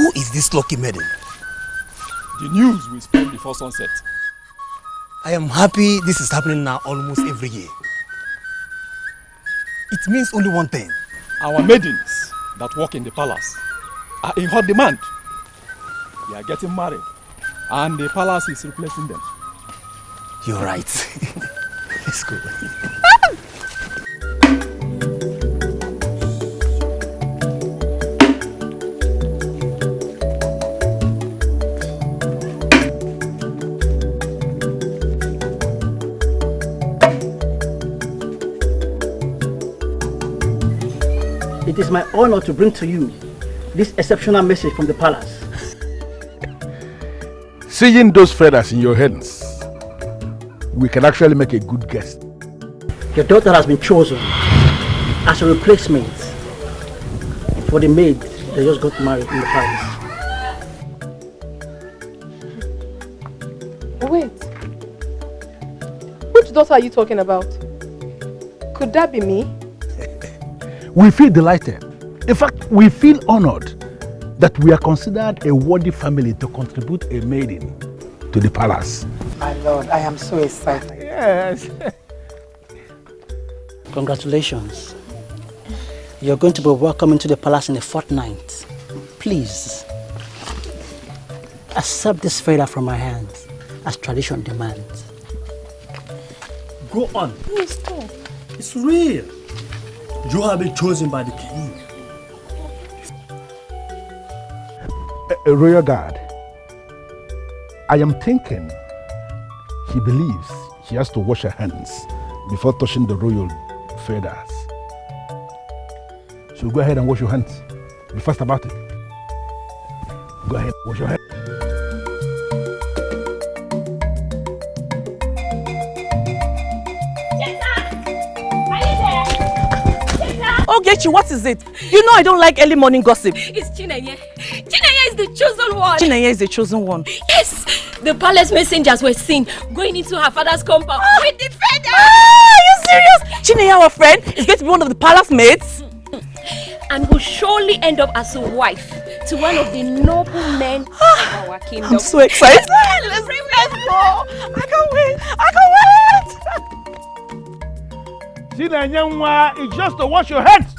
Who is this lucky maiden? The news will spread before sunset. I am happy this is happening now almost every year. It means only one thing. Our maidens that work in the palace are in hot demand. They are getting married, and the palace is replacing them. You're right. Let's go. It is my honor to bring to you this exceptional message from the palace. Seeing those feathers in your hands, we can actually make a good guess. Your daughter has been chosen as a replacement for the maid that just got married in the palace. Wait. Which daughter are you talking about? Could that be me? We feel delighted. In fact, we feel honored that we are considered a worthy family to contribute a maiden to the palace. My lord, I am so excited. Yes. Congratulations. You're going to be welcome into the palace in a fortnight. Please, accept this feather from my hands as tradition demands. Go on. No, stop. It's real. You have been chosen by the king. A royal guard. I am thinking she believes she has to wash her hands before touching the royal feathers. So go ahead and wash your hands. Be fast about it. Go ahead, wash your hands. Ogechi, what is it? You know I don't like early morning gossip. It's Chinenye. Chinenye is the chosen one. Chinenye is the chosen one. Yes! The palace messengers were seen going into her father's compound with the feather. Are you serious? Chinenye, our friend, is going to be one of the palace maids. And will surely end up as a wife to one of the noble men of our kingdom. I'm so excited. Let's go. I can't wait. Chinenye, it's just to wash your hands.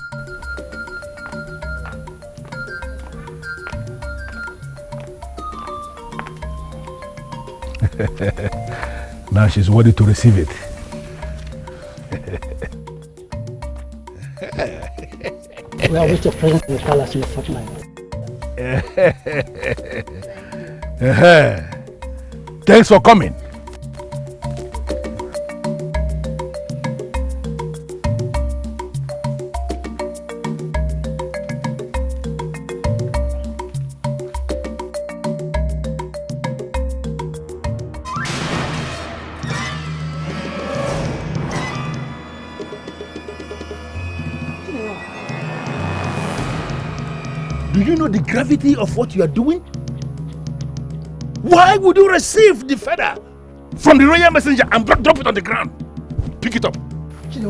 Now she's ready to receive it. We are with your presence in the palace in a fortnight. Thanks for coming. Do you know the gravity of what you are doing? Why would you receive the feather from the royal messenger and drop it on the ground? Pick it up. Pick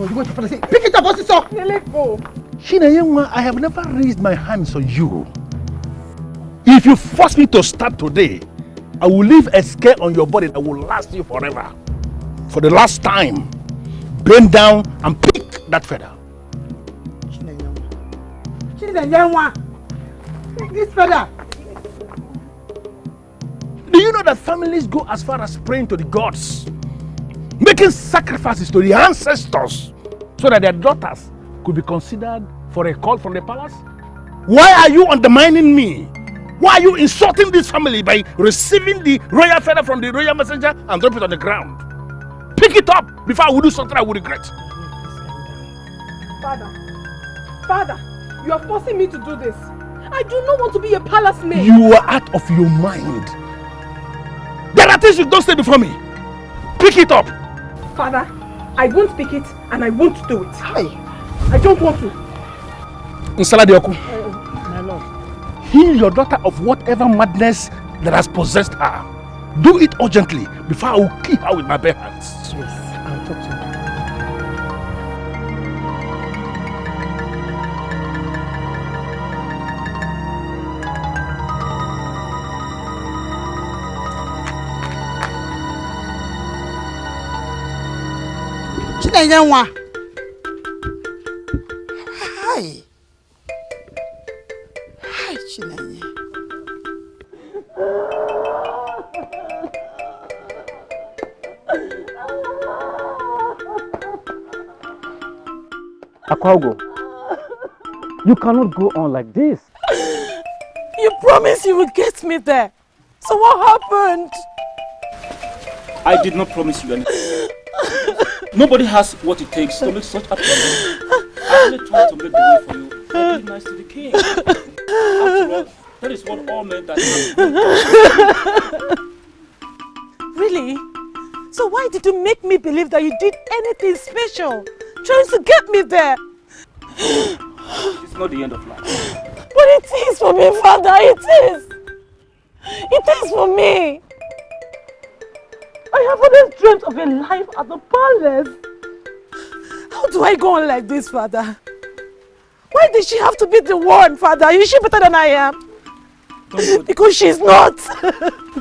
it up, what's it up? Let go. Chinenye, I have never raised my hands on you. If you force me to start today, I will leave a scare on your body that will last you forever. For the last time, bend down and pick that feather. Chinenye, this feather. Do you know that families go as far as praying to the gods, making sacrifices to the ancestors so that their daughters could be considered for a call from the palace? Why are you undermining me? Why are you insulting this family by receiving the royal feather from the royal messenger and drop it on the ground? Pick it up before I will do something I will regret. Father, you are forcing me to do this. I do not want to be a palace maid. You are out of your mind. There are things you don't say before me. Pick it up. Father, I won't pick it and I won't do it. I don't want to. Nsala Dioku. My lord. Heal your daughter of whatever madness that has possessed her. Do it urgently before I will kill her with my bare hands. Yes, I'll talk to you. Chinenyenwa. Hi. Hi, Chinenye. Akwago, you cannot go on like this. You promised you would get me there. So what happened? I did not promise you anything. Nobody has what it takes to make such a promise. I only tried to make the way for you by being nice to the king. After all, that is what all men that have. Really? So why did you make me believe that you did anything special? Trying to get me there? It's not the end of life. But it is for me, Father, it is. It is for me. I have always dreamt of a life at the palace. How do I go on like this, Father? Why did she have to be the one, Father? Is she better than I am? Because she's not.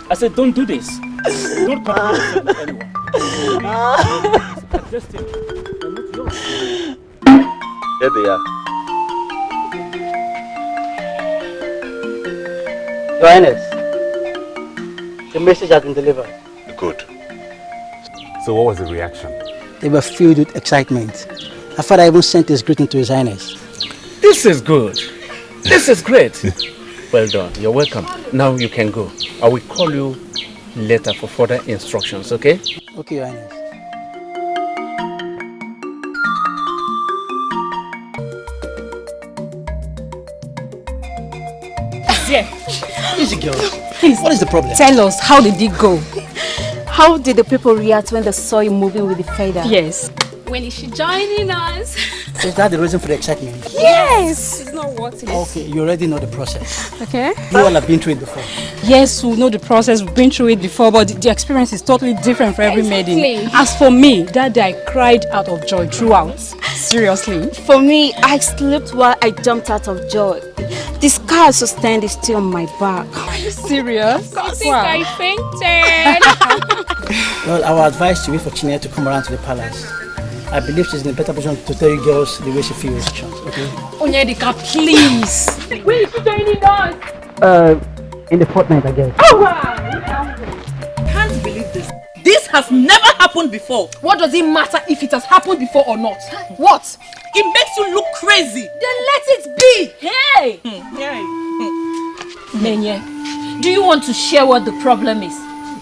I said, don't do this. Don't compare yourself with anyone. Just him. And not yours. Here they are. Your Highness, the message has been delivered. Good. So what was the reaction? They were filled with excitement. My father even sent his greeting to His Highness. This is good. This is great. Well done. You're welcome. Now you can go. I will call you later for further instructions, okay? Okay, Your Highness. Easy, girls. Please, what is the problem? Tell us, how did it go? How did the people react when they saw you moving with the feather? Yes. When is she joining us? Is that the reason for the excitement? Yes! It's not what it is. Okay, you already know the process. Okay. You all have been through it before. Yes, we know the process. We've been through it before, but the experience is totally different for every maiden. Exactly. As for me, that day I cried out of joy throughout. Seriously. For me, I slept while I jumped out of joy. The scar sustained is still on my back. Are you serious? I think I fainted. Well, I would advise to wait for Chinenye to come around to the palace. I believe she's in a better position to tell you girls the way she feels. Okay? Onyedika, please. When is she joining us? In the fortnight, I guess. Oh, wow. Can't believe this. This has never happened before. What does it matter if it has happened before or not? What? It makes you look crazy. Then let it be. Hey! Nenye, do you want to share what the problem is?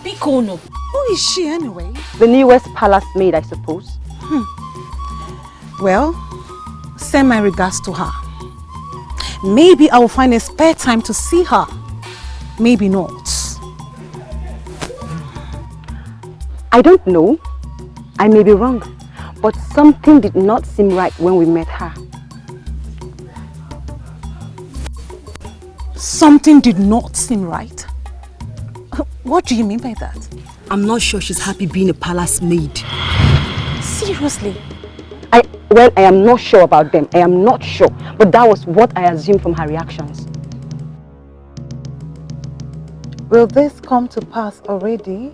Bikono. Who is she anyway? The newest palace maid, I suppose. Well, send my regards to her. Maybe I will find a spare time to see her. Maybe not. I don't know. I may be wrong. But something did not seem right when we met her. Something did not seem right? What do you mean by that? I'm not sure she's happy being a palace maid. Seriously? Well, I am not sure about them. I am not sure. But that was what I assumed from her reactions. Will this come to pass already?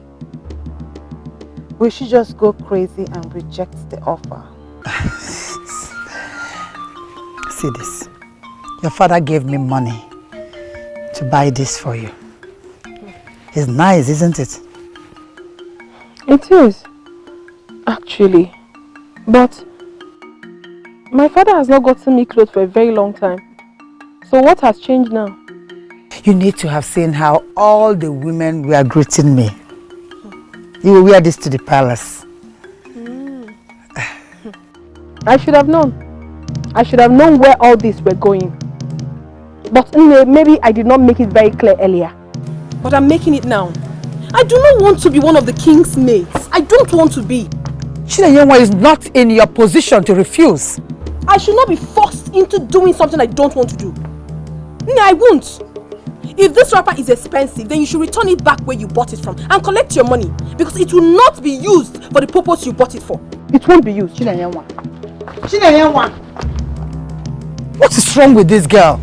Will she just go crazy and reject the offer? See this. Your father gave me money to buy this for you. It's nice, isn't it? It is, actually. But my father has not gotten me clothes for a very long time. So what has changed now? You need to have seen how all the women were greeting me. You will wear this to the palace. I should have known. I should have known where all these were going. But maybe I did not make it very clear earlier. But I'm making it now. I do not want to be one of the king's maids. I don't want to be. Chinenye is not in your position to refuse. I should not be forced into doing something I don't want to do. No, I won't. If this wrapper is expensive, then you should return it back where you bought it from and collect your money, because it will not be used for the purpose you bought it for. It won't be used. Chinenye. What is wrong with this girl?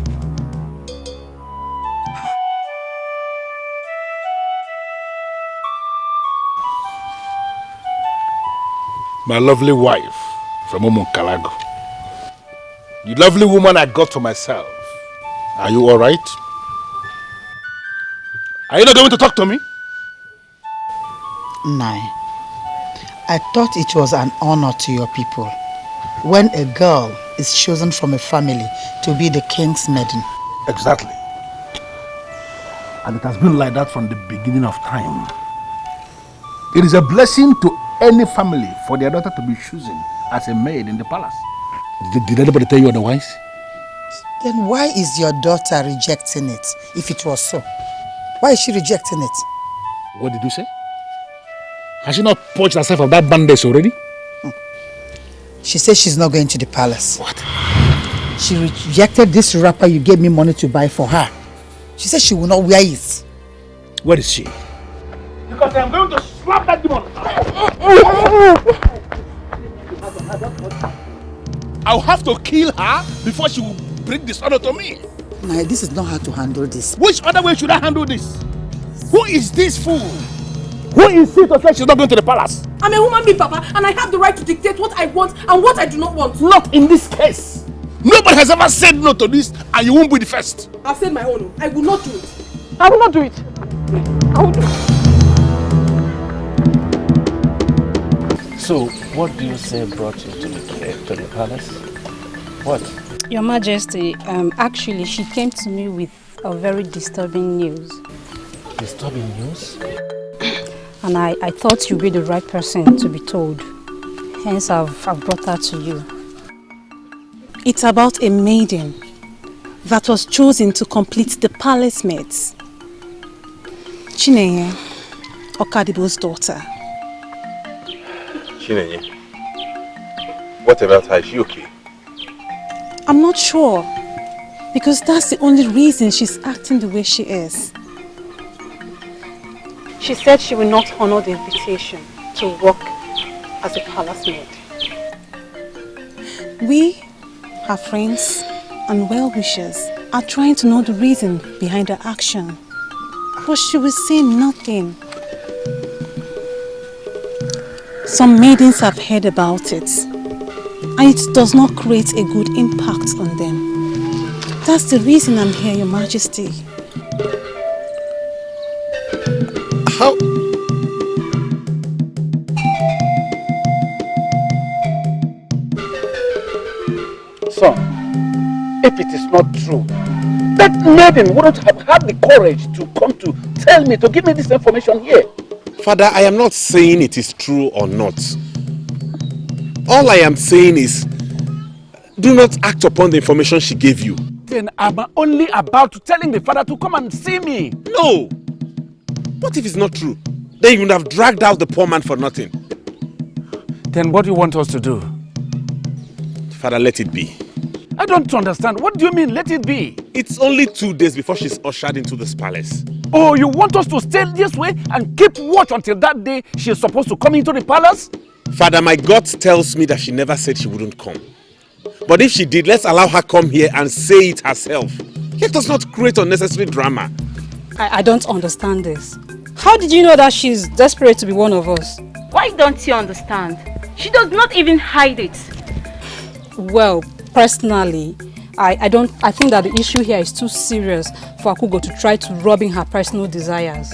My lovely wife, from Umunkalago. The lovely woman I got for myself. Are you all right? Are you not going to talk to me? Nai, I thought it was an honor to your people when a girl is chosen from a family to be the king's maiden. Exactly. And it has been like that from the beginning of time. It is a blessing to any family for their daughter to be chosen as a maid in the palace. Did anybody tell you otherwise? Then why is your daughter rejecting it if it was so? Why is she rejecting it? What did you say? Has she not purged herself of that bandage already? She says she's not going to the palace. What? She rejected this wrapper you gave me money to buy for her. She said she will not wear it. Where is she? Because I'm going to slap that demon. I'll have to kill her before she will bring dishonor to me. Nah, this is not how to handle this. Which other way should I handle this? Who is this fool? Who insists to say she's not going to the palace? I'm a woman being, Papa, and I have the right to dictate what I want and what I do not want. Not in this case. Nobody has ever said no to this, and you won't be the first. I've said my own. I will not do it. I will not do it. I will do it. So, what do you say brought you to the palace? What? Your Majesty, actually, she came to me with a very disturbing news. Disturbing news? And I thought you'd be the right person to be told. Hence, I've brought her to you. It's about a maiden that was chosen to complete the palace mates. Chinenye, Okadibo's daughter. Chinenye? What about her? Is she okay? I'm not sure, because that's the only reason she's acting the way she is. She said she will not honor the invitation to work as a palace maid. We, her friends and well-wishers, are trying to know the reason behind her action, but she will say nothing. Some maidens have heard about it, and it does not create a good impact on them. That's the reason I'm here, Your Majesty. How? Son, if it is not true, that maiden wouldn't have had the courage to come to tell me, to give me this information here. Father, I am not saying it is true or not. All I am saying is, do not act upon the information she gave you. Then I'm only about telling the father to come and see me. No! What if it's not true? Then you would have dragged out the poor man for nothing. Then what do you want us to do? Father, let it be. I don't understand. What do you mean, let it be? It's only 2 days before she's ushered into this palace. Oh, you want us to stay this way and keep watch until that day she is supposed to come into the palace? Father, my gut tells me that she never said she wouldn't come. But if she did, let's allow her come here and say it herself. Let us not create unnecessary drama. I don't understand this. How did you know that she's desperate to be one of us? Why don't you understand? She does not even hide it. Well, personally, I think that the issue here is too serious for Akugo to try to robbing her personal desires.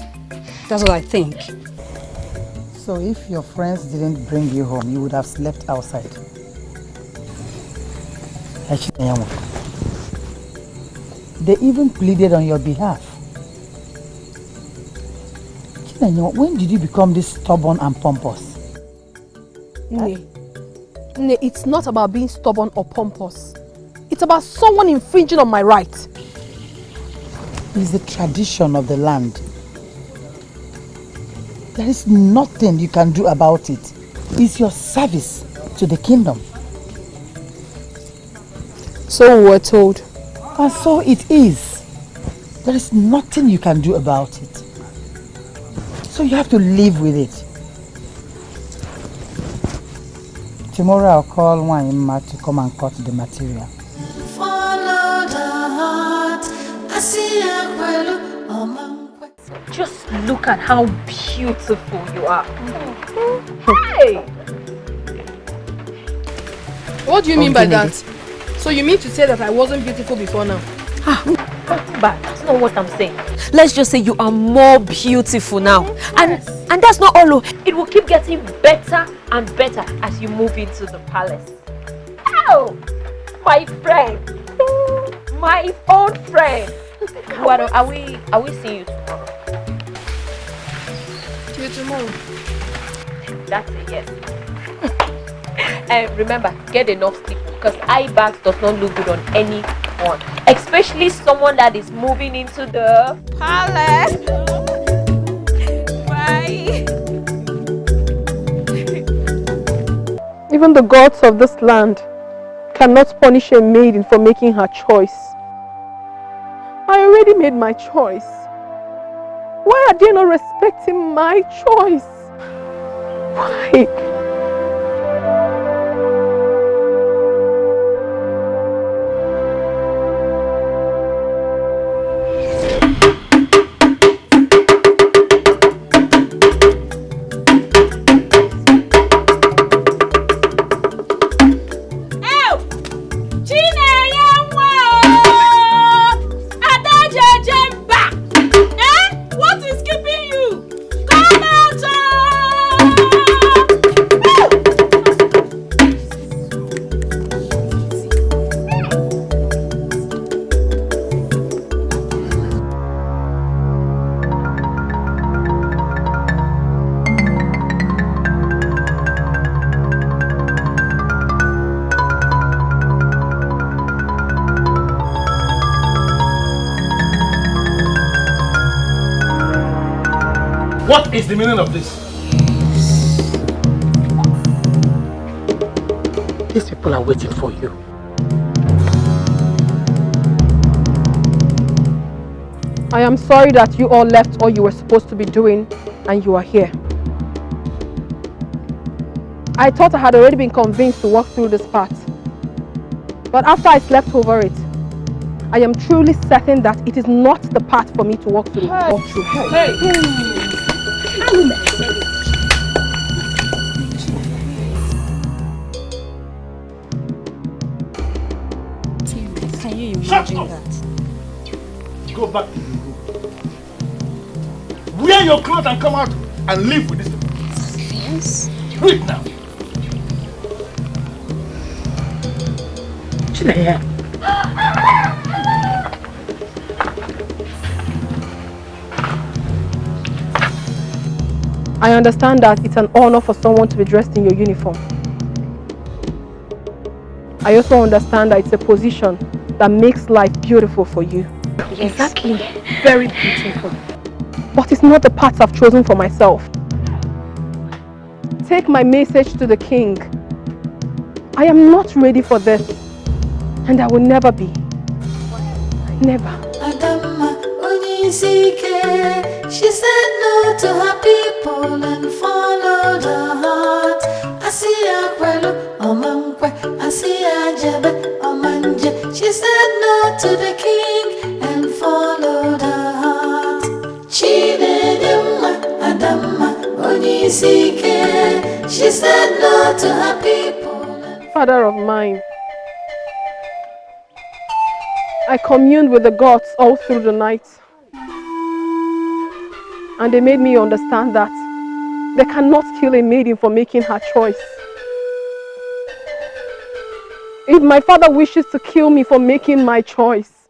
That's what I think. So if your friends didn't bring you home, you would have slept outside. They even pleaded on your behalf. When did you become this stubborn and pompous? Nne, it's not about being stubborn or pompous. It's about someone infringing on my right. It's the tradition of the land. There is nothing you can do about it. It's your service to the kingdom. So we were told. And so it is. There is nothing you can do about it. So you have to live with it. Tomorrow I'll call Wanyima to come and cut the material. Follow the heart. I see Just look at how beautiful you are. Hey! What do you mean by that? So you mean to say that I wasn't beautiful before now? But that's not what I'm saying. Let's just say you are more beautiful now. Yes. And that's not all. It will keep getting better and better as you move into the palace. Oh, my friend. My old friend. What are we seeing you tomorrow? See you tomorrow. That's a yes. And remember, get enough sleep because eye bags does not look good on anyone, especially someone that is moving into the palace. Bye. Even the gods of this land cannot punish a maiden for making her choice. I already made my choice. Why are they not respecting my choice? Why? What is the meaning of this? These people are waiting for you. I am sorry that you all left all you were supposed to be doing and you are here. I thought I had already been convinced to walk through this path. But after I slept over it, I am truly certain that it is not the path for me to walk through. Can you imagine that? Go back to the room. Wear your clothes and come out and live with this. Yes. Do it now. I understand that it's an honor for someone to be dressed in your uniform. I also understand that it's a position that makes life beautiful for you. Yes. Exactly. Very beautiful. But it's not the path I've chosen for myself. Take my message to the king. I am not ready for this, and I will never be. Never. She said no to her people and followed her heart. I see her kwelu, omankwe. I see her jebe, omanje. She said no to the king and followed her heart. Chinedemma, Adamma, Onisike. She said no to her people. Father of mine, I communed with the gods all through the night. And they made me understand that they cannot kill a maiden for making her choice. If my father wishes to kill me for making my choice,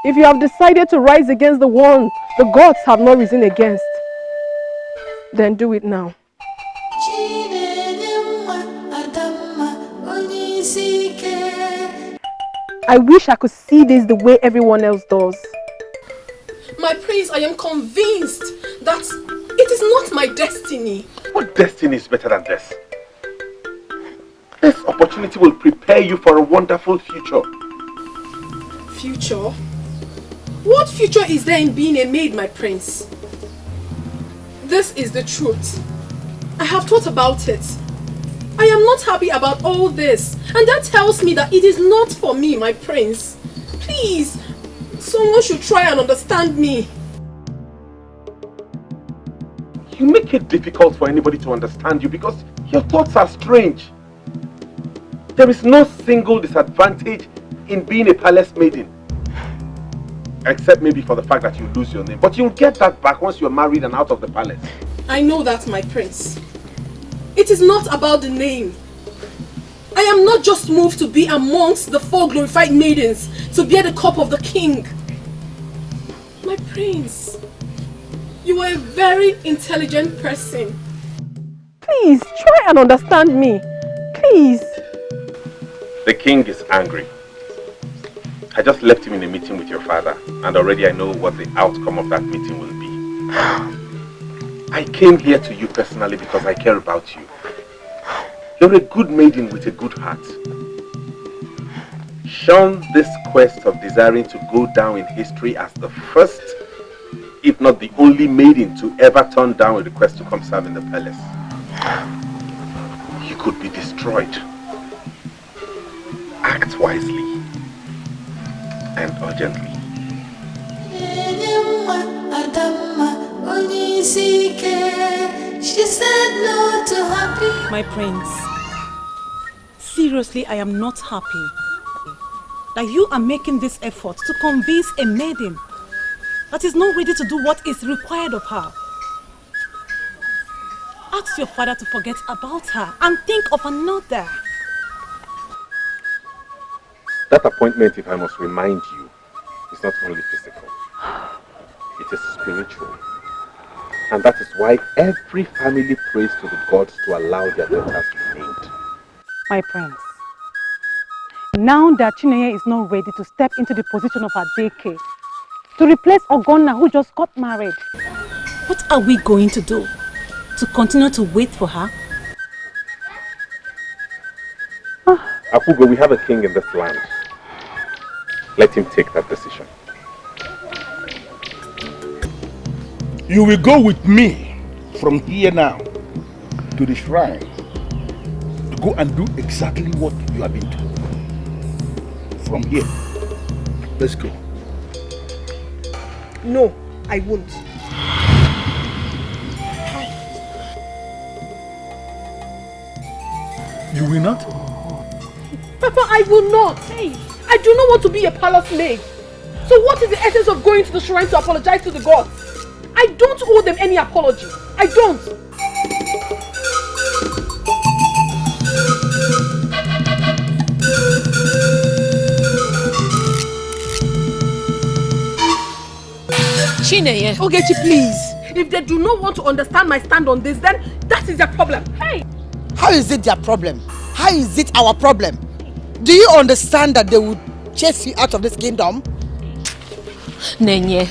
if you have decided to rise against the one the gods have not risen against, then do it now. I wish I could see this the way everyone else does. My prince, I am convinced that it is not my destiny. What destiny is better than this? This opportunity will prepare you for a wonderful future. Future? What future is there in being a maid, my prince? This is the truth. I have thought about it. I am not happy about all this, and that tells me that it is not for me, my prince. Please, someone should try and understand me. You make it difficult for anybody to understand you because your thoughts are strange. There is no single disadvantage in being a palace maiden. Except maybe for the fact that you lose your name. But you'll get that back once you're married and out of the palace. I know that, my prince. It is not about the name. I am not just moved to be amongst the 4 glorified maidens to bear the cup of the king. My prince, you are a very intelligent person. Please, try and understand me. Please. The king is angry. I just left him in a meeting with your father, and already I know what the outcome of that meeting will be. I came here to you personally because I care about you. You're a good maiden with a good heart. Shun this quest of desiring to go down in history as the first, if not the only maiden to ever turn down a request to come serve in the palace. You could be destroyed. Act wisely and urgently. She said no to happy. My prince, seriously, I am not happy that you are making this effort to convince a maiden that is not ready to do what is required of her. Ask your father to forget about her and think of another. That appointment, if I must remind you, is not only physical. It is spiritual. And that is why every family prays to the gods to allow their daughters to be named. My prince, now that Chinenye is not ready to step into the position of her daycare, to replace Ogonna who just got married. What are we going to do? To continue to wait for her? Apugo, we have a king in this land. Let him take that decision. You will go with me from here now to the shrine to go and do exactly what you have been told. From here, let's go. No, I won't. You will not? Papa, I will not. Hey, I do not want to be a palace maid. So what is the essence of going to the shrine to apologize to the gods? I don't owe them any apology. I don't. Chinenye. Ogechi, please. If they do not want to understand my stand on this, then that is their problem. Hey! How is it their problem? How is it our problem? Do you understand that they would chase you out of this kingdom? Nenye,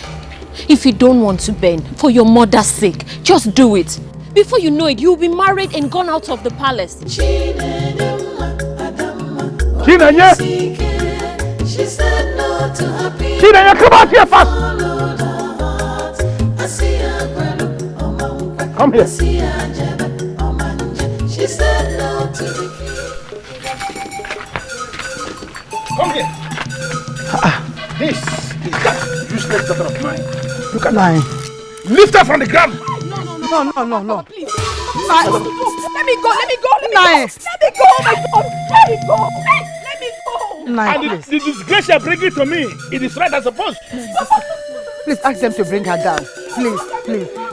if you don't want to bend, for your mother's sake, just do it. Before you know it, you'll be married and gone out of the palace. Chinenye! She said no to happy. Chinenye, come out here fast! Come here. She said no to the Come here. This is that useless daughter of mine. Look at Nine. her. Lift her from the ground. No. Please. Nine. Let me go. Let me go. Nine. Let me go. My God. Let me go. Let me go. Nine, And please. the disgrace you're bringing to me, it is right as supposed. Please ask them to bring her down. Please.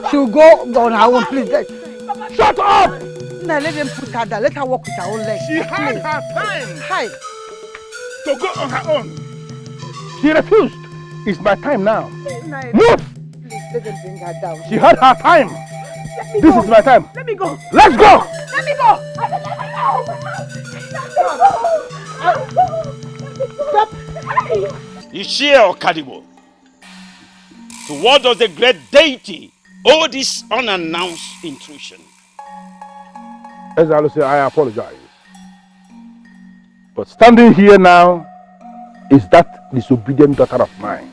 She'll go on her own, please. Shut up! No, let them put her down. Let her walk with her own legs. She had Please. her time Hi. to go on her own. She refused. It's my time now. Nine. Move! Please let them bring her down. She had her time. This is my time. Let me go. Let's go! Let me go. Stop. Ishia or Kadibo, to what does the great deity owe this unannounced intrusion? As I will say, I apologize. But standing here now is that disobedient daughter of mine.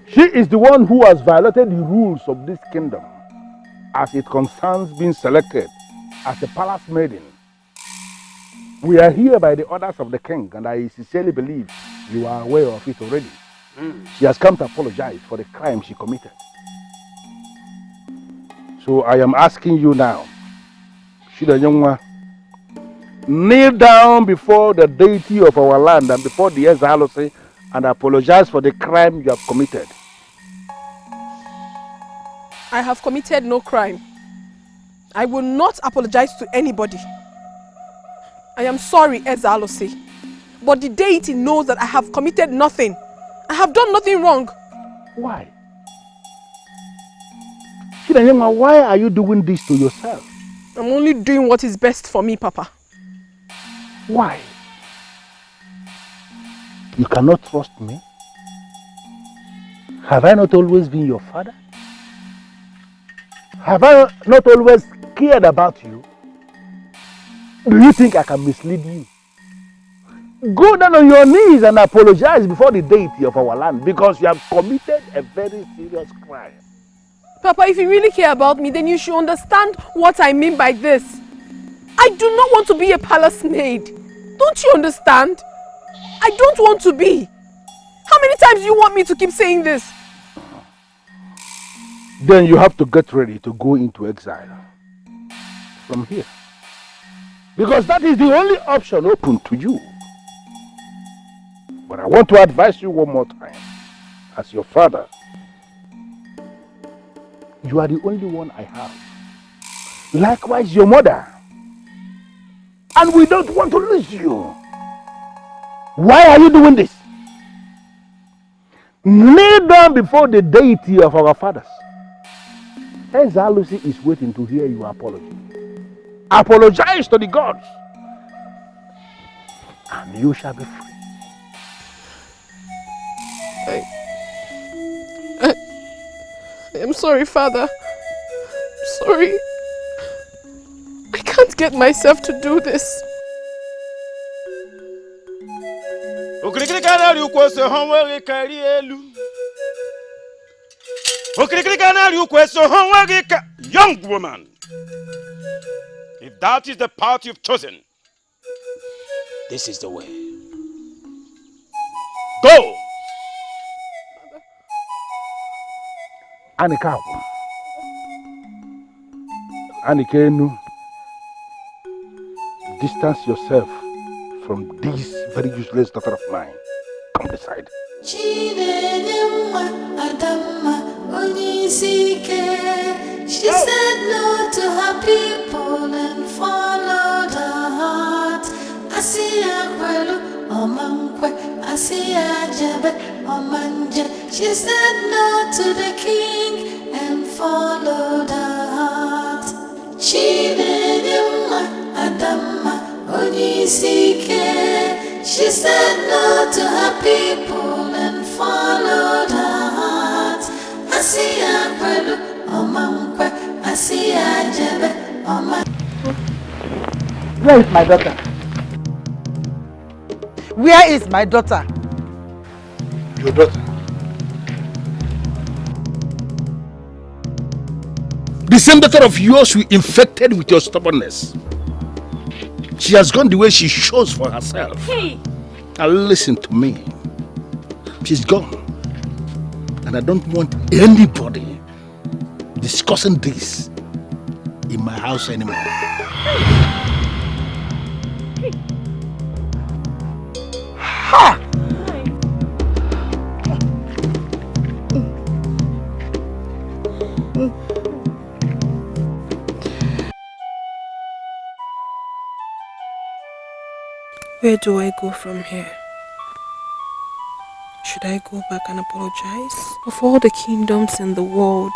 She is the one who has violated the rules of this kingdom as it concerns being selected as a palace maiden. We are here by the orders of the king, and I sincerely believe you are aware of it already. She has come to apologize for the crime she committed. So I am asking you now, Shidanyongwa, kneel down before the deity of our land and before the Ezalose and apologize for the crime you have committed. I have committed no crime. I will not apologize to anybody. I am sorry, Ezalose, but the deity knows that I have committed nothing. I have done nothing wrong. Why? Shidanyongwa, why are you doing this to yourself? I'm only doing what is best for me, Papa. Why? You cannot trust me? Have I not always been your father? Have I not always cared about you? Do you think I can mislead you? Go down on your knees and apologize before the deity of our land because you have committed a very serious crime. Papa, if you really care about me, then you should understand what I mean by this. I do not want to be a palace maid. Don't you understand? I don't want to be. How many times do you want me to keep saying this? Then you have to get ready to go into exile from here. Because that is the only option open to you. But I want to advise you one more time, as your father. You are the only one I have. Likewise, your mother. And we don't want to lose you. Why are you doing this? Kneel down before the deity of our fathers. Ezalose is waiting to hear your apology. Apologize to the gods. And you shall be free. I am sorry, Father. I'm sorry. I can't get myself to do this. Young woman, if that is the path you've chosen, this is the way. Go! Anikawu, Anikenu, distance yourself from this very useless daughter of mine. Come beside. She said no to her people and followed her heart. Asiya kwelu omankwe, asiya jebe omanje. She said no to the king and followed her heart. Chinedimma adamma onyisike. She said no to her people and followed her heart. Asiya kwelu. Where is my daughter? Where is my daughter? Your daughter? The same daughter of yours you infected with your stubbornness. She has gone the way she chose for herself. Hey! Now listen to me. She's gone. And I don't want anybody discussing this in my house anymore. Ha! Where do I go from here? Should I go back and apologize? Of all the kingdoms in the world,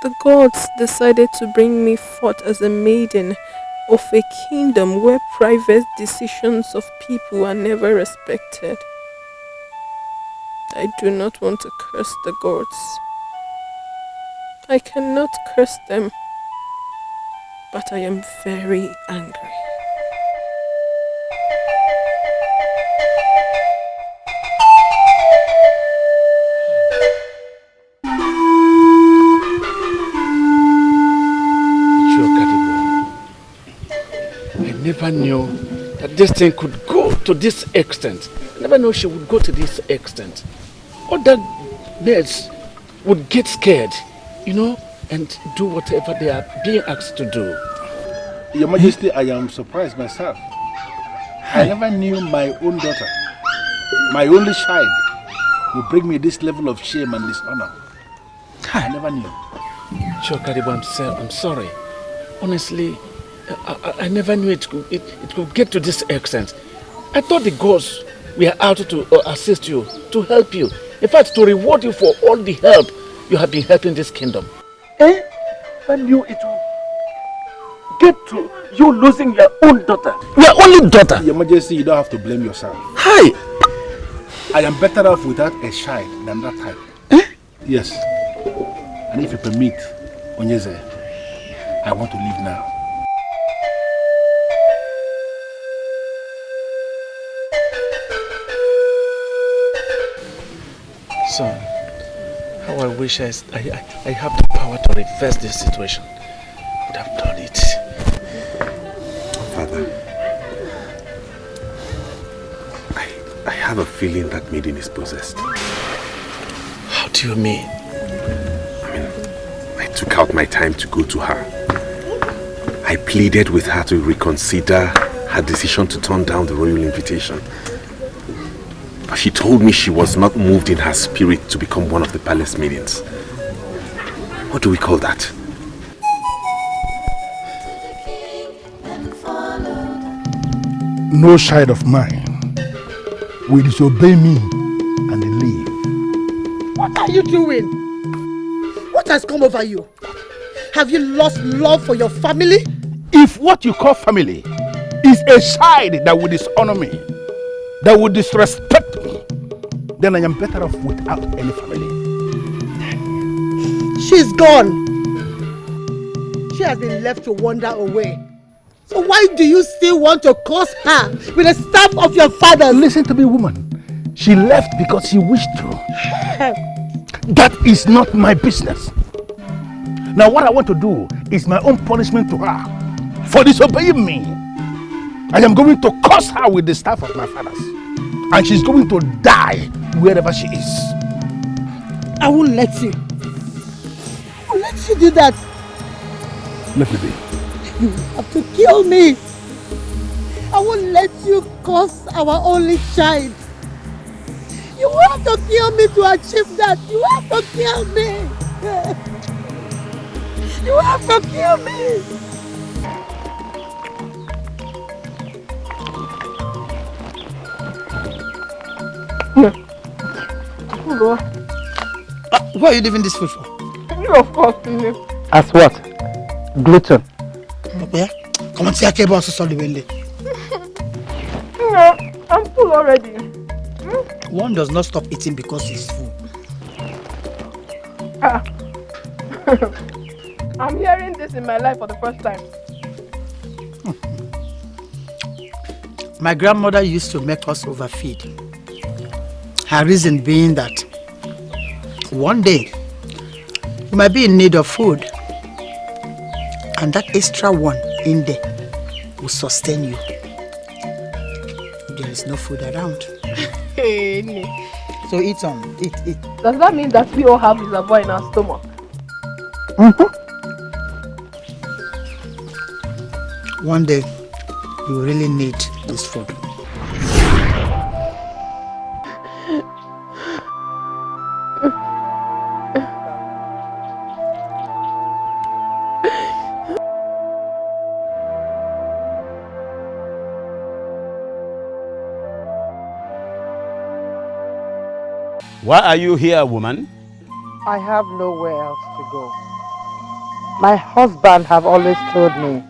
the gods decided to bring me forth as a maiden of a kingdom where private decisions of people are never respected. I do not want to curse the gods. I cannot curse them, but I am very angry. I never knew that this thing could go to this extent. I never knew she would go to this extent. Other maids would get scared, you know, and do whatever they are being asked to do. Your Majesty, I am surprised myself. I never knew my own daughter, my only child, would bring me this level of shame and dishonor. I never knew. Sure, Karibu, I'm sorry. Honestly, I never knew it could get to this extent. I thought the gods were out to assist you, to help you. In fact, to reward you for all the help you have been helping this kingdom. I knew it would get to you losing your own daughter. Your only daughter? Your Majesty, you don't have to blame yourself. Hi! I am better off without a child than that type. Yes. And if you permit, Onyeze, I want to leave now. Son, how I wish I have the power to reverse this situation. I would have done it. Father, I have a feeling that maiden is possessed. How do you mean? I took out my time to go to her. I pleaded with her to reconsider her decision to turn down the royal invitation. But she told me she was not moved in her spirit to become one of the palace maidens. What do we call that? No child of mine will disobey me and then leave. What are you doing? What has come over you? Have you lost love for your family? If what you call family is a child that will dishonor me, that will disrespect me, then I am better off without any family. She's gone. She has been left to wander away. So why do you still want to curse her with the staff of your father? Listen to me, woman. She left because she wished to. That is not my business. Now what I want to do is my own punishment to her for disobeying me. I am going to curse her with the staff of my fathers. And she's going to die wherever she is. I won't let you. I won't let you do that. Let me be. You have to kill me. I won't let you curse our only child. You have to kill me to achieve that. You have to kill me. You have to kill me. Why are you leaving this food for? You, of course, please. As what? Gluten. Okay. Come on, see a cable also solve the No, I'm full already. One does not stop eating because he's full. I'm hearing this in my life for the first time. My grandmother used to make us overfeed. Her reason being that one day you might be in need of food and that extra one in there will sustain you. There is no food around. So eat some, eat. Does that mean that we all have reservoir in our stomach? One day you really need this food. Why are you here, woman? I have nowhere else to go. My husband have always told me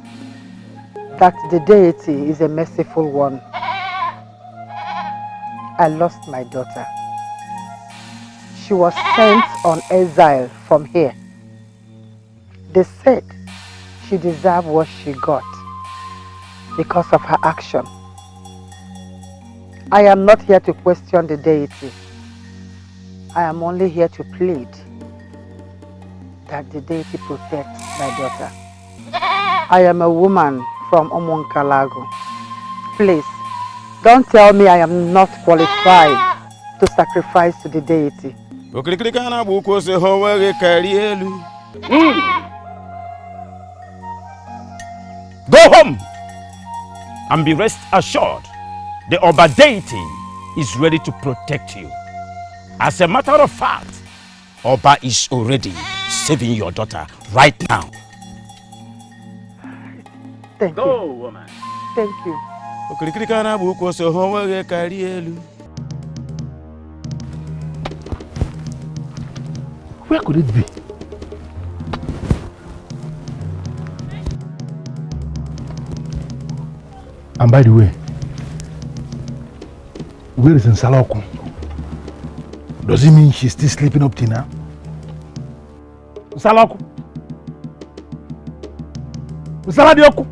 that the deity is a merciful one. I lost my daughter. She was sent on exile from here. They said she deserved what she got because of her action. I am not here to question the deity. I am only here to plead that the deity protects my daughter. I am a woman from Omonkalago. Please, don't tell me I am not qualified to sacrifice to the deity. Go home and be rest assured the Oba deity is ready to protect you. As a matter of fact, Oba is already saving your daughter right now. Thank you. Go, woman. Thank you. Where could it be? And by the way, where is Nsalaku? Does it mean she's still sleeping up till now? Nsalaku? Nsaladioku?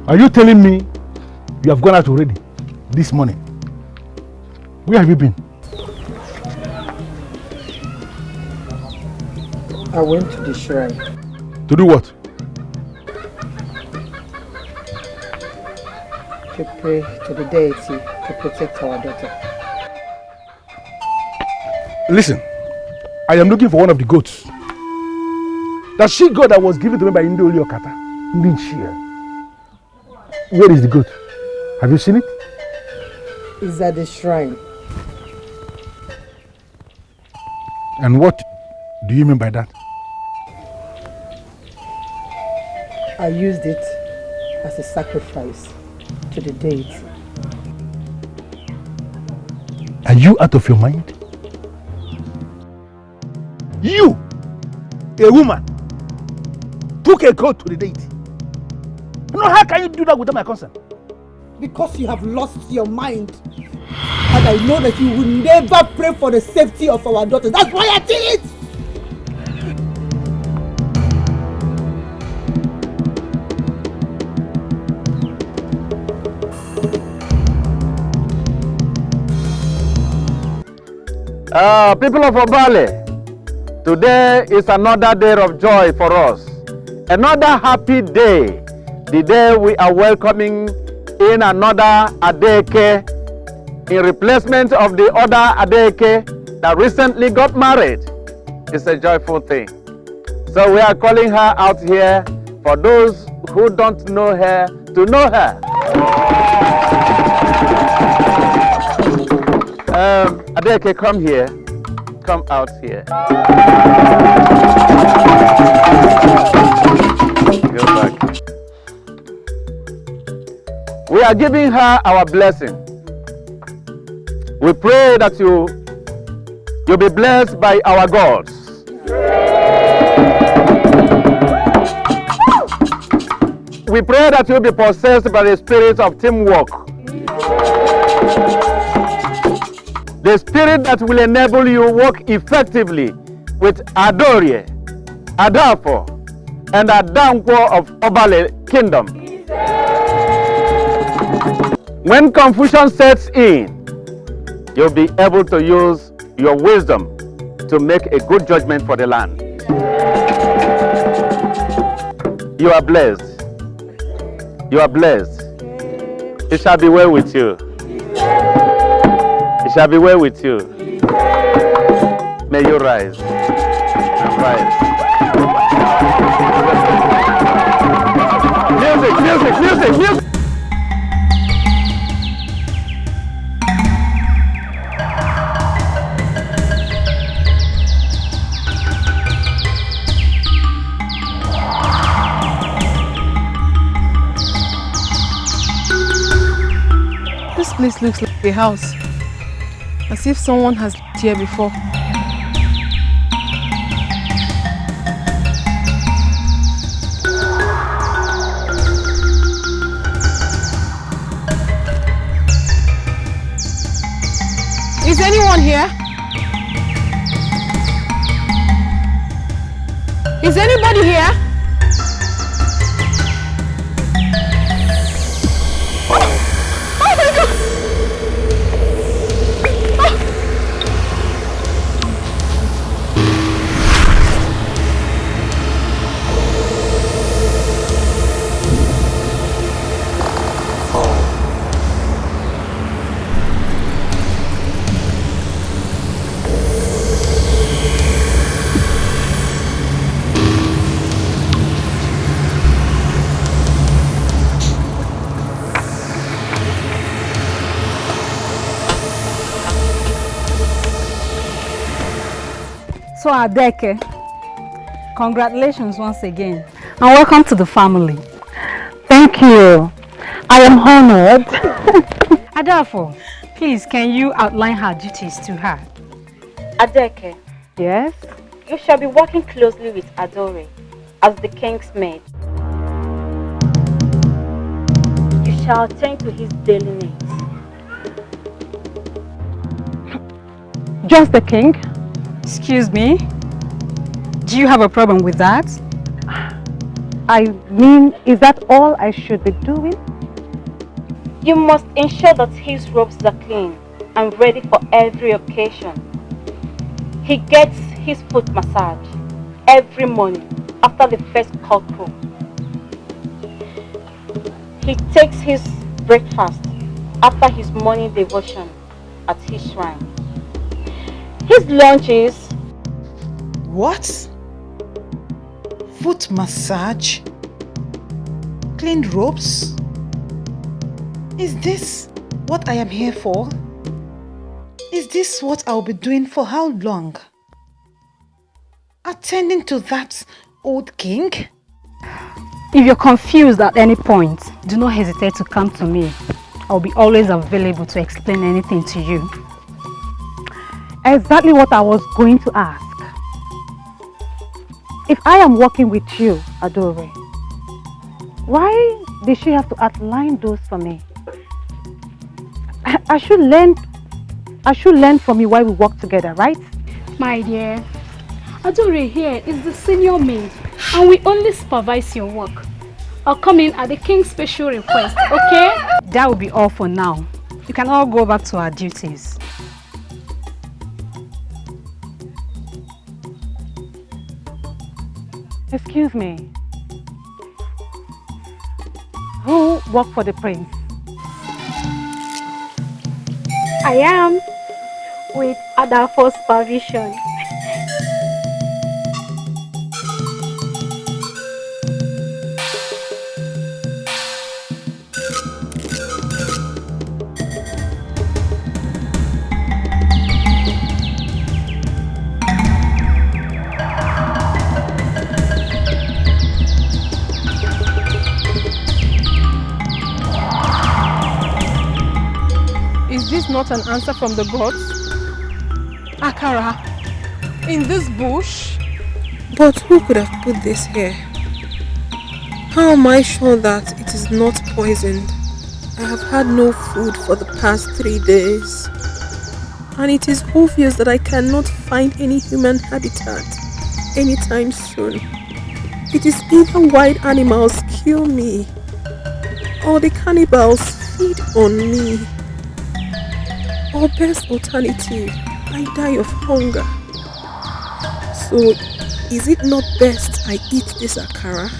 Are you telling me you have gone out already this morning? Where have you been? I went to the shrine. To do what? To pray to the deity to protect our daughter. Listen, I am looking for one of the goats. That she-goat that was given to me by Ndoli Okata. Ndinchia. Where is the goat? Have you seen it? It's at the shrine. And what do you mean by that? I used it as a sacrifice to the deity. Are you out of your mind? You, a woman, took a goat to the deity. You know, how can you do that without my consent? Because you have lost your mind. And I know that you will never pray for the safety of our daughter. That's why I did it! People of Obale, today is another day of joy for us. Another happy day. The day we are welcoming in another Adeke in replacement of the other Adeke that recently got married. It's a joyful thing. So we are calling her out here for those who don't know her to know her. Adeke, come here. Come out here. Go back. We are giving her our blessing. We pray that you'll be blessed by our gods. We pray that you'll be possessed by the spirit of teamwork. The spirit that will enable you to work effectively with Adorie, Adafo, and Adankwo of Obale Kingdom. When confusion sets in, you'll be able to use your wisdom to make a good judgment for the land. You are blessed. You are blessed. It shall be well with you. It shall be well with you. May you rise and rise. Music, music, music, music. This place looks like a house, as if someone has lived here before. Is anyone here? Is anybody here? So Adeke, congratulations once again. And welcome to the family. Thank you. I am honored. Adafo, please can you outline her duties to her? Adeke. Yes? You shall be working closely with Adore as the king's maid. You shall attend to his daily needs. Just the king? Excuse me? Do you have a problem with that? I mean, is that all I should be doing? You must ensure that his robes are clean and ready for every occasion. He gets his foot massage every morning after the first cock crow. He takes his breakfast after his morning devotion at his shrine. His lunch is... What? Foot massage? Clean robes? Is this what I am here for? Is this what I'll be doing for how long? Attending to that old king? If you're confused at any point, do not hesitate to come to me. I'll be always available to explain anything to you. Exactly what I was going to ask. If I am working with you, Adore, why did she have to outline those for me? I should learn from you while we work together, right? My dear, Adore here is the senior maid and we only supervise your work. I'll come in at the king's special request, okay? That will be all for now. You can all go back to our duties. Excuse me. Who worked for the prince? I am with Adafo's supervision. Is this not an answer from the gods? Akara, in this bush? But who could have put this here? How am I sure that it is not poisoned? I have had no food for the past 3 days. And it is obvious that I cannot find any human habitat anytime soon. It is either wild animals kill me, or the cannibals feed on me. Or best alternative, I die of hunger. So, is it not best I eat this akara?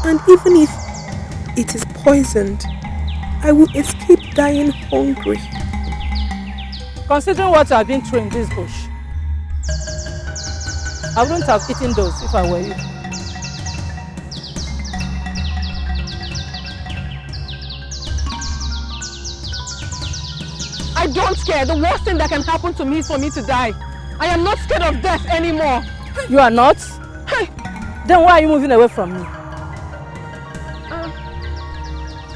And even if it is poisoned, I will escape dying hungry. Considering what I've been through in this bush, I wouldn't have eaten those if I were you. I don't care. The worst thing that can happen to me is for me to die. I am not scared of death anymore. You are not? Then why are you moving away from me?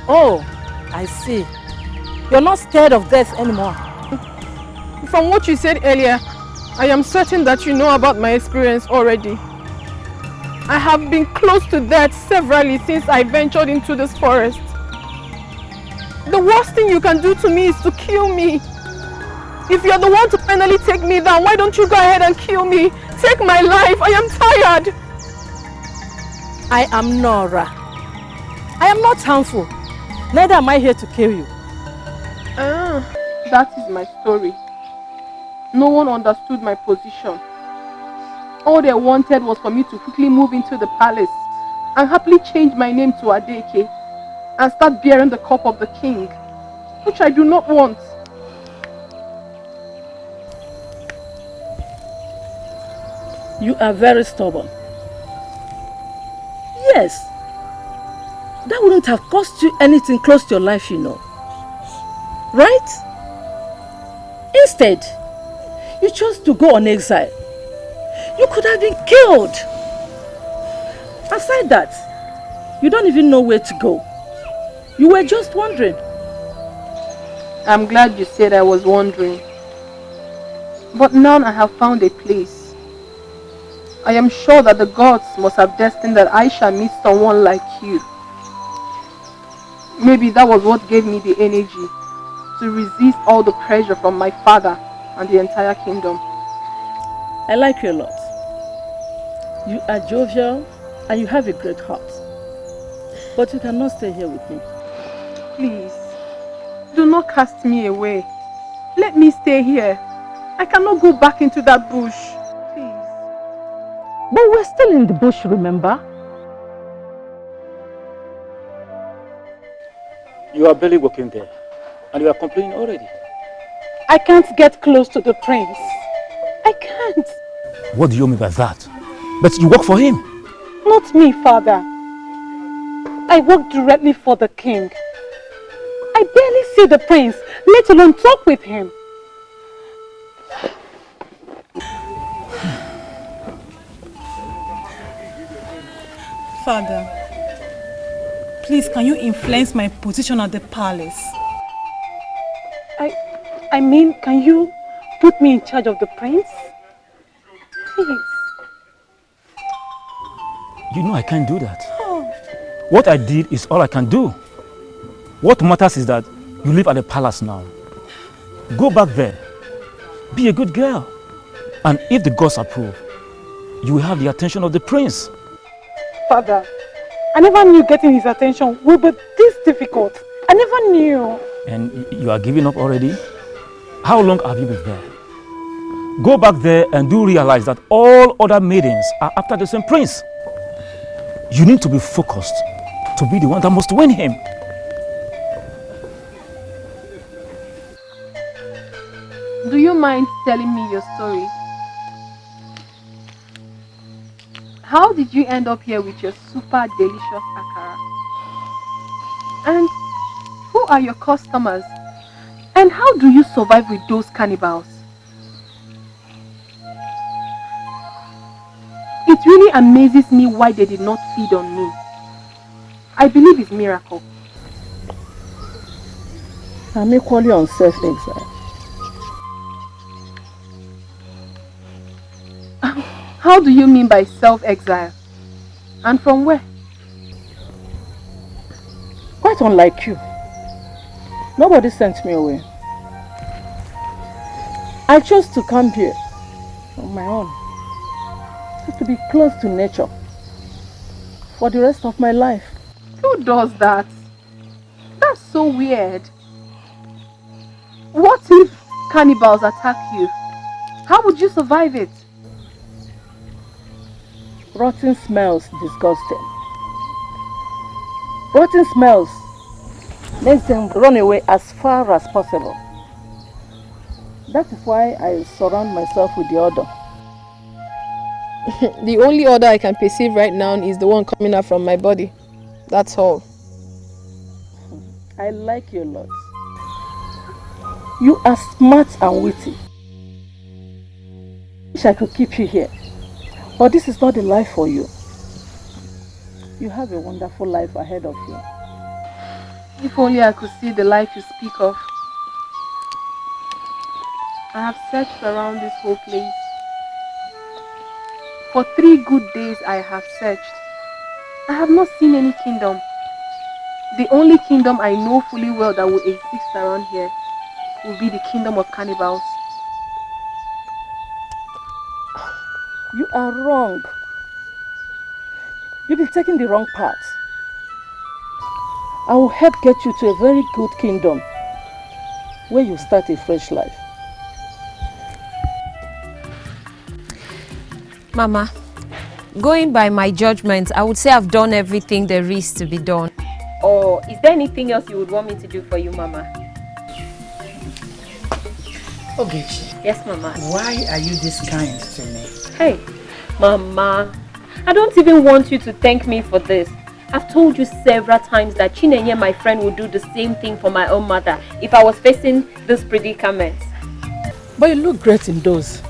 Oh, I see. You're not scared of death anymore. From what you said earlier, I am certain that you know about my experience already. I have been close to death severally since I ventured into this forest. The worst thing you can do to me is to kill me. If you're the one to finally take me down, why don't you go ahead and kill me? Take my life. I am tired. I am Nora. I am not harmful. Neither am I here to kill you. That is my story. No one understood my position. All they wanted was for me to quickly move into the palace and happily change my name to Adeke and start bearing the cup of the king, which I do not want. You are very stubborn. Yes. That wouldn't have cost you anything close to your life, you know. Right? Instead, you chose to go on exile You could have been killed. Aside that, you don't even know where to go. You were just wandering. I'm glad you said I was wandering. But now I have found a place. I am sure that the gods must have destined that I shall meet someone like you. Maybe that was what gave me the energy to resist all the pressure from my father and the entire kingdom. I like you a lot. You are jovial and you have a great heart. But you cannot stay here with me. Please, do not cast me away. Let me stay here. I cannot go back into that bush. Please. But we're still in the bush, remember? You are barely working there, and you are complaining already. I can't get close to the prince. I can't. What do you mean by that? But you work for him. Not me, father. I work directly for the king. I barely see the prince, let alone talk with him. Father, please can you influence my position at the palace? I mean, can you put me in charge of the prince? Please. You know I can't do that. What I did is all I can do. What matters is that you live at the palace now. Go back there. Be a good girl. And if the gods approve, you will have the attention of the prince. Father, I never knew getting his attention would be this difficult. I never knew. And you are giving up already? How long have you been there? Go back there and do realize that all other maidens are after the same prince. You need to be focused to be the one that must win him. Do you mind telling me your story? How did you end up here with your super delicious akara? And who are your customers? And how do you survive with those cannibals? It really amazes me why they did not feed on me. I believe it's a miracle. I'm equally on self-exile. How do you mean by self-exile? And from where? Quite unlike you. Nobody sent me away. I chose to come here on my own. Just to be close to nature for the rest of my life. Who does that? That's so weird. What if cannibals attack you? How would you survive it? Rotten smells disgusting. Rotten smells makes them run away as far as possible. That is why I surround myself with the odor. The only odor I can perceive right now is the one coming out from my body. That's all. I like you a lot. You are smart and witty. Wish I could keep you here. But this is not the life for you. You have a wonderful life ahead of you. If only I could see the life you speak of. I have searched around this whole place. For 3 good days I have searched. I have not seen any kingdom. The only kingdom I know fully well that will exist around here will be the kingdom of cannibals. You are wrong. You've been taking the wrong path. I will help get you to a very good kingdom where you start a fresh life. Mama, going by my judgment, I would say I've done everything there is to be done. Or is there anything else you would want me to do for you, Mama? Ogechi. Yes, Mama. Why are you this kind to me? Hey, Mama, I don't even want you to thank me for this. I've told you several times that Chinenye, my friend, would do the same thing for my own mother if I was facing this predicament. But you look great in those.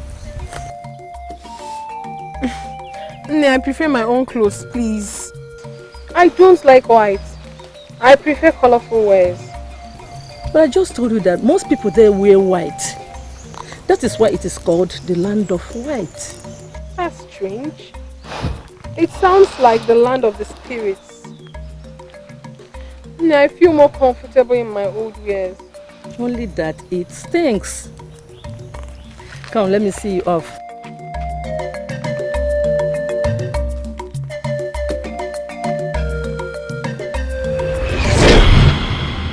I prefer my own clothes, please. I don't like white. I prefer colorful wears. But I just told you that most people there wear white. That is why it is called the land of white. That's strange. It sounds like the land of the spirits. I feel more comfortable in my old wears. Only that it stinks. Come, let me see you off.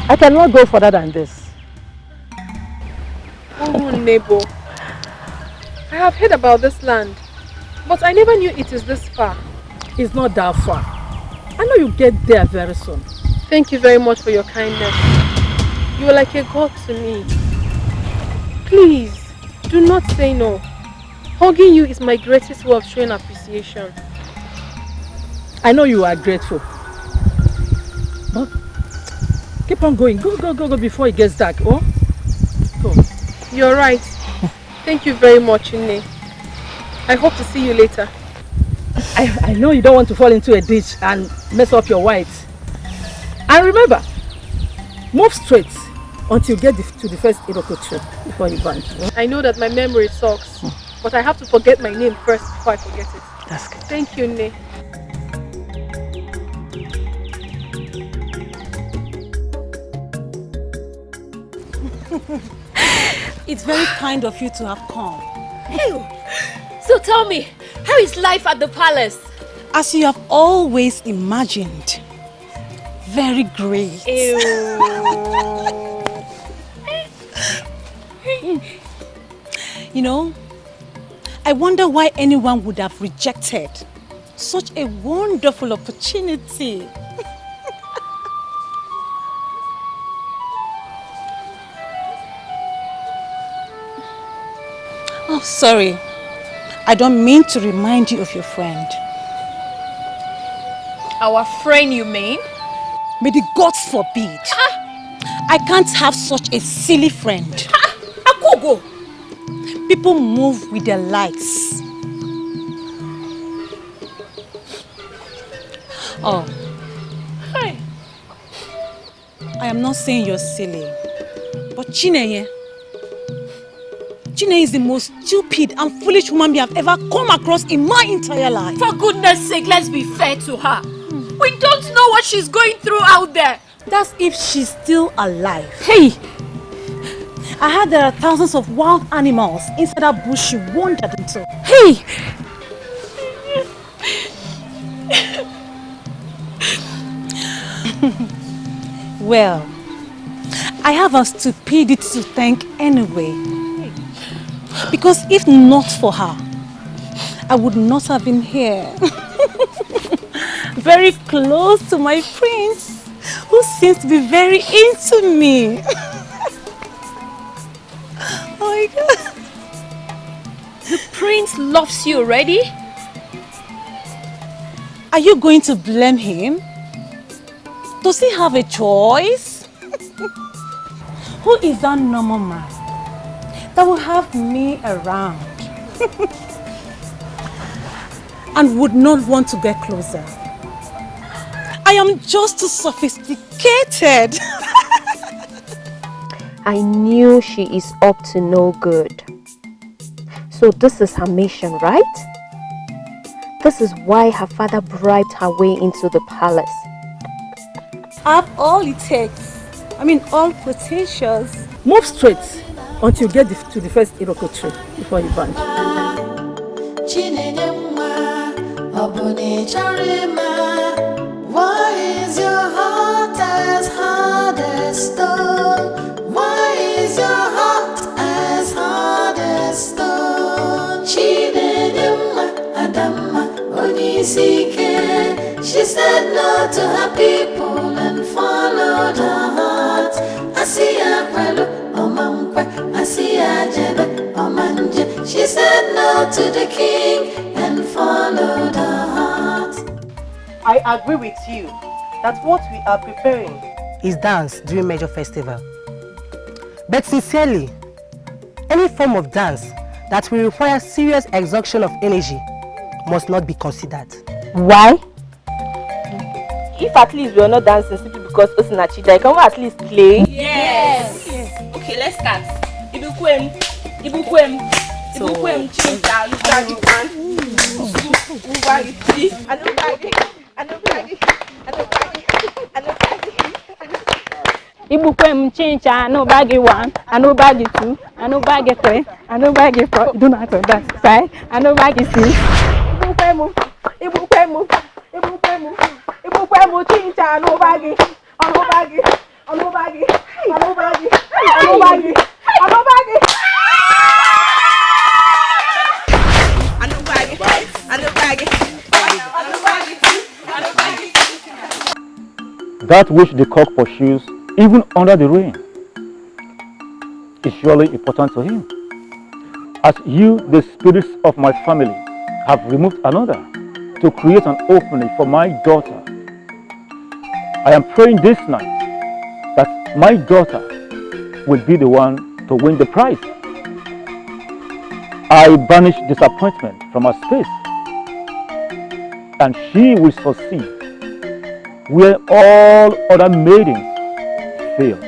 I cannot go further than this. Oh, neighbor. I have heard about this land, but I never knew it is this far. It's not that far. I know you'll get there very soon. Thank you very much for your kindness. You are like a god to me. Please, do not say no. Hugging you is my greatest way of showing appreciation. I know you are grateful. But keep on going. Go before it gets dark. Oh? Go. You're right. Thank you very much, Nne. I hope to see you later. I know you don't want to fall into a ditch and mess up your white. And remember, move straight until you get to the first Iroko tree before you vanish. I know that my memory sucks, but I have to forget my name first before I forget it. That's good. Thank you, Nne. It's very kind of you to have come. Ew. So tell me, how is life at the palace? As you have always imagined. Very great. Ew. You know, I wonder why anyone would have rejected such a wonderful opportunity. Oh, sorry. I don't mean to remind you of your friend. Our friend, you mean? May the gods forbid. I can't have such a silly friend. Akogo! People move with their lives. Oh. Hi. I am not saying you're silly. But Chineye is the most stupid and foolish woman I have ever come across in my entire life. For goodness sake, let's be fair to her. We don't know what she's going through out there. That's if she's still alive. Hey! I heard there are thousands of wild animals inside that bush she wandered into. Hey! Well, I have a stupidity to thank anyway. Because if not for her, I would not have been here. Very close to my prince, who seems to be very into me. Oh my God. The prince loves you already? Are you going to blame him? Does he have a choice? Who is that normal man that will have me around and would not want to get closer? I am just too sophisticated. I knew she is up to no good. So this is her mission, right? This is why her father bribed her way into the palace. I have all it takes. I mean, all potentials. Move straight until you get to the first Iroko tree before you vanish. Why is your heart as hard as stone? Why is your heart as hard as stone? She said no to her people and followed her heart. She said no to the king and followed her heart. I agree with you that what we are preparing is dance during major festival. But sincerely, any form of dance that will require serious exhaustion of energy must not be considered. Why? If at least we are not dancing simply because Osinachida, can we at least play? Yes. Okay, let's start. Ibukwem, chinta, lubagi one, lubagi three, anubagi. Ibukwem chincha, anubagi 1, anubagi 2, anubagi 3, anubagi 4. Do not go that side. Anubagi 6. Ibukwemu chincha, anubagi. That which the cock pursues, even under the rain, is surely important to him. As you, the spirits of my family, have removed another to create an opening for my daughter, I am praying this night that my daughter will be the one to win the prize. I banish disappointment from her space, and she will succeed where all other maidens fail.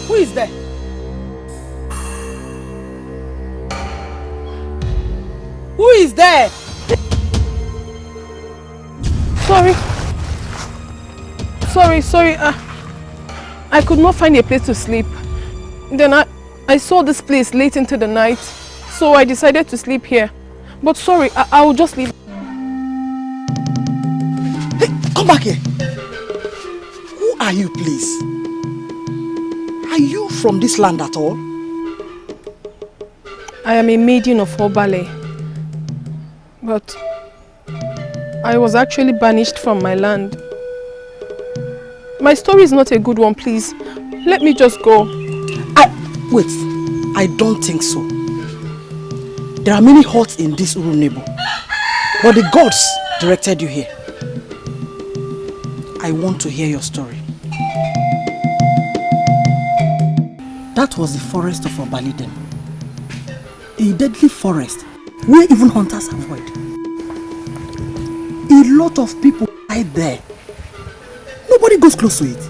Who is there? Who is there? Sorry. I could not find a place to sleep. Then I saw this place late into the night, so I decided to sleep here. But sorry, I will just leave. Hey, come back here. Who are you, please? Are you from this land at all? I am a maiden of Obale, but I was actually banished from my land. My story is not a good one, please. Let me just go. Wait, I don't think so. There are many huts in this Urunebo, but the gods directed you here. I want to hear your story. That was the forest of Obalidem. A deadly forest where even hunters avoid. A lot of people died there. Nobody goes close to it.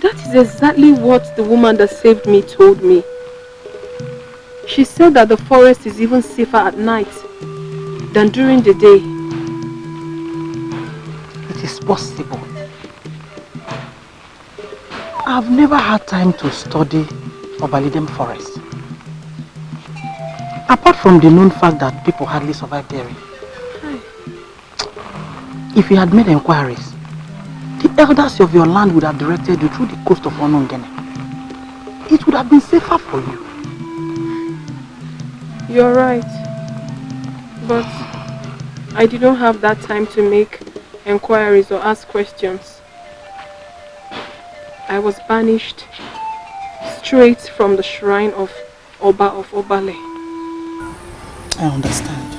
That is exactly what the woman that saved me told me. She said that the forest is even safer at night than during the day. It is possible. I've never had time to study Obalidem forest. Apart from the known fact that people hardly survive there. If you had made inquiries, the elders of your land would have directed you through the coast of Onongene. It would have been safer for you. You're right. But I didn't have that time to make inquiries or ask questions. I was banished straight from the shrine of Oba of Obale. I understand.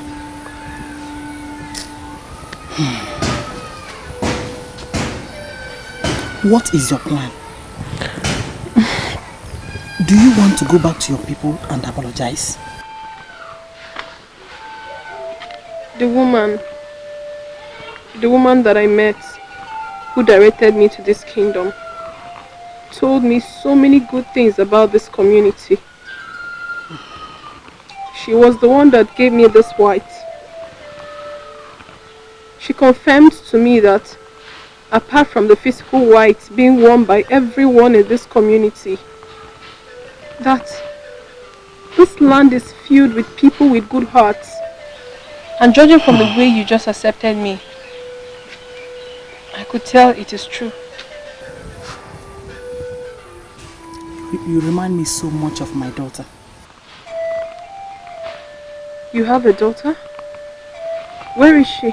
What is your plan? Do you want to go back to your people and apologize? The woman that I met, who directed me to this kingdom, told me so many good things about this community. She was the one that gave me this white. She confirmed to me that apart from the physical white being worn by everyone in this community, that this land is filled with people with good hearts. And judging from the way you just accepted me, I could tell it is true. You remind me so much of my daughter. You have a daughter? Where is she?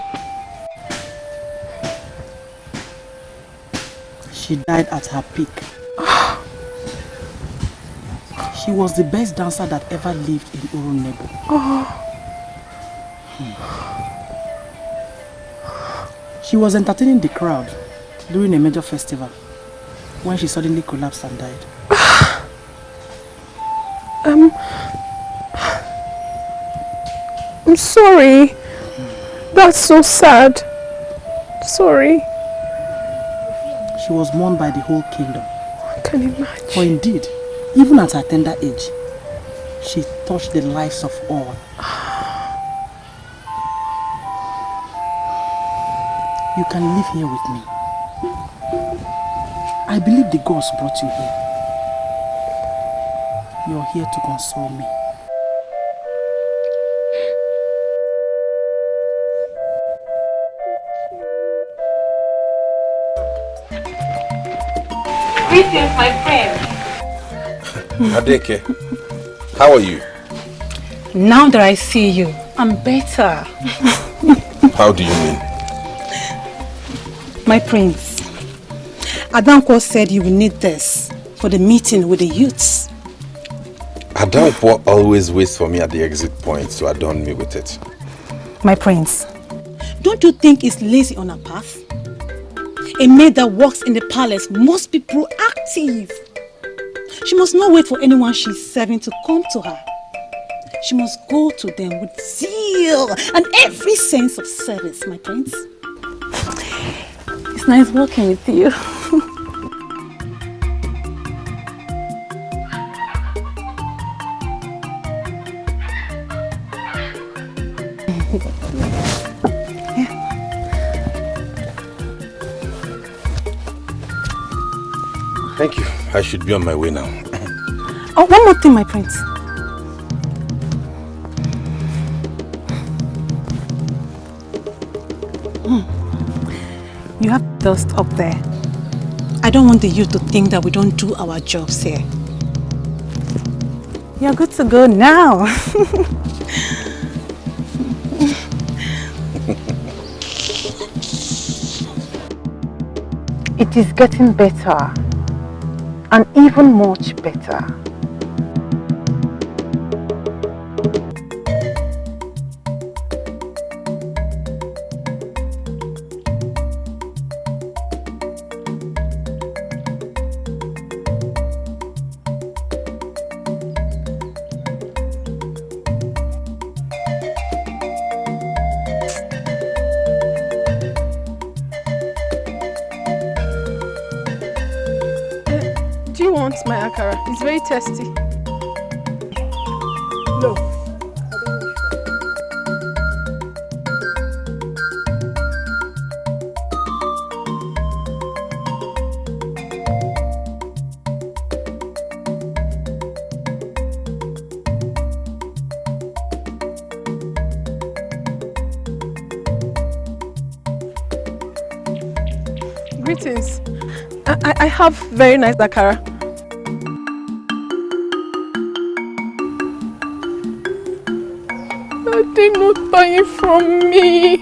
She died at her peak. She was the best dancer that ever lived in Urunebu. She was entertaining the crowd during a major festival when she suddenly collapsed and died. I'm sorry. That's so sad. Sorry. She was mourned by the whole kingdom. I can imagine. For indeed, even at her tender age, she touched the lives of all. You can live here with me. I believe the gods brought you here. You're here to console me. Greetings, my friend. Adeke, how are you? Now that I see you, I'm better. How do you mean? My prince, Adanko said you will need this for the meeting with the youths. Adanko always waits for me at the exit point to adorn me with it. My prince, don't you think it's lazy on her path? A maid that works in the palace must be proactive. She must not wait for anyone she's serving to come to her. She must go to them with zeal and every sense of service, my prince. It's nice working with you. Thank you. I should be on my way now. Oh, one more thing, my prince. You have dust up there. I don't want the youth to think that we don't do our jobs here. You're good to go now. It is getting better, and even much better. Do you want my akara? It's very tasty. No. Greetings. I have very nice akara. They not buy it from me.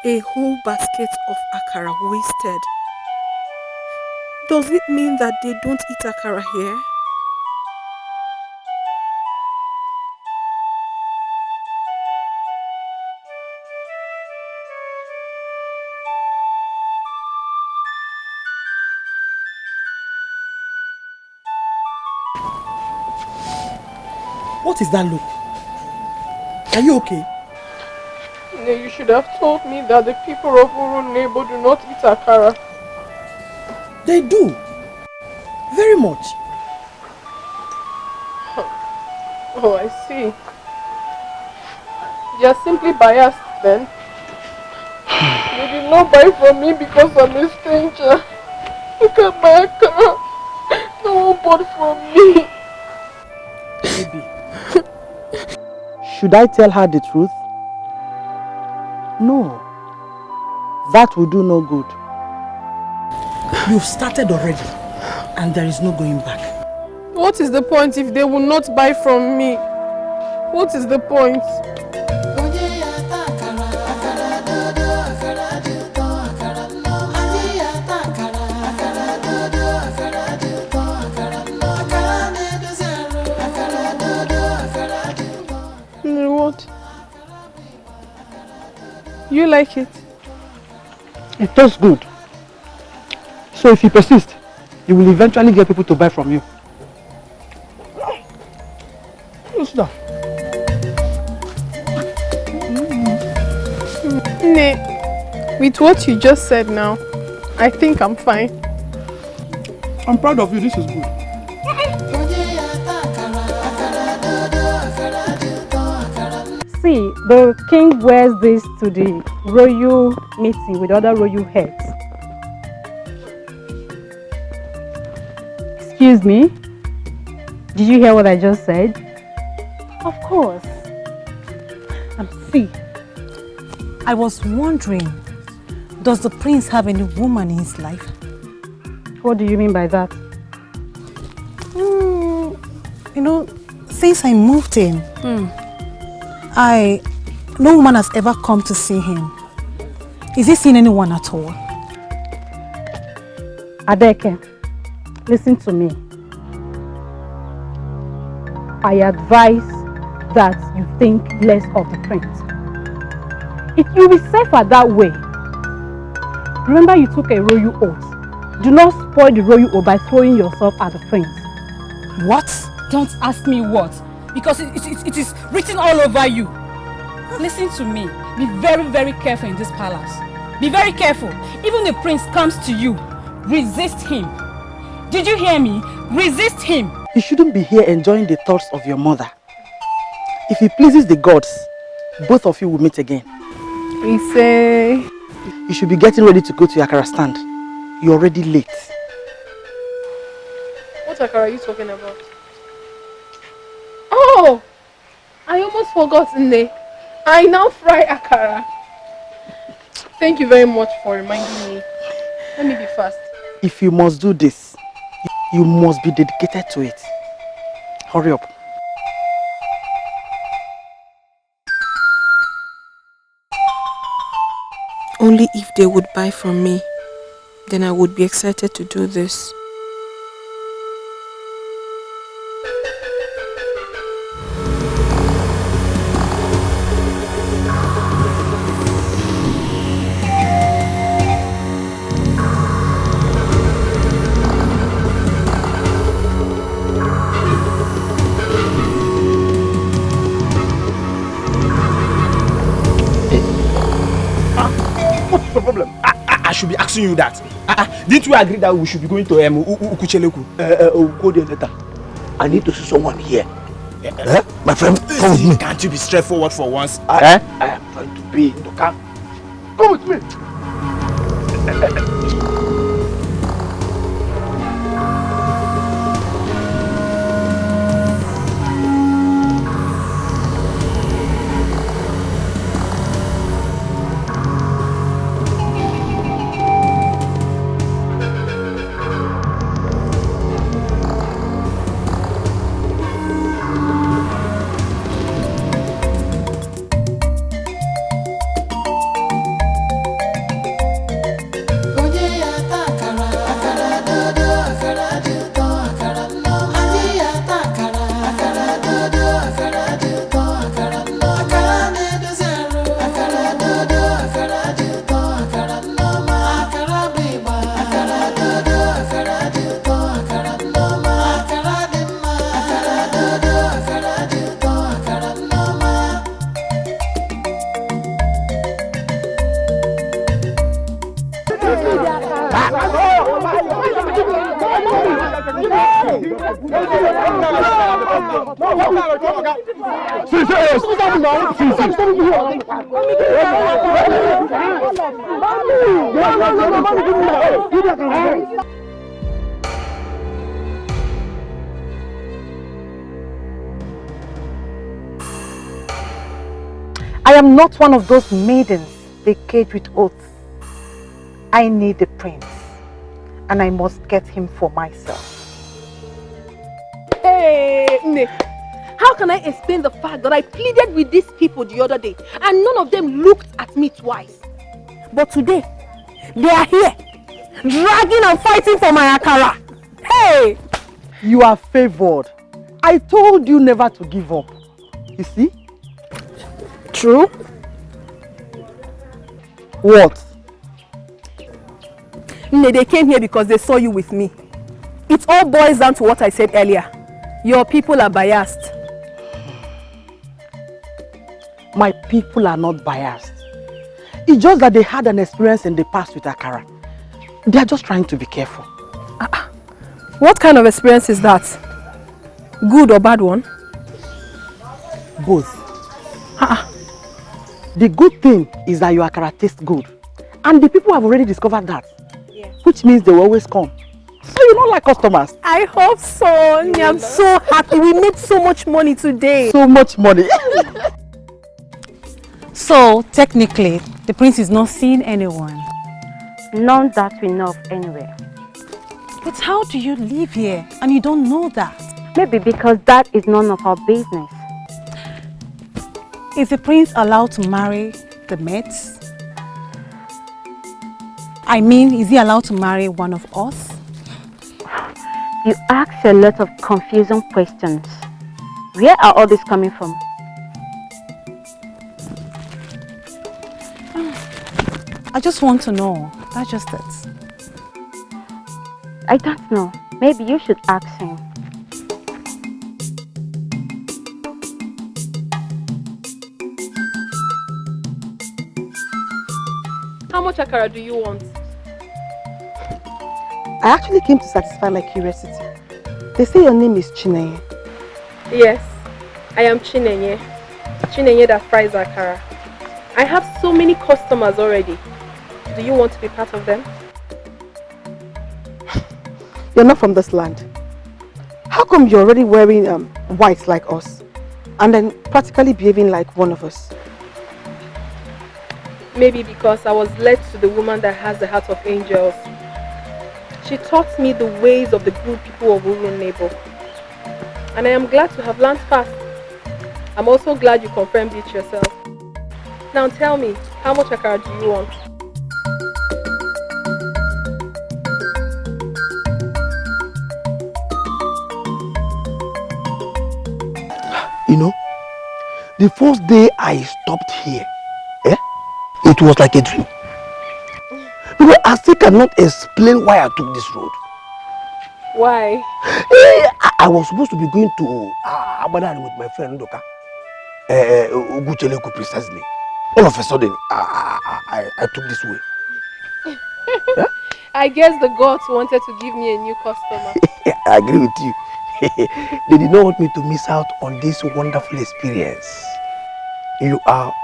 A whole basket of akara wasted. Does it mean that they don't eat akara here? What is that look? Are you okay? You should have told me that the people of Uru neighbor do not eat akara. They do. Very much. Oh, I see. You are simply biased then. They did not buy from me because I'm a stranger. Look at my akara. No one bought from me. Baby. Should I tell her the truth? No. That will do no good. You've started already, and there is no going back. What is the point if they will not buy from me? What is the point? What? You like it? It tastes good. So if you persist, you will eventually get people to buy from you. What's that? With what you just said now, I think I'm fine. I'm proud of you. This is good. See, the king wears this to the royal meeting with other royal heads. Excuse me? Did you hear what I just said? Of course. And see, I was wondering, does the prince have any woman in his life? What do you mean by that? You know, since I moved in, no woman has ever come to see him. Is he seen anyone at all? Adeke, listen to me. I advise that you think less of the prince. You'll be safer that way. Remember you took a royal oath. Do not spoil the royal oath by throwing yourself at the prince. What? Don't ask me what. Because it is written all over you. Listen to me. Be very, very careful in this palace. Be very careful. Even the prince comes to you, resist him. Did you hear me? Resist him. You shouldn't be here enjoying the thoughts of your mother. If it pleases the gods, both of you will meet again. We say... You should be getting ready to go to your akara stand. You're already late. What akara are you talking about? Oh! I almost forgot, Nne. I now fry akara. Thank you very much for reminding me. Let me be fast. If you must do this, you must be dedicated to it. Hurry up. Only if they would buy from me, then I would be excited to do this. What's the problem? I should be asking you that. Didn't we agree that we should be going to Ukucheleku? Go there later. I need to see someone here. My friend, come with me. Can't you be straightforward for once? I am trying to be in the car. Come with me. I am not one of those maidens they cage with oaths. I need the prince, and I must get him for myself. Hey, Nne, how can I explain the fact that I pleaded with these people the other day and none of them looked at me twice? But today, they are here, dragging and fighting for my akara. Hey! You are favored. I told you never to give up. You see? True. What? Nne, they came here because they saw you with me. It all boils down to what I said earlier. Your people are biased. My people are not biased. It's just that they had an experience in the past with Akara. They are just trying to be careful. What kind of experience is that? Good or bad one? Both. The good thing is that your Akara tastes good. And the people have already discovered that. Yeah. Which means they will always come. So you don't like customers? I hope so. I'm so happy. We made so much money today. So much money. So, technically, the prince is not seeing anyone. None that we know of anywhere. But how do you live here and you don't know that? Maybe because that is none of our business. Is the prince allowed to marry the maids? I mean, is he allowed to marry one of us? You ask a lot of confusing questions. Where are all this coming from? I just want to know. That's just it. I don't know. Maybe you should ask him. How much akara do you want? I actually came to satisfy my curiosity. They say your name is Chinenye. Yes, I am Chinenye. Chinenye that fries akara. I have so many customers already. Do you want to be part of them? You're not from this land. How come you're already wearing white like us? And then practically behaving like one of us? Maybe because I was led to the woman that has the heart of angels. She taught me the ways of the good people of Uru Nebo. And I am glad to have learned fast. I'm also glad you confirmed it yourself. Now tell me, how much akara do you want? You know, the first day I stopped here, it was like a dream. Because I still cannot explain why I took this road. Why? I was supposed to be going to Abadan with my friend Ndoka. Ugucheleku precisely. All of a sudden, I took this way. I guess the gods wanted to give me a new customer. I agree with you. They did not want me to miss out on this wonderful experience. You are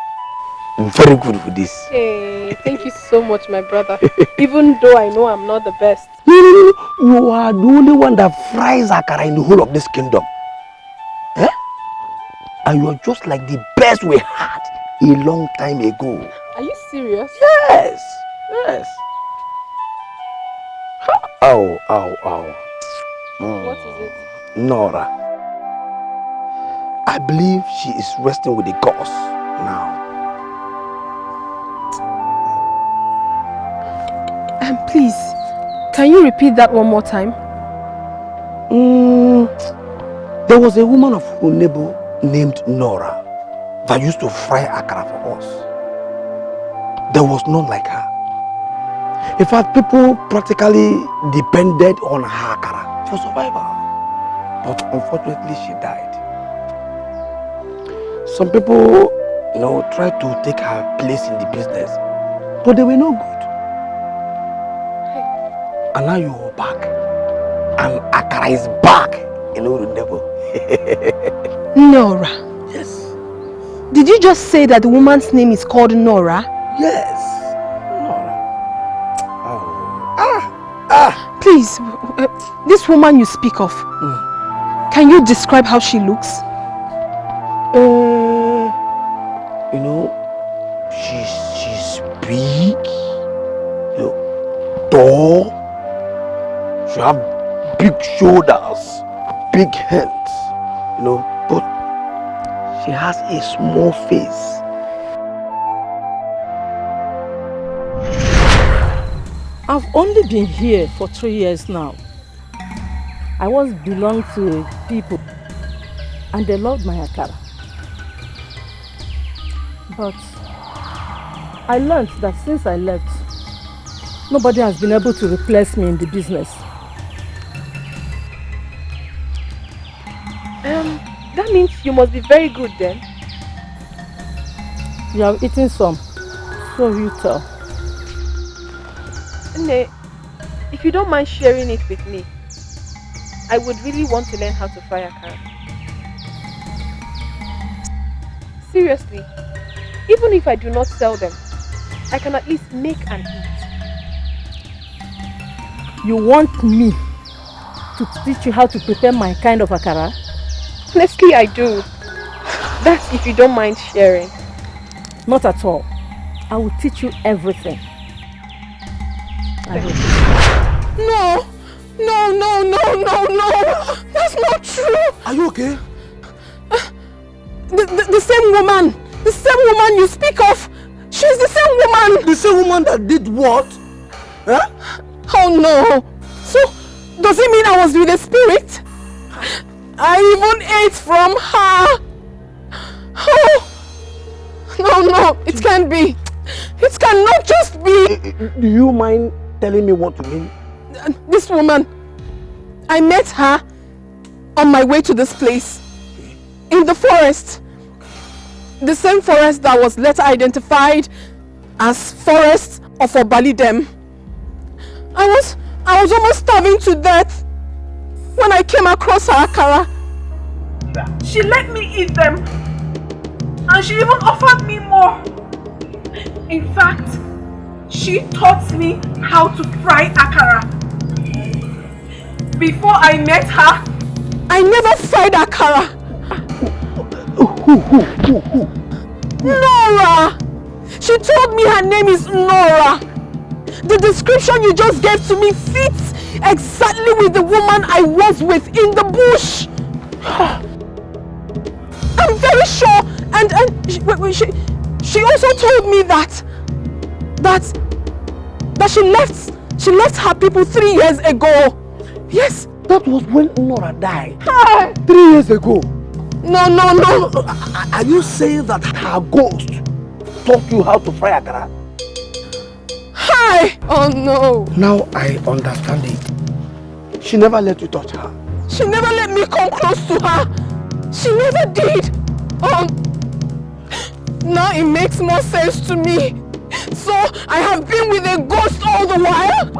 very good with this. Hey, thank you so much, my brother. Even though I know I'm not the best. You are the only one that fries akara in the whole of this kingdom. And you are just like the best we had a long time ago. Are you serious? Yes. Yes. Ow, ow, ow. What is it? Nora. I believe she is resting with the gods now. Please, can you repeat that one more time? There was a woman of Unebo named Nora that used to fry akara for us. There was none like her. In fact, people practically depended on her akara for survival. But unfortunately, she died. Some people, tried to take her place in the business, but they were no good. And now you are back, and akara is back in Urundebo. Nora? Yes. Did you just say that the woman's name is called Nora? Yes. Please, this woman you speak of, can you describe how she looks? You know, she's big, you know, tall. She have big shoulders, big hands, you know, but she has a small face. I've only been here for 3 years now. I once belonged to people and they loved my akara. But I learned that since I left, nobody has been able to replace me in the business. That means you must be very good then. You have eaten some, so you tell. Nne, if you don't mind sharing it with me, I would really want to learn how to fry akara. Seriously, even if I do not sell them, I can at least make and eat. You want me to teach you how to prepare my kind of akara? Honestly, I do. That's if you don't mind sharing. Not at all. I will teach you everything. No! That's not true! Are you okay? The same woman! The same woman you speak of! She's the same woman! The same woman that did what? Huh? Oh no! So, does it mean I was with a spirit? I even ate from her! Oh! No, it can't be! It cannot just be! Do you mind telling me what you mean? This woman, I met her on my way to this place, in the forest. The same forest that was later identified as forest of Obalidem. I was almost starving to death when I came across her akara. She let me eat them, and she even offered me more. In fact, she taught me how to fry akara. Before I met her, I never fried akara. Who? Nora! She told me her name is Nora. The description you just gave to me fits exactly with the woman I was with in the bush. I'm very sure. And she also told me that she left her people 3 years ago. Yes. That was when Nora died. 3 years ago. No. Are you saying that her ghost taught you how to fry akara? Hi! Oh no. Now I understand it. She never let you touch her. She never let me come close to her. She never did. Now it makes more sense to me. So I have been with a ghost all the while?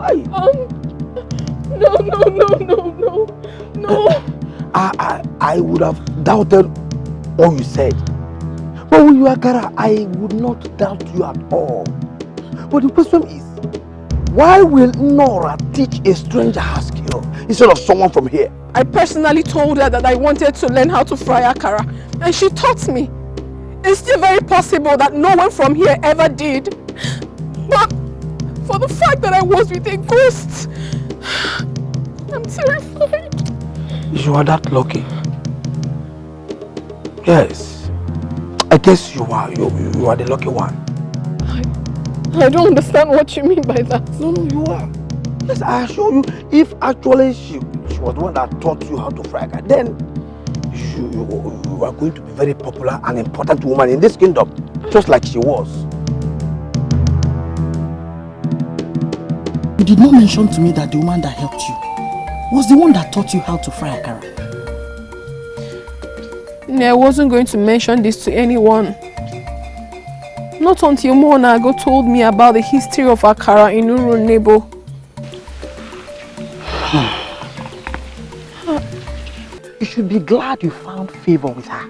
No. I would have doubted all you said. But with your akara, I would not doubt you at all. But the question is, why will Nora teach a stranger her skill instead of someone from here? I personally told her that I wanted to learn how to fry akara, and she taught me. It's still very possible that no one from here ever did. But for the fact that I was with a ghost, I'm terrified. You are that lucky. Yes. I guess you are the lucky one. I don't understand what you mean by that. No, you are. Yes, I assure you, if actually she was the one that taught you how to fry akara, then you are going to be very popular and important woman in this kingdom, just like she was. You did not mention to me that the woman that helped you was the one that taught you how to fry akara. I wasn't going to mention this to anyone. Not until Monago told me about the history of akara in Urundebo. You should be glad you found favor with her.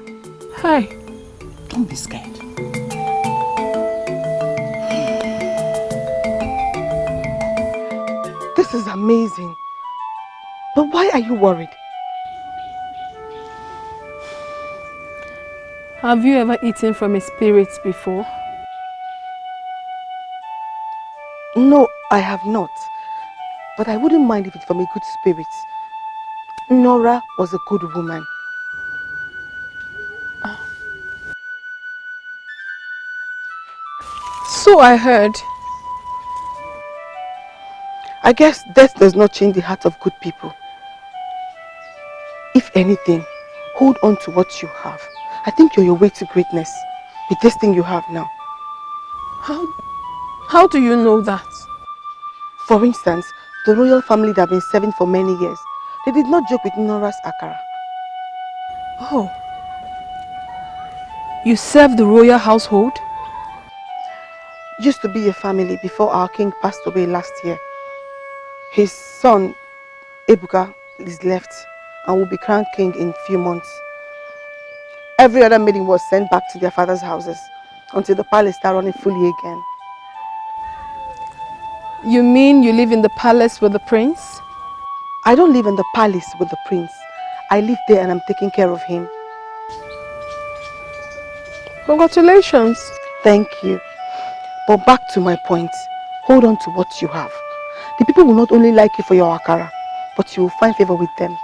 Hey. Don't be scared. This is amazing. But why are you worried? Have you ever eaten from a spirit before? No, I have not. But I wouldn't mind if it's from a good spirit. Nora was a good woman. So I heard. I guess death does not change the heart of good people. If anything, hold on to what you have. I think you're your way to greatness with this thing you have now. How do you know that? For instance, the royal family that have been serving for many years, they did not joke with Nora's akara. Oh. You serve the royal household? Used to be a family before our king passed away last year. His son, Ebuka, is left and will be crowned king in a few months. Every other maiden was sent back to their father's houses until the palace started running fully again. You mean you live in the palace with the prince? I don't live in the palace with the prince. I live there and I'm taking care of him. Congratulations. Thank you. But back to my point. Hold on to what you have. The people will not only like you for your akara, but you will find favor with them.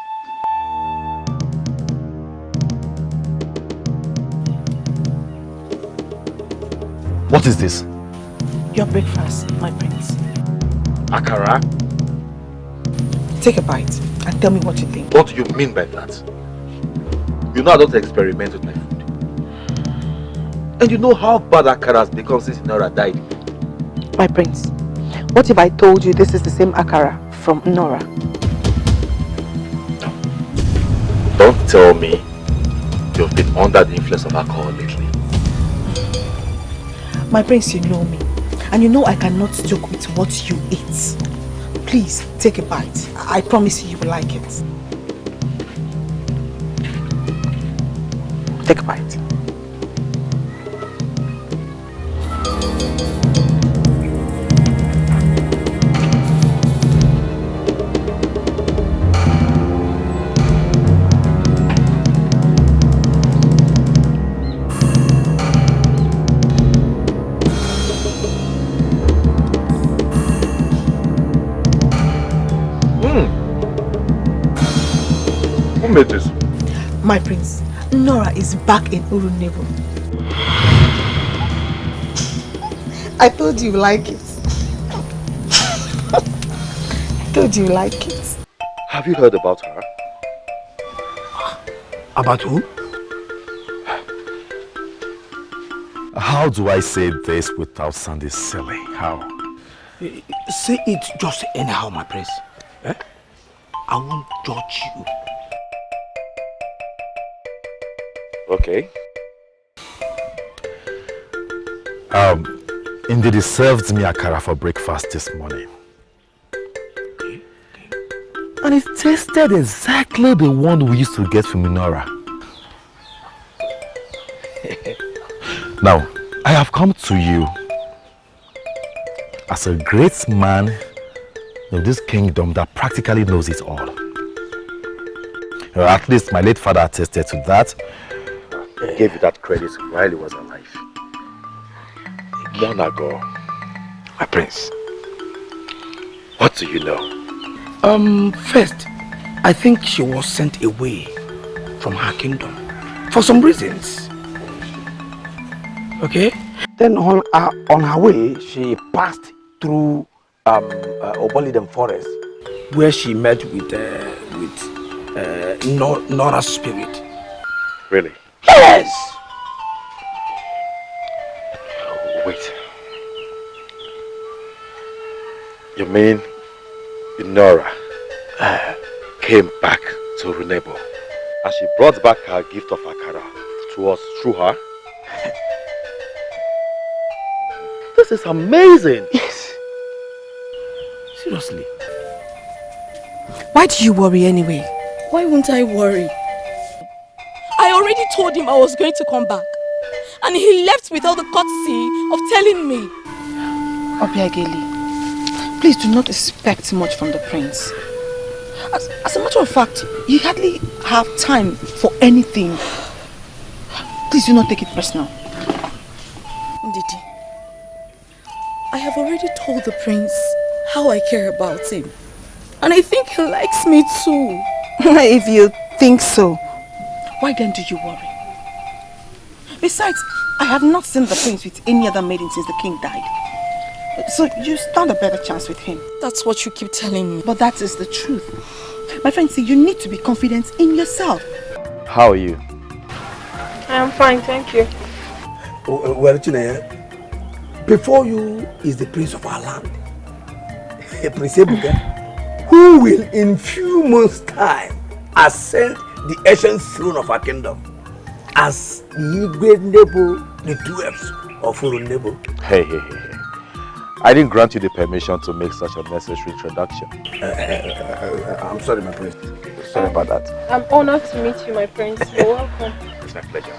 What is this? Your breakfast, my prince. Akara? Take a bite and tell me what you think. What do you mean by that? You know I don't experiment with my food. And you know how bad akara has become since Nora died. My prince, what if I told you this is the same akara from Nora? Don't tell me you've been under the influence of alcohol lately. My prince, you know me. And you know I cannot joke with what you eat. Please, take a bite. I promise you will like it. Take a bite. Who made this? My prince, Nora is back in Urunebu. I told you like it. I told you like it. Have you heard about her? About who? How do I say this without sounding silly? How? Say it just anyhow, my prince. Eh? I won't judge you. Okay. Indeed, he served me akara for breakfast this morning. Okay. And it tasted exactly the one we used to get from Minora. Now, I have come to you as a great man of this kingdom that practically knows it all. Or at least my late father attested to that. He gave you that credit while he was alive. Long ago. My prince. What do you know? First, I think she was sent away from her kingdom for some reasons. Okay? Then on her way, she passed through Obolidem forest, where she met with Nora's spirit. Really? Yes! Wait. You mean Nora came back to Runebo and she brought back her gift of Akara to us through her? This is amazing! Yes. Seriously. Why do you worry anyway? Why won't I worry? already told him I was going to come back. And he left without the courtesy of telling me. Obiageli, please do not expect much from the prince. As a matter of fact, he hardly have time for anything. Please do not take it personal. Didi, I have already told the prince how I care about him. And I think he likes me too. If you think so, why then do you worry? Besides, I have not seen the prince with any other maiden since the king died. So you stand a better chance with him. That's what you keep telling me. But that is the truth. My friend, see, you need to be confident in yourself. How are you? I am fine, thank you. Well, Chineye, before you is the prince of our land, Prince Ebuka, who will in few months' time ascend the ancient throne of our kingdom as the great Nebo, the 12th of Uru Nebo. Hey. I didn't grant you the permission to make such a necessary introduction. I'm sorry, my prince. Sorry about that. I'm honored to meet you, my prince. You're welcome. It's my pleasure.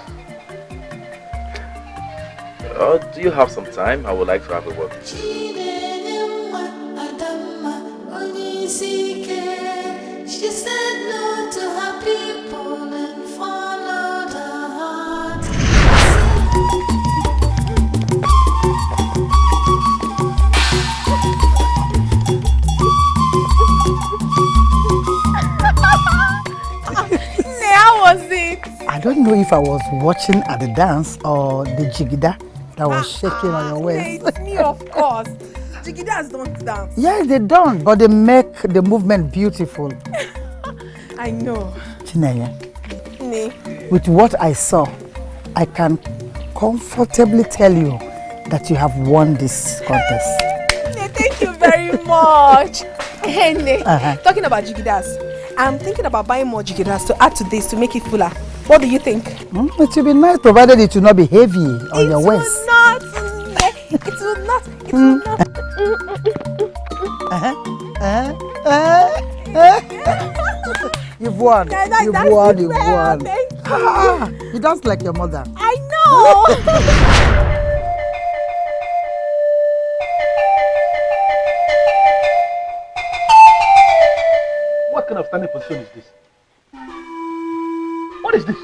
Do you have some time? I would like to have a word with you. She said no to her people and followed her heart. How was it? I don't know if I was watching at the dance or the jigida that was shaking on your waist. It's me, of course. Jigidas don't dance. Yes, they don't, but they make the movement beautiful. I know. Chineye, Ne. with what I saw, I can comfortably tell you that you have won this contest. Ne, thank you very much. Hey, Ne. Talking about jigidas, I'm thinking about buying more jigidas to add to this to make it fuller. What do you think? It will be nice provided it will not be heavy on your waist. It will not. It will not. You've won. You've won. You've won. You dance like your mother. I know. What kind of standing position is this? What is this?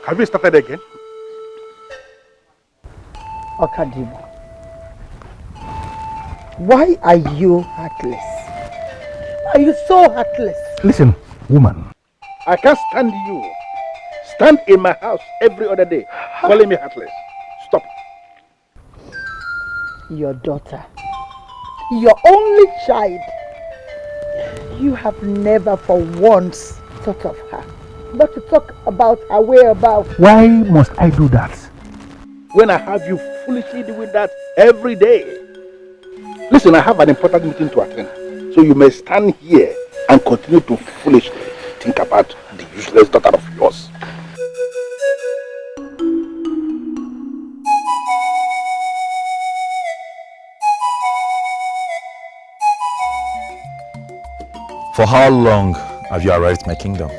Have you started again? Okadibo, why are you heartless? Why are you so heartless? Listen, woman. I can't stand you. Stand in my house every other day, calling me heartless. Stop. Your daughter, your only child, you have never for once thought of her, but to talk about her whereabouts. Why must I do that when I have you foolishly doing that every day? Listen, I have an important meeting to attend, so you may stand here and continue to foolishly think about the useless daughter of yours. For how long have you arrived at my kingdom?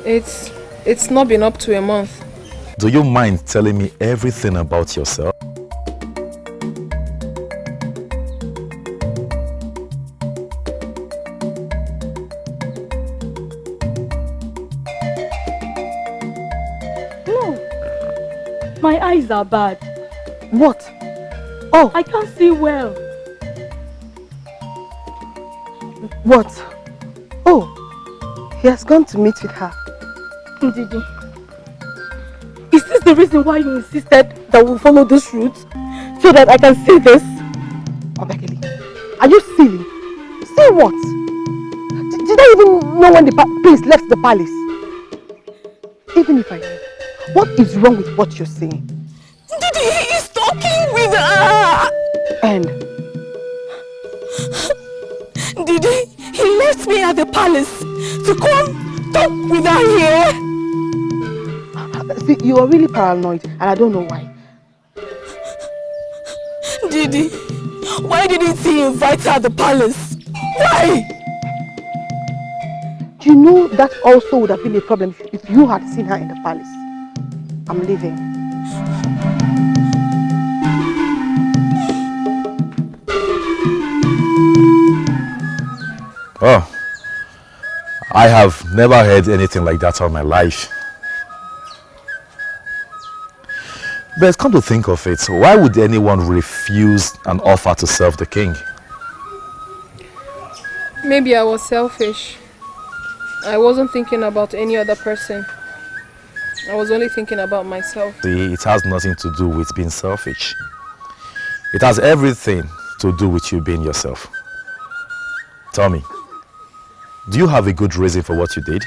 It's not been up to a month. Do you mind telling me everything about yourself? No, my eyes are bad. What? Oh, I can't see well. What? Oh, he has gone to meet with her. Ndidi, is this the reason why you insisted that we follow this route? So that I can see this? Obekele, are you silly? See what? Did I even know when the prince left the palace? Even if I knew, what is wrong with what you're saying? Ndidi, he is talking with her! And? Ndidi, he left me at the palace to come talk with her here. See, you are really paranoid and I don't know why. Ndidi, Why didn't he invite her at the palace? Why? Do you know that also would have been a problem if you had seen her in the palace? I'm leaving. Oh, I have never heard anything like that all my life. But come to think of it, why would anyone refuse an offer to serve the king? Maybe I was selfish. I wasn't thinking about any other person. I was only thinking about myself. See, it has nothing to do with being selfish. It has everything to do with you being yourself. Tell me, do you have a good reason for what you did?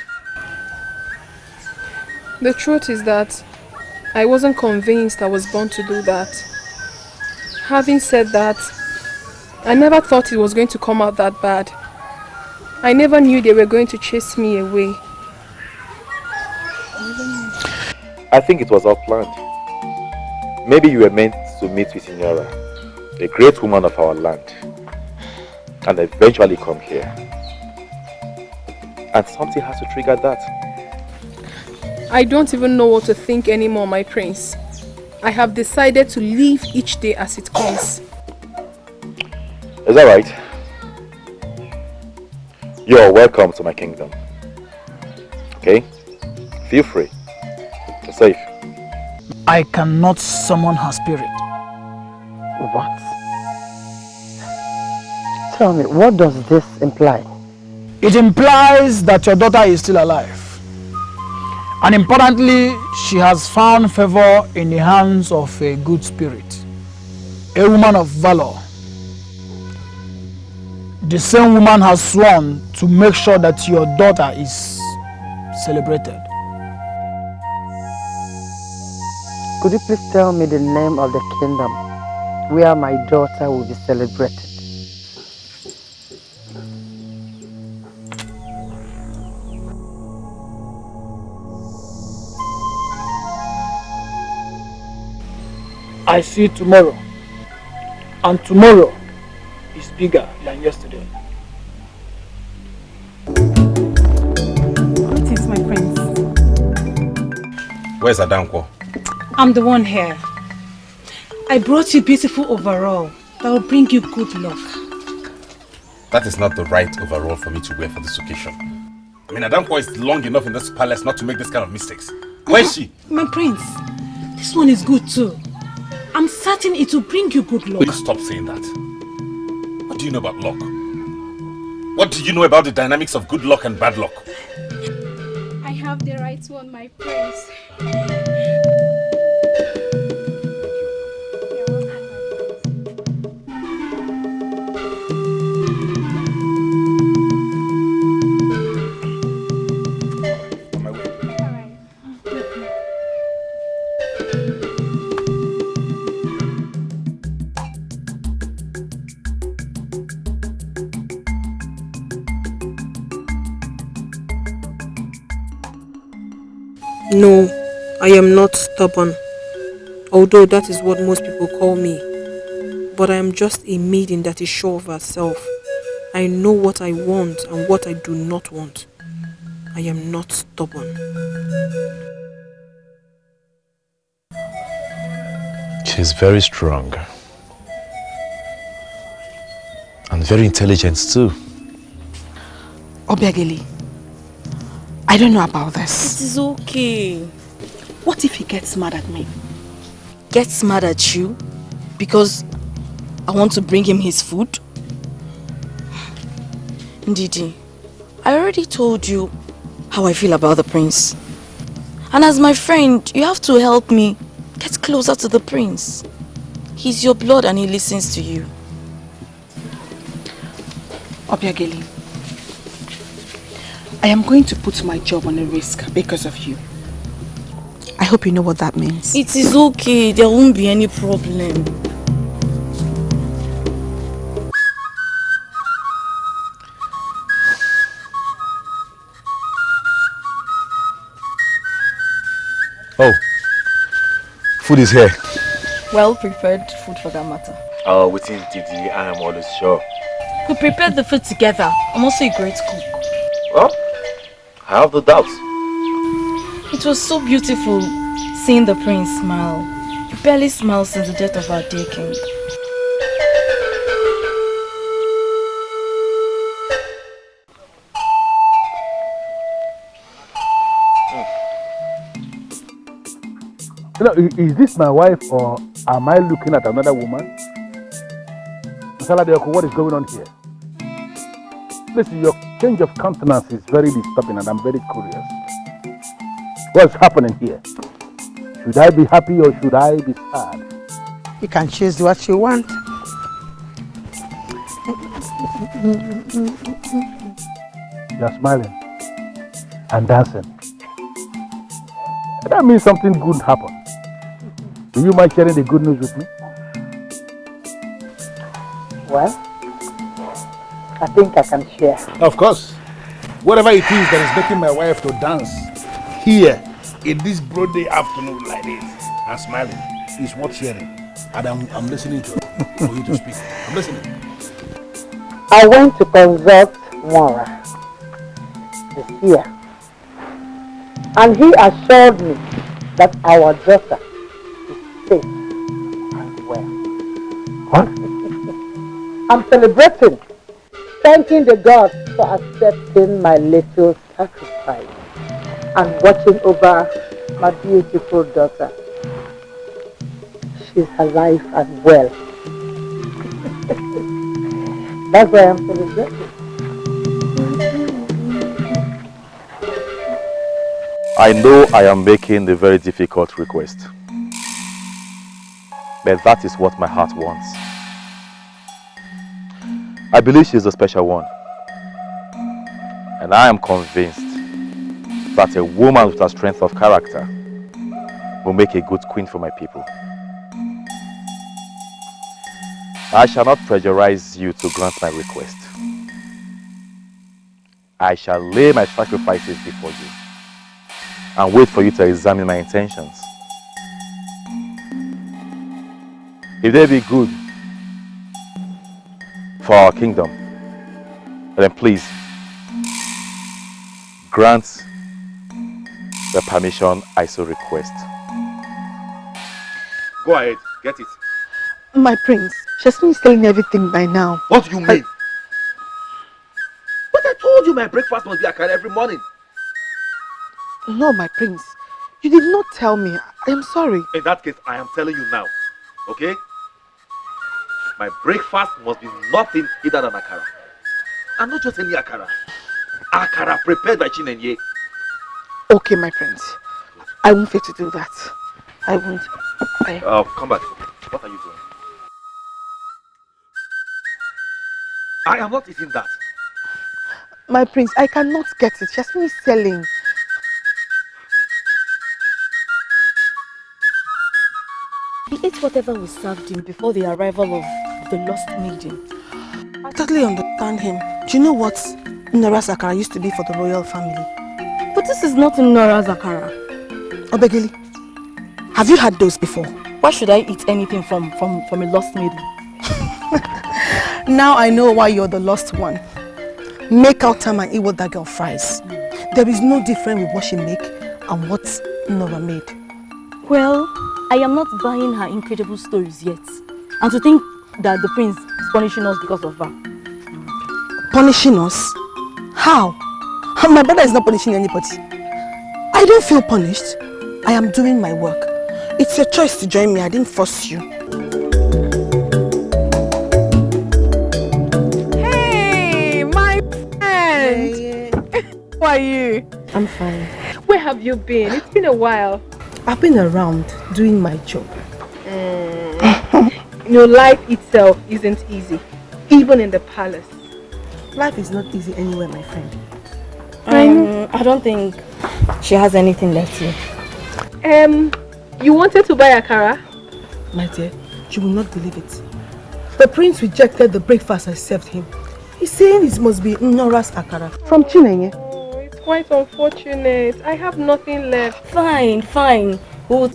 The truth is that I wasn't convinced I was born to do that. Having said that, I never thought it was going to come out that bad. I never knew they were going to chase me away. I think it was all planned. Maybe you were meant to meet with Signora, a great woman of our land, and eventually come here. And something has to trigger that. I don't even know what to think anymore, my prince. I have decided to live each day as it comes. Is that right? You're welcome to my kingdom. Okay? Feel free. You're safe. I cannot summon her spirit. What? Tell me, what does this imply? It implies that your daughter is still alive. And importantly, she has found favor in the hands of a good spirit, a woman of valor. The same woman has sworn to make sure that your daughter is celebrated. Could you please tell me the name of the kingdom where my daughter will be celebrated? I see tomorrow, and tomorrow is bigger than yesterday. What is my prince? Where's Adanko? I'm the one here. I brought you beautiful overall that will bring you good luck. That is not the right overall for me to wear for this occasion. I mean, Adanko is long enough in this palace not to make this kind of mistakes. Where is she? My prince, this one is good too. I'm certain it will bring you good luck. Will you stop saying that? What do you know about luck? What do you know about the dynamics of good luck and bad luck? I have the right one, my prince. No, I am not stubborn, although that is what most people call me. But I am just a maiden that is sure of herself. I know what I want and what I do not want. I am not stubborn. She's very strong. And very intelligent too. Obiageli, I don't know about this. It is okay. What if he gets mad at me? Gets mad at you because I want to bring him his food? Ndidi, I already told you how I feel about the prince. And as my friend, you have to help me get closer to the prince. He's your blood and he listens to you. Obiageli, I am going to put my job on a risk because of you. I hope you know what that means. It is okay. There won't be any problem. Oh, food is here. Well prepared food for that matter. Oh, within Didi, I am always sure. We prepared the food together. I'm also a great cook. Well, I have no doubts. It was so beautiful seeing the prince smile. He barely smiled since the death of our dear king. You know, is this my wife or am I looking at another woman? Masala, what is going on here? Listen, your change of countenance is very disturbing and I'm very curious. What's happening here? Should I be happy or should I be sad? You can choose what you want. You're smiling and dancing. That means something good happened. Do you mind sharing the good news with me? Well, I think I can share. Of course. Whatever it is that is making my wife to dance here in this broad day afternoon like this and smiling is worth sharing. And I'm listening to it for you to speak. I'm listening. I went to consult Mora this year, and he assured me that our daughter is safe and well. What? I'm celebrating, thanking the gods for accepting my little sacrifice and watching over my beautiful daughter. She's alive and well. That's why I'm celebrating. I know I am making a very difficult request, but that is what my heart wants. I believe she is a special one, and I am convinced that a woman with a strength of character will make a good queen for my people. I shall not pressurize you to grant my request. I shall lay my sacrifices before you and wait for you to examine my intentions. If they be good for our kingdom, then please grant the permission I so request. Go ahead, get it. My prince, Jasmine is telling everything by now. What do you mean? But I told you my breakfast must be akara every morning. No, my prince. You did not tell me. I am sorry. In that case, I am telling you now. Okay? My breakfast must be nothing other than akara. And not just any akara. Akara prepared by Chinenye. Okay, my prince. I won't fail to do that. I won't. Come back. What are you doing? I am not eating that. My prince, I cannot get it. Jasmine is selling. He ate whatever we served him before the arrival of the lost maiden. I totally understand him. Do you know what Nora Zakara used to be for the royal family? But this is not Nora Zakara. Obegili, have you had those before? Why should I eat anything from a lost maiden? Now I know why you're the lost one. Make out time and eat what that girl fries. There is no difference with what she make and what Nora made. Well, I am not buying her incredible stories yet. And to think that the prince is punishing us because of her. Punishing us? How? My brother is not punishing anybody. I don't feel punished. I am doing my work. It's your choice to join me. I didn't force you. Hey, my friend! How are you? I'm fine. Where have you been? It's been a while. I've been around doing my job. You know, life itself isn't easy, even in the palace. Life is not easy anywhere, my friend. I don't think she has anything left here. You wanted to buy akara? My dear, you will not believe it. The prince rejected the breakfast I served him. He's saying it must be Nora's akara from Chinenye. Oh, it's quite unfortunate. I have nothing left. Fine. Who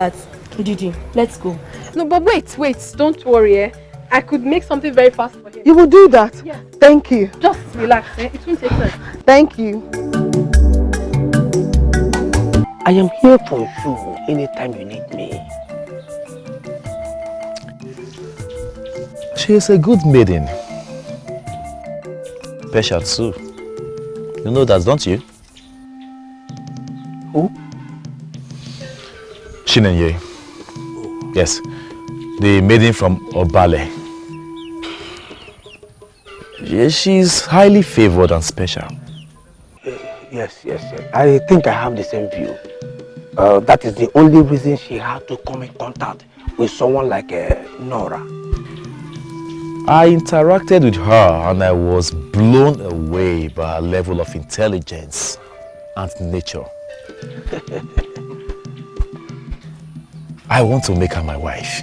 that? Didi, let's go. No, but wait. Don't worry, I could make something very fast for him. You will do that? Yeah. Thank you. Just relax, eh? It won't take time. Thank you. I am here for you anytime you need me. She is a good maiden. Special too. You know that, don't you? Who? Chinenye. Yes. The maiden from Obale. Yes, she's highly favored and special. Yes. I think I have the same view. That is the only reason she had to come in contact with someone like Nora. I interacted with her and I was blown away by her level of intelligence and nature. I want to make her my wife.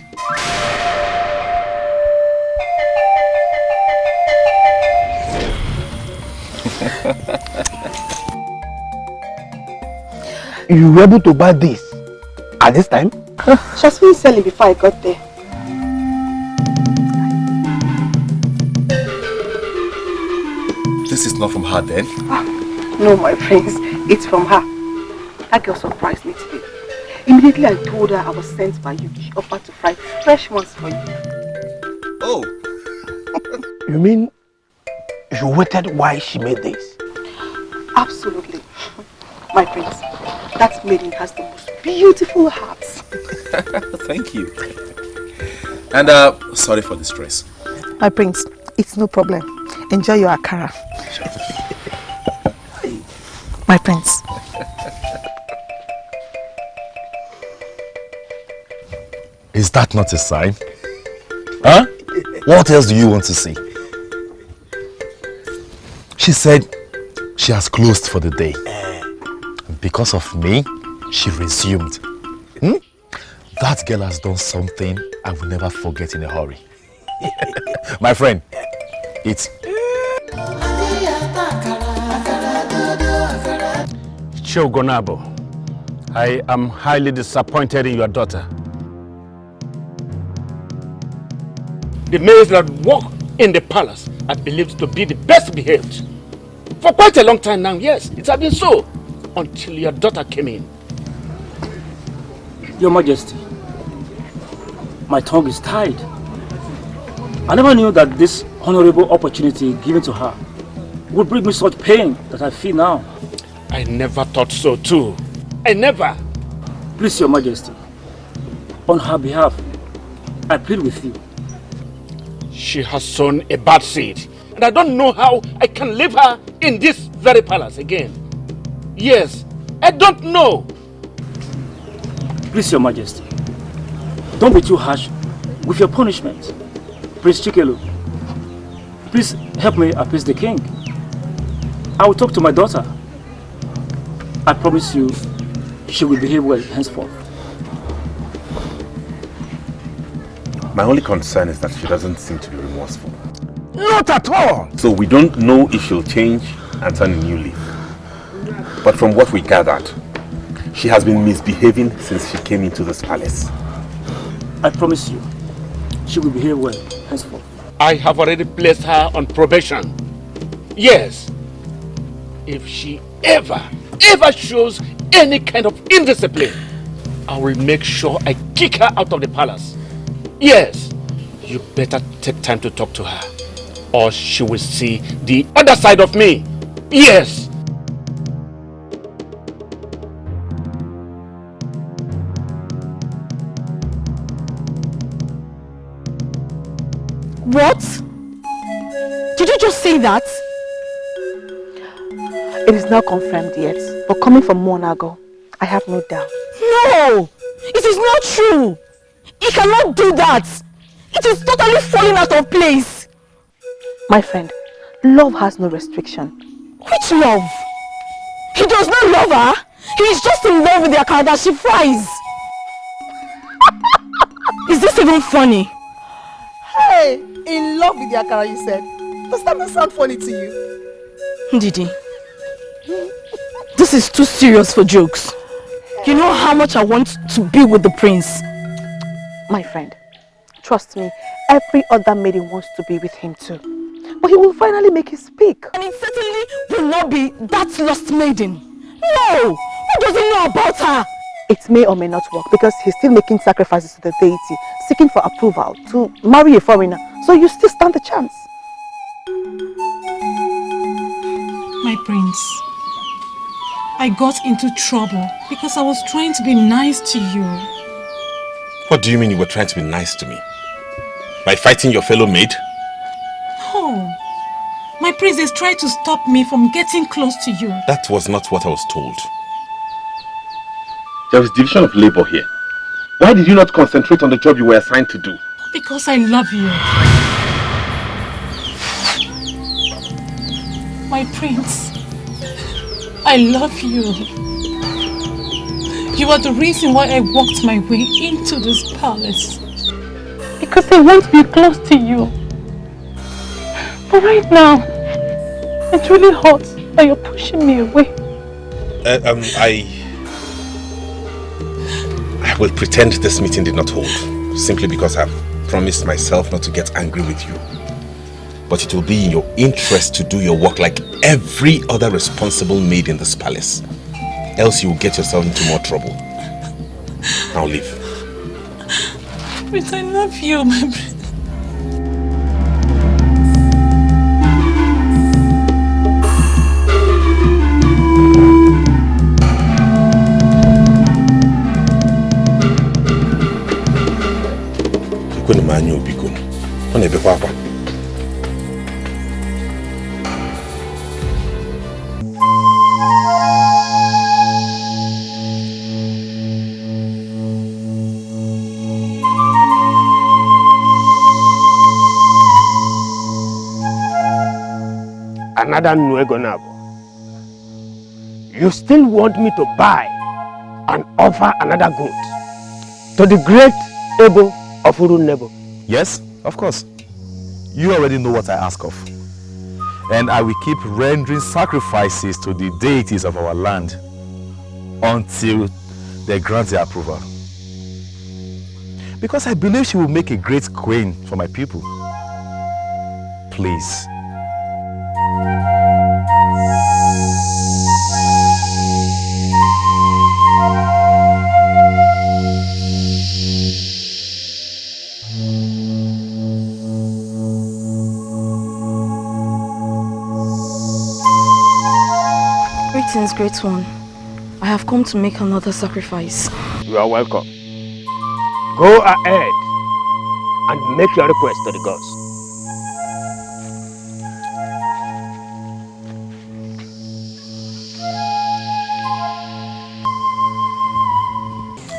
You were able to buy this at this time? She was finished selling before I got there. This is not from her then? No, my friends, it's from her. That girl surprised me today. Immediately I told her I was sent by you. She offered to fry fresh ones for you. Oh! You mean you waited while she made this? Absolutely. My prince, that maiden has the most beautiful hearts. Thank you. And sorry for the stress. My prince, it's no problem. Enjoy your akara. Sure. My prince. Is that not a sign? Huh? What else do you want to see? She said she has closed for the day. Because of me, she resumed. That girl has done something I will never forget in a hurry. My friend, eat. Shogonabo, I am highly disappointed in your daughter. The maids that walk in the palace are believed to be the best behaved. For quite a long time now, yes, it has been so. Until your daughter came in. Your Majesty, my tongue is tied. I never knew that this honorable opportunity given to her would bring me such pain that I feel now. I never thought so too. I never. Please, Your Majesty, on her behalf, I plead with you. She has sown a bad seed, and I don't know how I can leave her in this very palace again. Yes, I don't know. Please, Your Majesty, don't be too harsh with your punishment. Prince Chikelu, please help me appease the king. I will talk to my daughter. I promise you, she will behave well henceforth. My only concern is that she doesn't seem to be remorseful. Not at all! So we don't know if she'll change and turn a new leaf. But from what we gathered, she has been misbehaving since she came into this palace. I promise you, she will behave well henceforth. I have already placed her on probation. Yes. If she ever shows any kind of indiscipline, I will make sure I kick her out of the palace. Yes. You better take time to talk to her, or she will see the other side of me. Yes. What? Did you just say that? It is not confirmed yet, but coming from Monago, I have no doubt. No! It is not true! He cannot do that! It is totally falling out of place! My friend, love has no restriction. Which love? He does not love her! He is just in love with the akara that she fries! Is this even funny? Hey! In love with the akara, you said. Does that not sound funny to you? Didi, this is too serious for jokes. You know how much I want to be with the prince. My friend, Trust me, every other maiden wants to be with him too. But he will finally make it speak. And it certainly will not be that lost maiden. No! What does he know about her? It may or may not work because he's still making sacrifices to the deity, seeking for approval to marry a foreigner. So you still stand a chance. My prince, I got into trouble because I was trying to be nice to you. What do you mean you were trying to be nice to me? By fighting your fellow maid? Oh, my princess tried to stop me from getting close to you. That was not what I was told. There is division of labor here. Why did you not concentrate on the job you were assigned to do? Because I love you. My prince, I love you. You are the reason why I walked my way into this palace. Because I want to be close to you. But right now, it's really hot and you're pushing me away. I will pretend this meeting did not hold, simply because I've promised myself not to get angry with you. But it will be in your interest to do your work like every other responsible maid in this palace. Else you will get yourself into more trouble. Now leave. Prince, I love you, my prince. Another Nuegonabo. You still want me to buy and offer another goat to the great Ebo of Urunebo? Yes, of course. You already know what I ask of. And I will keep rendering sacrifices to the deities of our land until they grant their approval. Because I believe she will make a great queen for my people. Please. Greetings, Great One. I have come to make another sacrifice. You are welcome. Go ahead and make your request to the gods.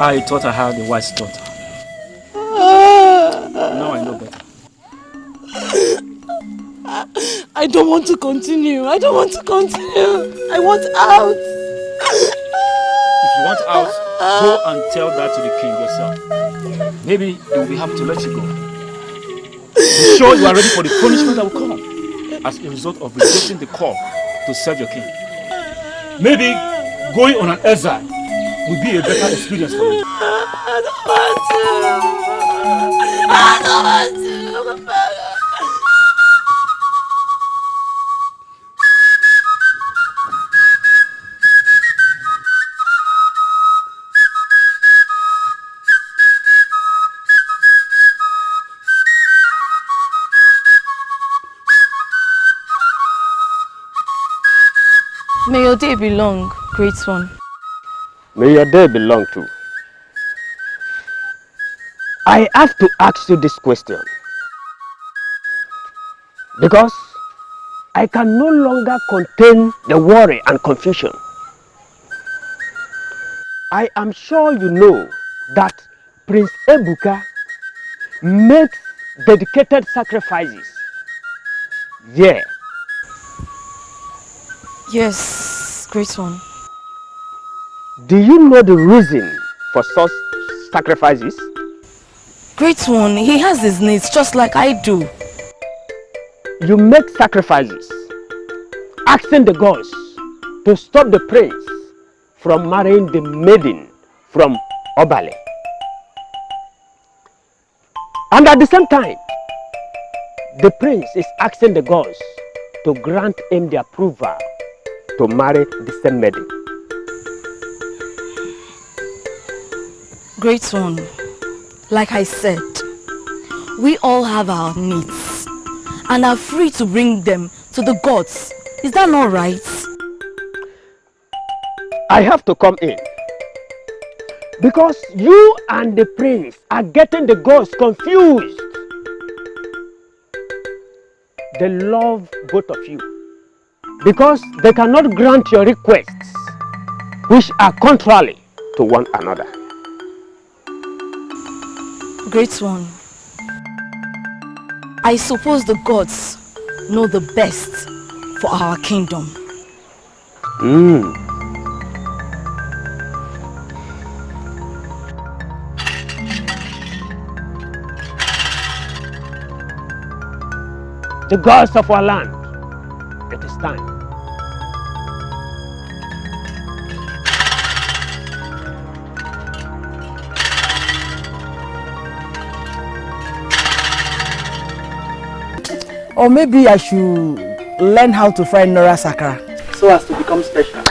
I thought I had a wise daughter. Now I know better. I don't want to continue. I don't want to continue. I want out. If you want out, go and tell that to the king yourself. Maybe he will be happy to let you go. Be sure you are ready for the punishment that will come as a result of rejecting the call to serve your king. Maybe going on an exile will be a better experience for you. I don't want to. I don't want to. May your day be long, Great One. May your day be long too. I have to ask you this question because I can no longer contain the worry and confusion. I am sure you know that Prince Ebuka makes dedicated sacrifices. Yeah. Yes, Great One. Do you know the reason for such sacrifices? Great One, he has his needs just like I do. You make sacrifices, asking the gods to stop the prince from marrying the maiden from Obale. And at the same time, the prince is asking the gods to grant him the approval to marry the same maiden. Great one, like I said, we all have our needs and are free to bring them to the gods. Is that not right? I have to come in because you and the prince are getting the gods confused. They love both of you because they cannot grant your requests which are contrary to one another. Great one, I suppose the gods know the best for our kingdom. The gods of our land, it is time. Or maybe I should learn how to fry Nora Sakara so as to become special.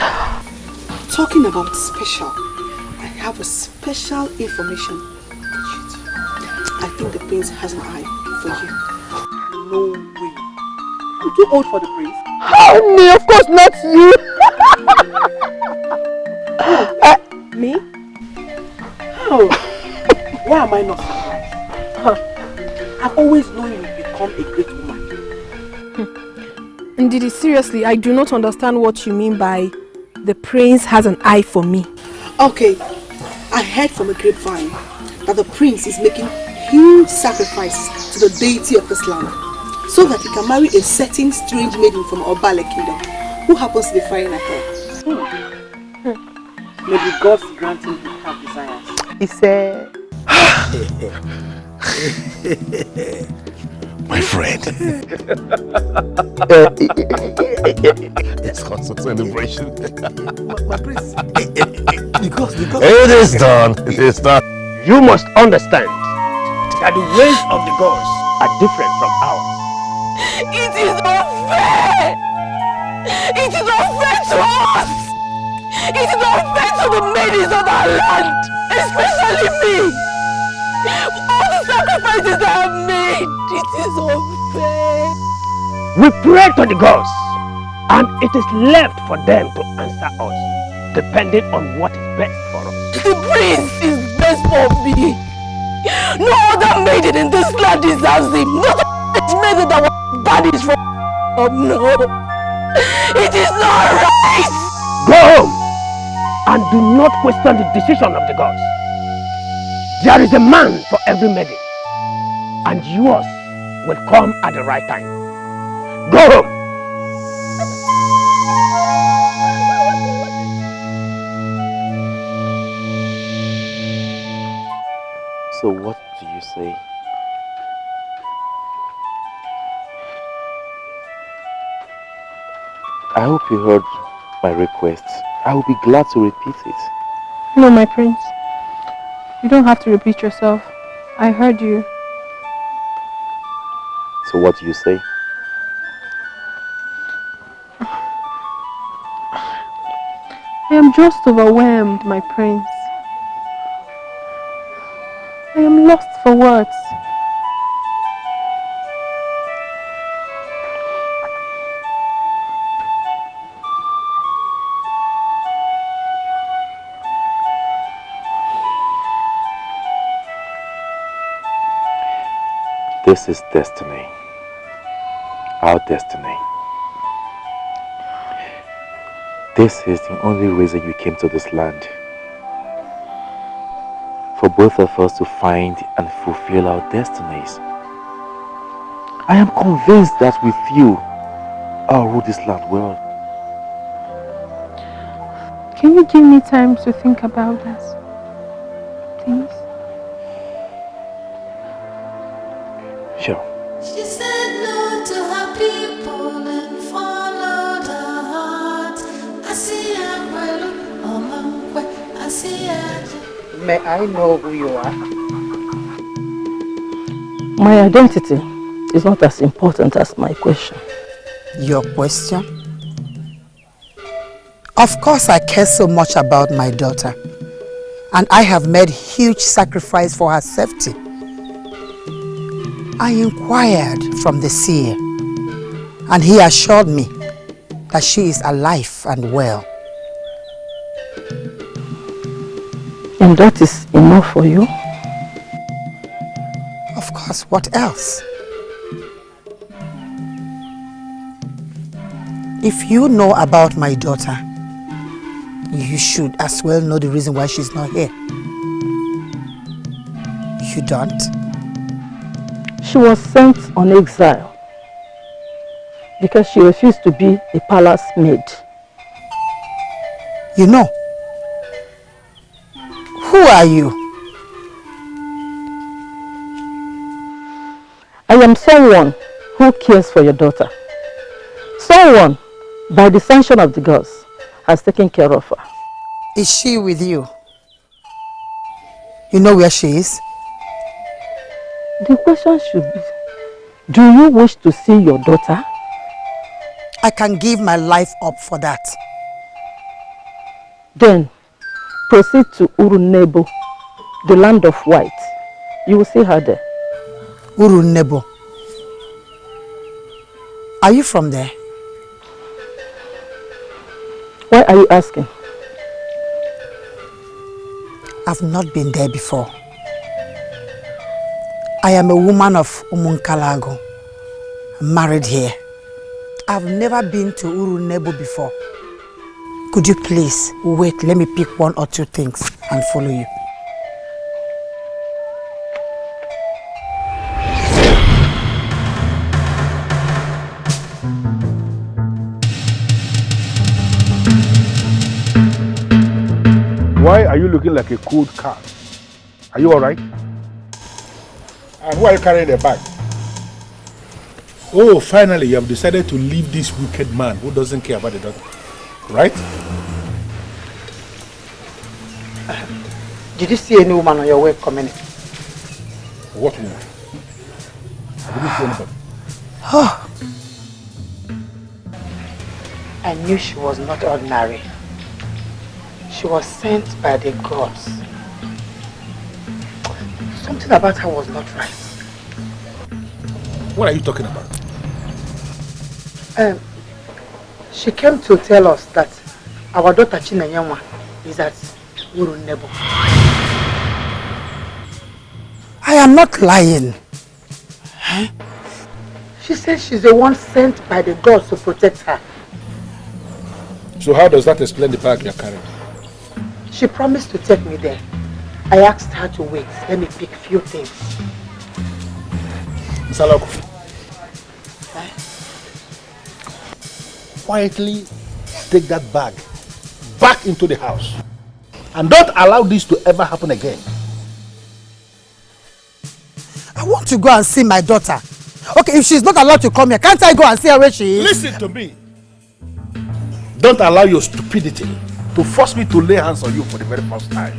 Talking about special, I have a special information. I think the prince has an eye for you. No way. I'm too old for the prince. Oh, me, of course not you. Me? How? Why am I not surprised? I've always known you would become a great woman. Ndidi, seriously, I do not understand what you mean by the prince has an eye for me. Okay, I heard from a grapevine that the prince is making huge sacrifices to the deity of this land so that he can marry a certain strange maiden from Obale kingdom who happens to be frying at her. May the gods grant him his heart desires. He said... My friend. It's called some celebration. My prince. It is done. It is done. You must understand that the ways of the gods are different from ours. It is unfair! It is unfair to us! It is unfair to the maidens of our land, especially me! All the sacrifices I have made, it is unfair! We pray to the gods, and it is left for them to answer us, depending on what is best for us. The prince is best for me! No other maiden in this land deserves him! Not a maiden that was banished from... Oh no! It is not right! Go home and do not question the decision of the gods. There is a man for every maiden, and yours will come at the right time. Go home! So what do you say? I hope you heard my request. I will be glad to repeat it. No, my prince. You don't have to repeat yourself. I heard you. So what do you say? I am just overwhelmed, my prince. I am lost for words. This is destiny. Our destiny. This is the only reason you came to this land. For both of us to find and fulfill our destinies. I am convinced that with you, I'll rule this land well. Can you give me time to think about this? Please? Sure. She said no to her people and followed her heart. I see her well, I see her. May I know who you are? My identity is not as important as my question. Your question? Of course I care so much about my daughter. And I have made huge sacrifice for her safety. I inquired from the seer, and he assured me that she is alive and well. And that is enough for you? Of course, what else? If you know about my daughter, you should as well know the reason why she's not here. You don't? She was sent on exile because she refused to be a palace maid. You know? Who are you? I am someone who cares for your daughter. Someone, by the sanction of the gods, has taken care of her. Is she with you? You know where she is? The question should be, do you wish to see your daughter? I can give my life up for that. Then, proceed to Urunebo, the land of white. You will see her there. Urunebo. Are you from there? Why are you asking? I've not been there before. I am a woman of Umunkalago, married here. I've never been to Urunebo before. Could you please wait, let me pick one or two things and follow you. Why are you looking like a cold cat? Are you alright? And why are you carrying the bag? Oh, finally you have decided to leave this wicked man who doesn't care about the daughter. Right? Did you see any woman on your way coming in? What woman? I didn't see anybody. Oh. I knew she was not ordinary. She was sent by the gods. Something about her was not right. What are you talking about? She came to tell us that our daughter Chinenyenwa is at Urunebo. I am not lying. Huh? She says she's the one sent by the gods to protect her. So how does that explain the bag you're carrying? She promised to take me there. I asked her to wait. Let me pick few things. Saloko. Quietly take that bag back into the house. And don't allow this to ever happen again. I want to go and see my daughter. Okay, if she's not allowed to come here, can't I go and see her where she is? Listen to me. Don't allow your stupidity to force me to lay hands on you for the very first time.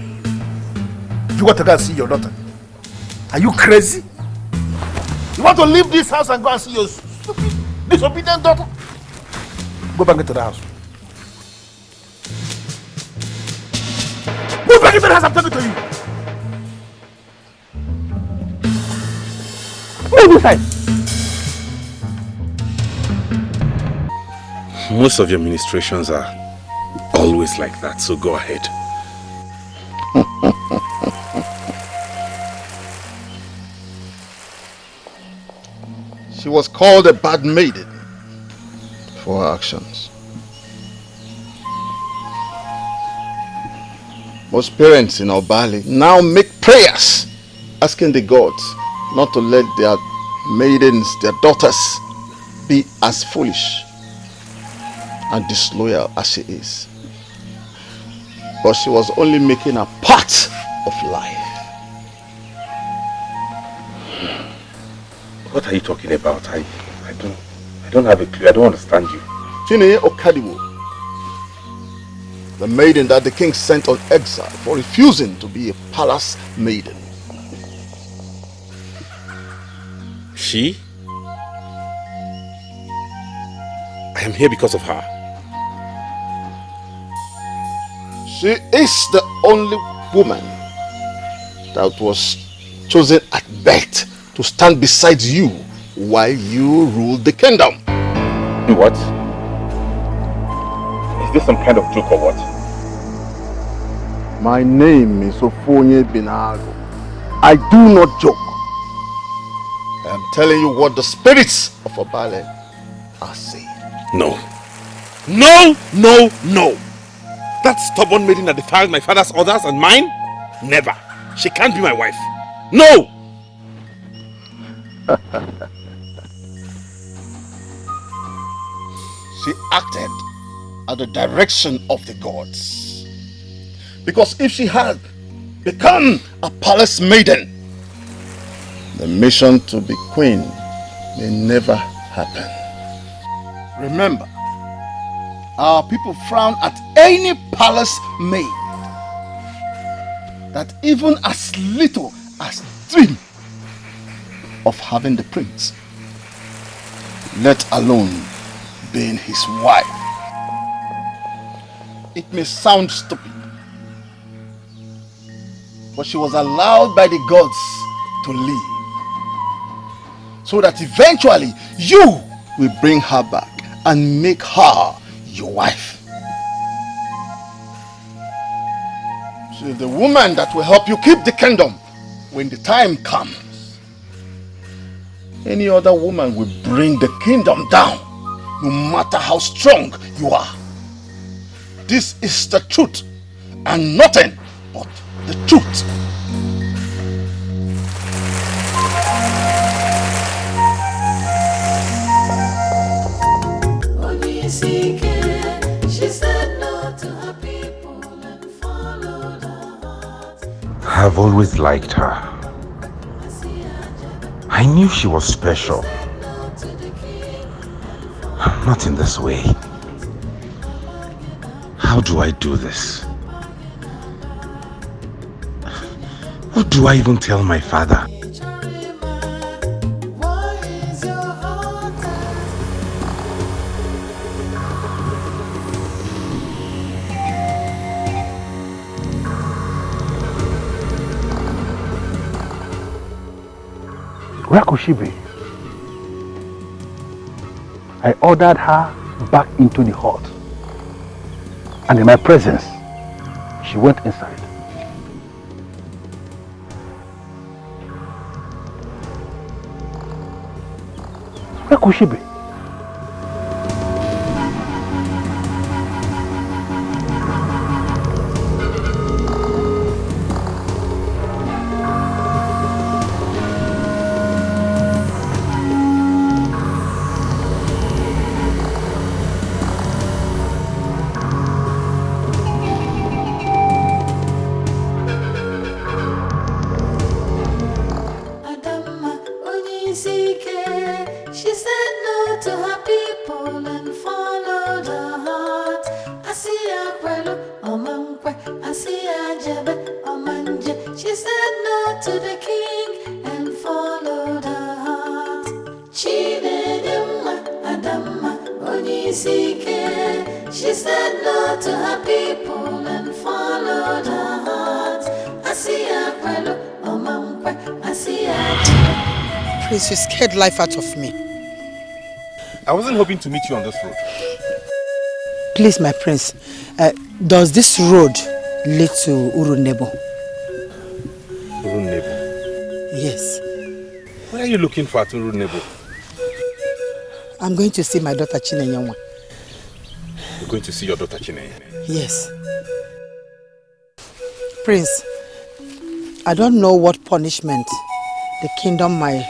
You want to go and see your daughter? Are you crazy? You want to leave this house and go and see your stupid, disobedient daughter? Go back into the house. Go back into the house, I'm talking to you. Move inside. Most of your ministrations are always like that, so go ahead. She was called a bad maiden for her actions. Most parents in Obali now make prayers asking the gods not to let their maidens, their daughters, be as foolish and disloyal as she is. But she was only making a part of life. What are you talking about? I don't have a clue. I don't understand you. Chineye Okadiwo, the maiden that the king sent on exile for refusing to be a palace maiden. She? I am here because of her. She is the only woman that was chosen at birth to stand beside you while you ruled the kingdom. What? Is this some kind of joke or what? My name is Ofonye Binago. I do not joke. I am telling you what the spirits of Obale are saying. No. No, no, no. That stubborn maiden that defiled my father's orders and mine? Never. She can't be my wife. No! She acted at the direction of the gods. Because if she had become a palace maiden, the mission to be queen may never happen. Remember, our people frown at any palace maid that even as little as dream of having the prince, let alone being his wife. It may sound stupid, but she was allowed by the gods to live, so that eventually you will bring her back and make her your wife. She is the woman that will help you keep the kingdom when the time comes. Any other woman will bring the kingdom down, no matter how strong you are. This is the truth, and nothing but the truth. She said no to her people and followed her heart. I've always liked her. I knew she was special. Not in this way. How do I do this? What do I even tell my father? Where could she be? I ordered her back into the hut. And in my presence, she went inside. Where could she be? She said no to her people and followed her heart. Asiya kwelu omankwe, asiya jebe omanje. She said no to the king and followed her heart. Chinedema Adama Onyisike. She said no to her people and followed her heart. Asiya kwelu omankwe, asiya jebe. Prince, you scared life out of me. I wasn't hoping to meet you on this road. Please, my prince, does this road lead to Urunebo? Urunebo? Yes. Where are you looking for at Urunebo? I'm going to see my daughter Chinenyewa. You're going to see your daughter Chinenye? Yes. Prince, I don't know what punishment the kingdom might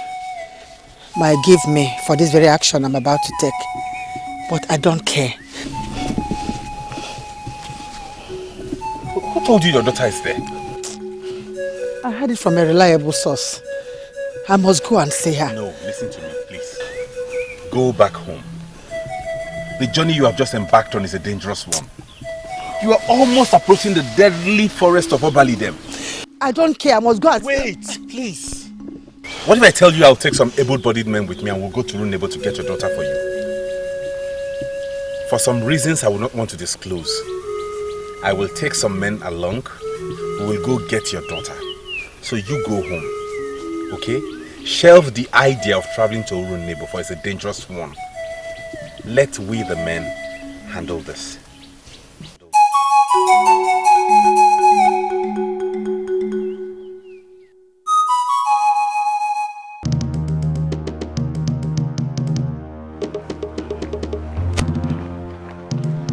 give me for this very action I'm about to take, but I don't care. Who told you your daughter is there? I heard it from a reliable source. I must go and see her. No, listen to me, please. Go back home. The journey you have just embarked on is a dangerous one. You are almost approaching the deadly forest of Obalidem. I don't care, I must go and... Wait, please. What if I tell you I'll take some able-bodied men with me and we'll go to Runebo to get your daughter for you? For some reasons I will not want to disclose, I will take some men along. We will go get your daughter. So you go home, okay? Shelve the idea of traveling to Runebo, for it's a dangerous one. Let we the men handle this.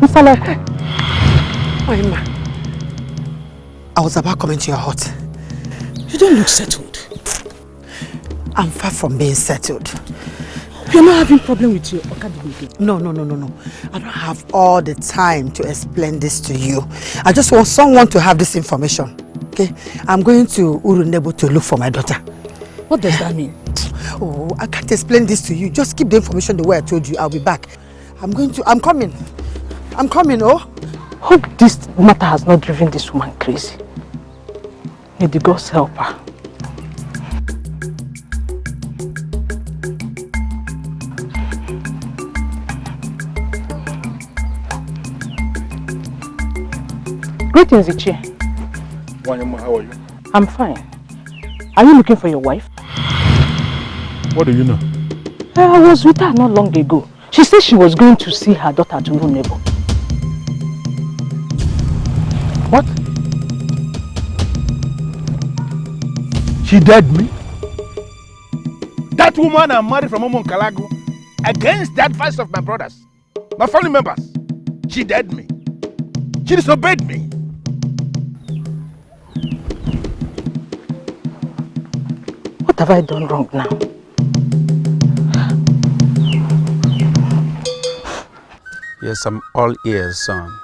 Mr. Leke. Oima, I was about coming to your hut. You don't look settled. I'm far from being settled. You're not having problem with your Okadibo? No. I don't have all the time to explain this to you. I just want someone to have this information. Okay? I'm going to Urunebo to look for my daughter. What does that mean? Oh, I can't explain this to you. Just keep the information the way I told you. I'll be back. I'm coming, oh. Hope this matter has not driven this woman crazy. May the gods help her. Greetings, Ichie. Wanyama, how are you? I'm fine. Are you looking for your wife? What do you know? I was with her not long ago. She said she was going to see her daughter to Runebo. What? She dead me? That woman I married from Kalagu, against the advice of my brothers, my family members, she dead me. She disobeyed me. What have I done wrong now? Yes, I'm all ears, son.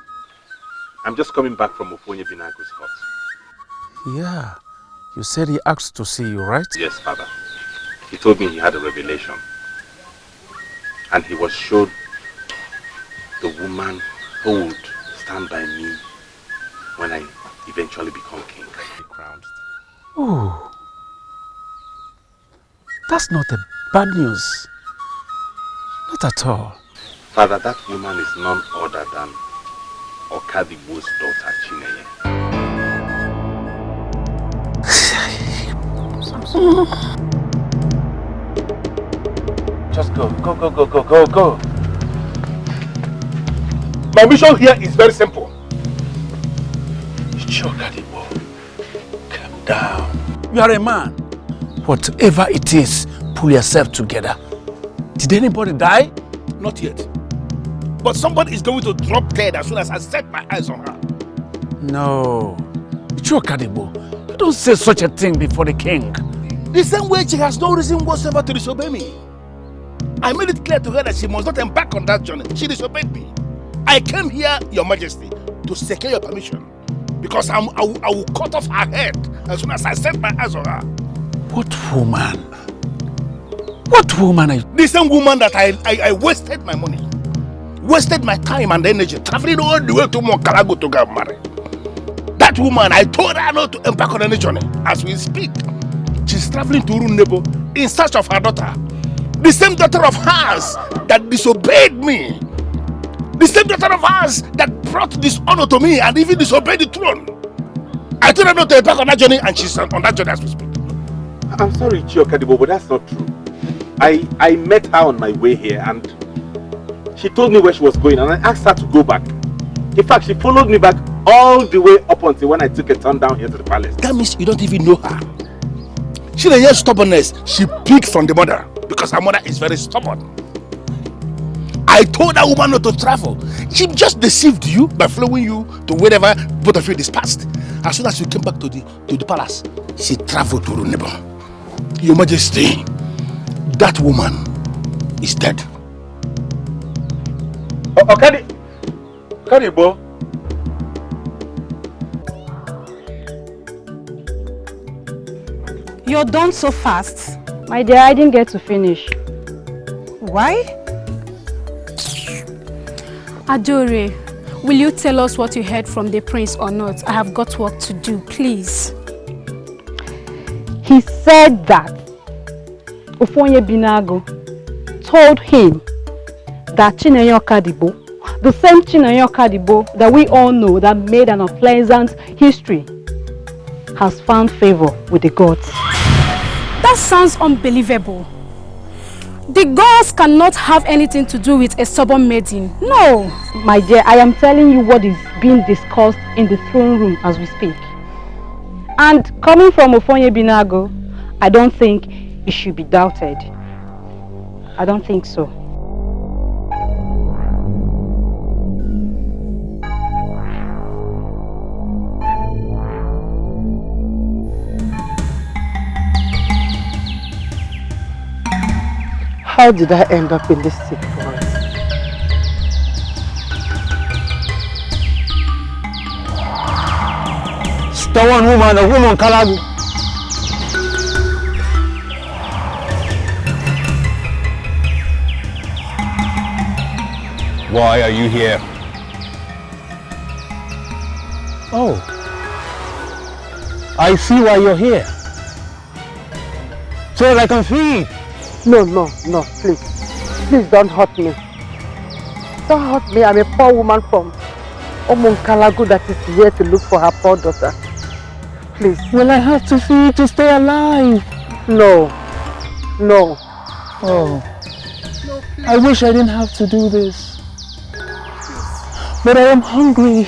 I'm just coming back from Ofonye Binagu's hut. Yeah, you said he asked to see you, right? Yes, Father. He told me he had a revelation. And he was showed the woman who would stand by me when I eventually become king. Oh, that's not a bad news. Not at all. Father, that woman is none other than Okadibo's daughter, Chineye. Just go. My mission here is very simple. Okadibo, calm down. You are a man. Whatever it is, pull yourself together. Did anybody die? Not yet. But somebody is going to drop dead as soon as I set my eyes on her. No. Okadibo, you don't say such a thing before the king. The same way she has no reason whatsoever to disobey me. I made it clear to her that she must not embark on that journey. She disobeyed me. I came here, Your Majesty, to secure your permission. Because I will cut off her head as soon as I set my eyes on her. What woman? What woman are you? The same woman that I wasted my money, wasted my time and energy, traveling all the way to Mokalago to get married. That woman, I told her not to embark on any journey. As we speak, she's traveling to Runebo in search of her daughter. The same daughter of hers that disobeyed me. The same daughter of hers that brought dishonor to me and even disobeyed the throne. I told her not to embark on that journey and she's on that journey as we speak. I'm sorry, Okadibo, but that's not true. I met her on my way here and she told me where she was going and I asked her to go back. In fact, she followed me back all the way up until when I took a turn down here to the palace. That means you don't even know her. She had stubbornness. She picked from the mother because her mother is very stubborn. I told that woman not to travel. She just deceived you by following you to wherever both of you dispersed. As soon as you came back to the palace, she traveled to Runebo. Your Majesty, that woman is dead. Okadibo. You're done so fast. My dear, I didn't get to finish. Why? Adore, will you tell us what you heard from the prince or not? I have got work to do, please. He said that Ofonye Binago told him that Chinenye Okadibo, the same Chinenye Okadibo that we all know that made an unpleasant history, has found favor with the gods. That sounds unbelievable. The gods cannot have anything to do with a stubborn maiden. No. My dear, I am telling you what is being discussed in the throne room as we speak. And coming from Ofonye Binago, I don't think it should be doubted. I don't think so. How did I end up in this sick forest? Stubborn woman, a woman Kalagu. Why are you here? Oh, I see why you're here. So that I can feed. No, please. Please don't hurt me. Don't hurt me. I'm a poor woman from Omunkalagu that is here to look for her poor daughter. Please. Well, I have to feed to stay alive. No. Oh, I wish I didn't have to do this. But I am hungry.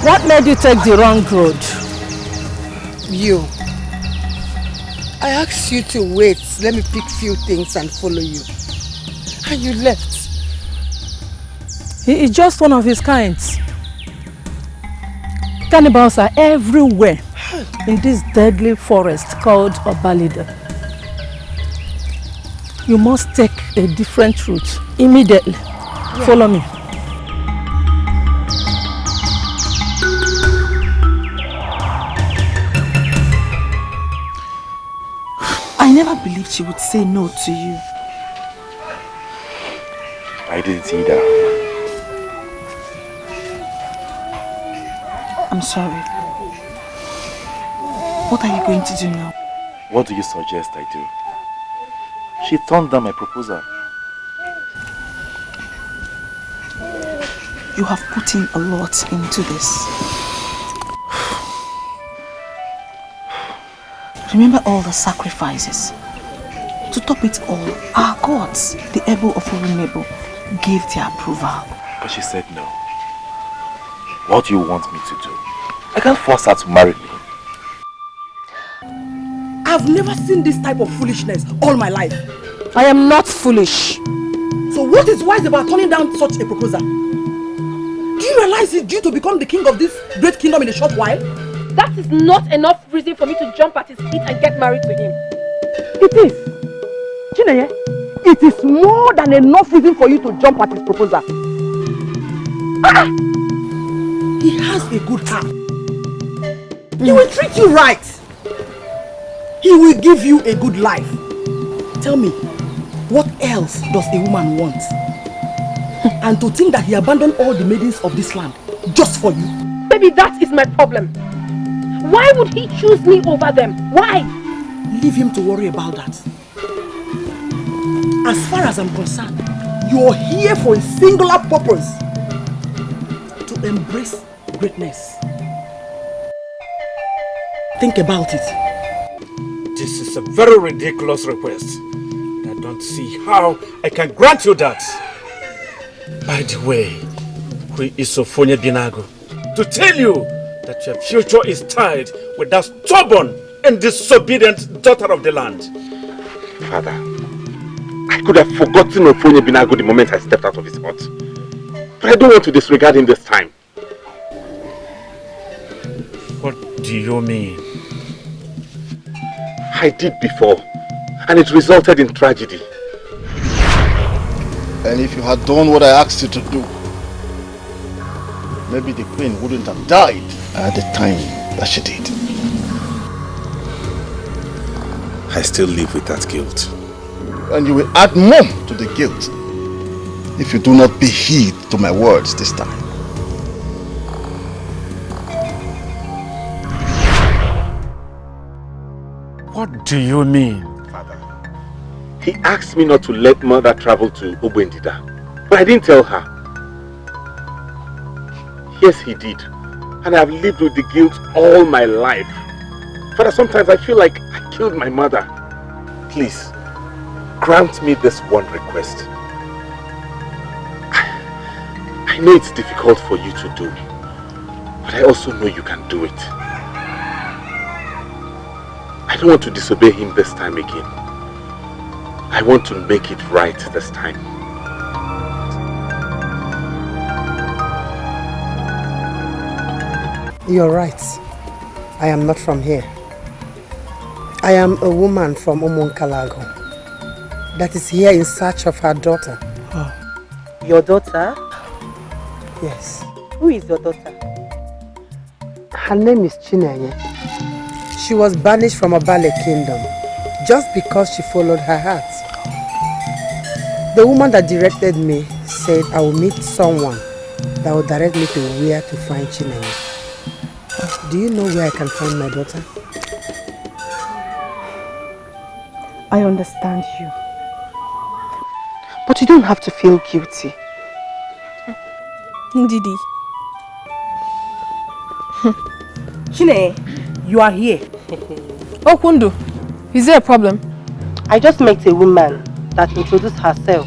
What made you take the wrong road? You. I asked you to wait. Let me pick few things and follow you. And you left. He is just one of his kinds. Cannibals are everywhere in this deadly forest called Obalida. You must take a different route immediately. Yeah. Follow me. I never believed she would say no to you. I didn't either. I'm sorry. What are you going to do now? What do you suggest I do? She turned down my proposal. You have put in a lot into this. Remember all the sacrifices. To top it all, our gods, the Ebo of Orunebo, gave their approval. But she said no. What do you want me to do? I can't force her to marry me. I've never seen this type of foolishness all my life. I am not foolish. So what is wise about turning down such a proposal? Do you realize it's due to become the king of this great kingdom in a short while? That is not enough reason for me to jump at his feet and get married to him. It is. Chinenye, it is more than enough reason for you to jump at his proposal. He has a good heart. He will treat you right. He will give you a good life. Tell me, what else does a woman want? And to think that he abandoned all the maidens of this land just for you. Maybe that is my problem. Why would he choose me over them? Why? Leave him to worry about that. As far as I'm concerned, you're here for a singular purpose. To embrace greatness. Think about it. This is a very ridiculous request. I don't see how I can grant you that. By the way, who is Ofonye Binago? To tell you that your future is tied with that stubborn and disobedient daughter of the land. Father, I could have forgotten Ofonye Binago the moment I stepped out of his hut. But I don't want to disregard him this time. What do you mean? I did before, and it resulted in tragedy. And if you had done what I asked you to do, maybe the queen wouldn't have died at the time that she did. I still live with that guilt. And you will add more to the guilt if you do not be heed to my words this time. What do you mean? Father, he asked me not to let mother travel to Obwendida, but I didn't tell her. Yes, he did. And I've lived with the guilt all my life. Father, sometimes I feel like I killed my mother. Please, grant me this one request. I know it's difficult for you to do, but I also know you can do it. I don't want to disobey him this time again. I want to make it right this time. You're right. I am not from here. I am a woman from Omonkalago that is here in search of her daughter. Oh. Your daughter? Yes. Who is your daughter? Her name is Chinenye. She was banished from Obale Kingdom just because she followed her heart. The woman that directed me said I will meet someone that will direct me to where to find Chinenye. Do you know where I can find my daughter? I understand you. But you don't have to feel guilty. Ndidi. Chine, you are here. Oh, Kundu, is there a problem? I just met a woman that introduced herself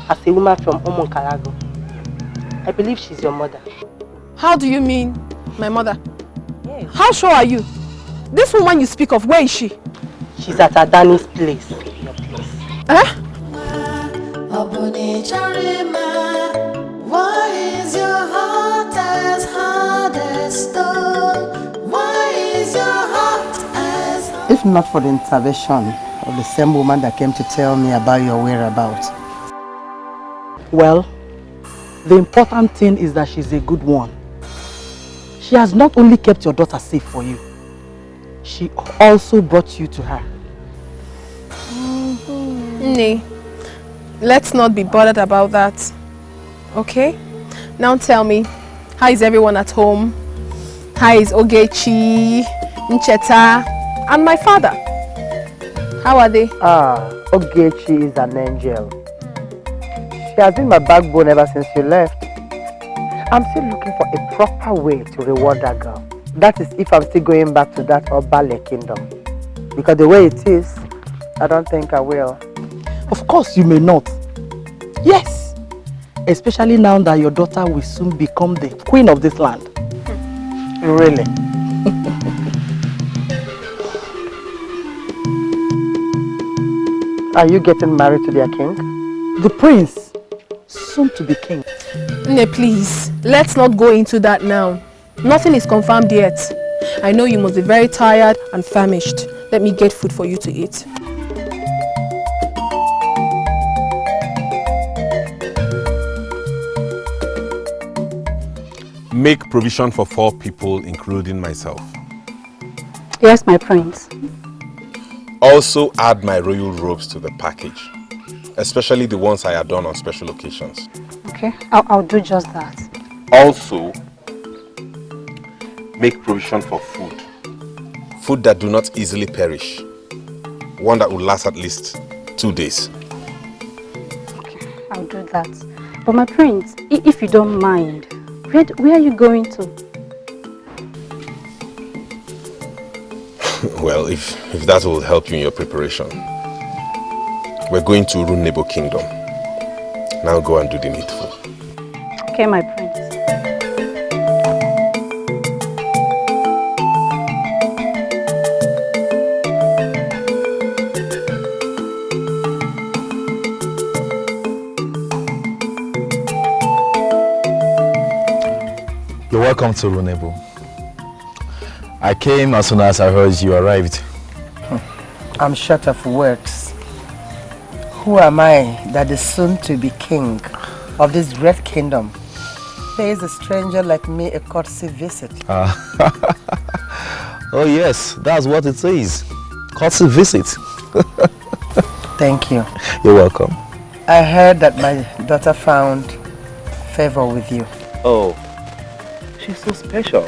as a woman from Omonkalago. I believe she's your mother. How do you mean, my mother? Yes. How sure are you? This woman you speak of, where is she? She's at Adani's place. Your place. Eh? Why is your heart as hard as stone? Why is your heart as hard? If not for the intervention of the same woman that came to tell me about your whereabouts. Well, the important thing is that she's a good one. She has not only kept your daughter safe for you, she also brought you to her. Nay, let's not be bothered about that. Okay? Now tell me, how is everyone at home? How is Ogechi, Ncheta, and my father? How are they? Ogechi is an angel. She has been my backbone ever since you left. I'm still looking for a proper way to reward that girl. That is if I'm still going back to that Obale Kingdom. Because the way it is, I don't think I will. Of course you may not. Yes. Especially now that your daughter will soon become the queen of this land. Really? Are you getting married to their king? The prince, soon to be king. Nay, please, let's not go into that now. Nothing is confirmed yet. I know you must be very tired and famished. Let me get food for you to eat. Make provision for 4 people, including myself. Yes, my prince. Also add my royal robes to the package, especially the ones I adorn on special occasions. Okay, I'll do just that. Also, make provision for food. Food that do not easily perish. One that will last at least 2 days. Okay, I'll do that. But my prince, if you don't mind, where are you going to? Well, if that will help you in your preparation. We're going to Runebo Kingdom. Now go and do the needful. Okay, my prince. You're welcome to Runebo. I came as soon as I heard you arrived. I'm short of words. Who am I that is soon to be king of this great kingdom pays a stranger like me a courtesy visit? Oh yes, that's what it is. Courtesy visit. Thank you. You're welcome. I heard that my daughter found favor with you. Oh, she's so special.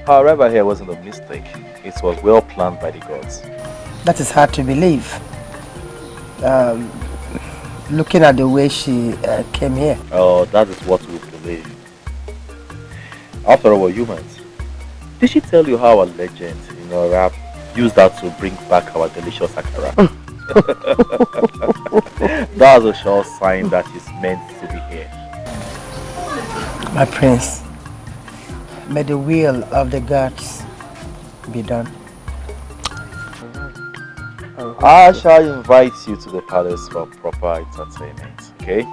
Her arrival here wasn't a mistake. It was well planned by the gods. That is hard to believe. Looking at the way she came here. Oh, that is what we believe. After all, we're humans. Did she tell you how our legend, rap, used that to bring back our delicious akara? That's a sure sign that she's meant to be here. My prince, may the will of the gods be done. I shall invite you to the palace for proper entertainment, okay?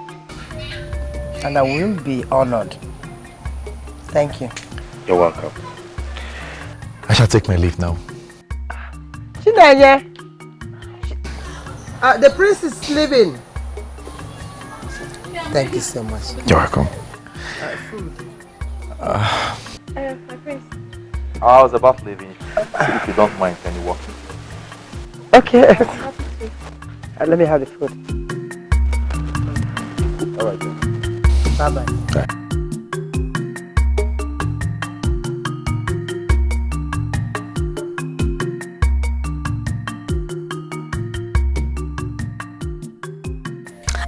And I will be honored. Thank you. You're welcome. I shall take my leave now. Chinenye! The prince is leaving. Thank you so much. You're welcome. Food. My prince. I was about leaving. If you don't mind, can you walk? Okay. Let me have the food. Alright then. Bye-bye. Bye.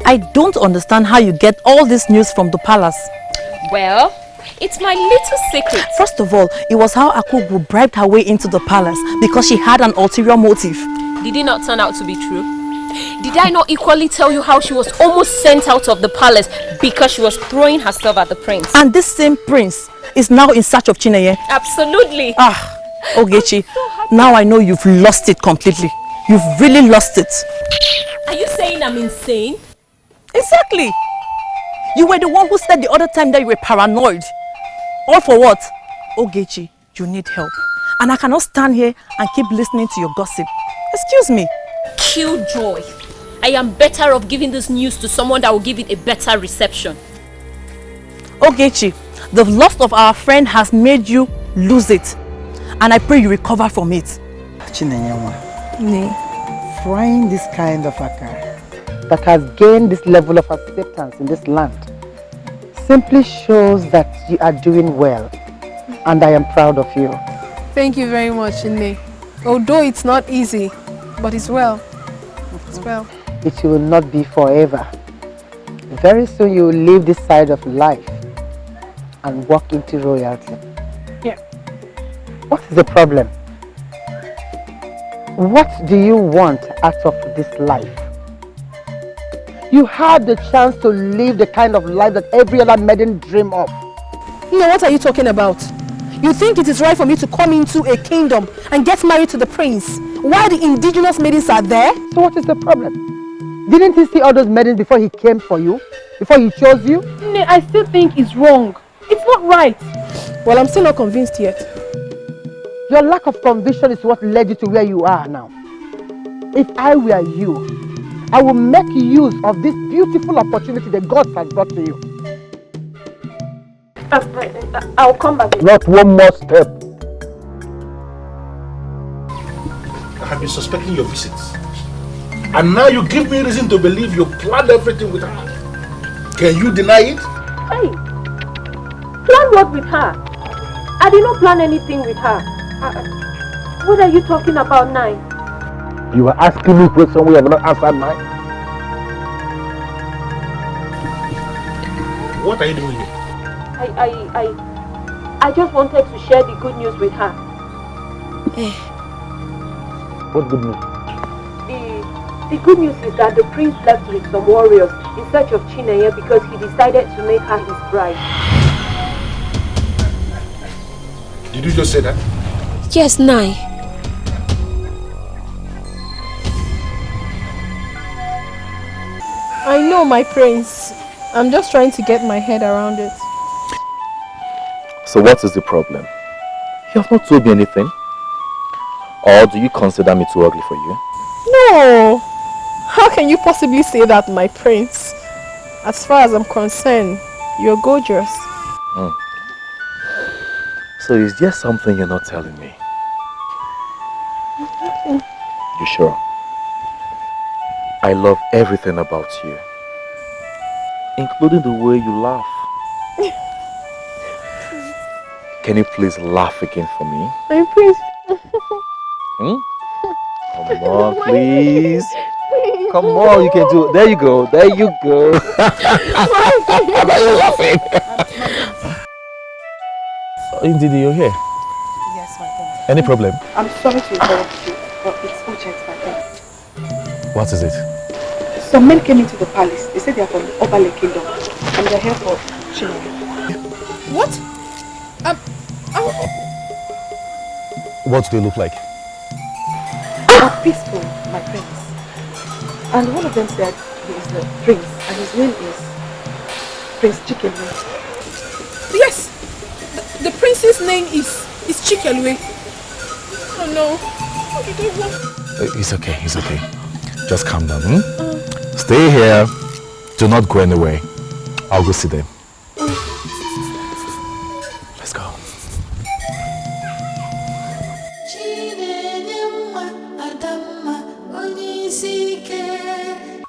I don't understand how you get all this news from the palace. Well, it's my little secret. First of all, it was how Akubu bribed her way into the palace because she had an ulterior motive. Did it not turn out to be true? Did I not equally tell you how she was almost sent out of the palace because she was throwing herself at the prince? And this same prince is now in search of Chinenye. Absolutely. Ah, Ogechi, now I know you've lost it completely. You've really lost it. Are you saying I'm insane? Exactly. You were the one who said the other time that you were paranoid. All for what? Ogechi, you need help. And I cannot stand here and keep listening to your gossip. Excuse me. Killjoy. I am better off giving this news to someone that will give it a better reception. Ogechi, the loss of our friend has made you lose it. And I pray you recover from it. Chinenyewa. Frying this kind of akara that has gained this level of acceptance in this land simply shows that you are doing well. And I am proud of you. Thank you very much, Nne. Although it's not easy, but it's well. It's well. It will not be forever. Very soon you will leave this side of life and walk into royalty. Yeah. What is the problem? What do you want out of this life? You had the chance to live the kind of life that every other maiden dream of. No, what are you talking about? You think it is right for me to come into a kingdom and get married to the prince while the indigenous maidens are there? So what is the problem? Didn't he see all those maidens before he came for you? Before he chose you? No, I still think it's wrong. It's not right. Well, I'm still not convinced yet. Your lack of conviction is what led you to where you are now. If I were you, I will make use of this beautiful opportunity the gods have brought to you. I'll come back. Not one more step. I have been suspecting your visits. And now you give me reason to believe you planned everything with her. Can you deny it? Hey! Plan what with her? I did not plan anything with her. What are you talking about now? You are asking me questions we have not answered mine. What are you doing here? I just wanted to share the good news with her. What good news? The good news is that the prince left with some warriors in search of Chinenye because he decided to make her his bride. Did you just say that? Yes, Nai. I know, my prince. I'm just trying to get my head around it. So what is the problem? You have not told me anything. Or do you consider me too ugly for you? No! How can you possibly say that, my prince? As far as I'm concerned, you're gorgeous. So is there something you're not telling me? You sure? I love everything about you. including the way you laugh. Can you please laugh again for me? My prince. Hmm? Come on, please. Come on, you can do it. There you go. There you go. Why are you laughing? Indeed, you're here. Yes, my prince. Any problem? I'm sorry to interrupt you, but it's urgent, my prince. What is it? Some men came into the palace. They said they are from the Obale Kingdom and they're here for Chineke. What? What do they look like? They are peaceful, my prince. And one of them said he is the prince and his name is Prince Chikelwe. Yes! The prince's name is Chikelwe. Oh no. What did I want? It's okay, it's okay. Just calm down, hmm? Stay here. Do not go anywhere. I'll go see them. Let's go.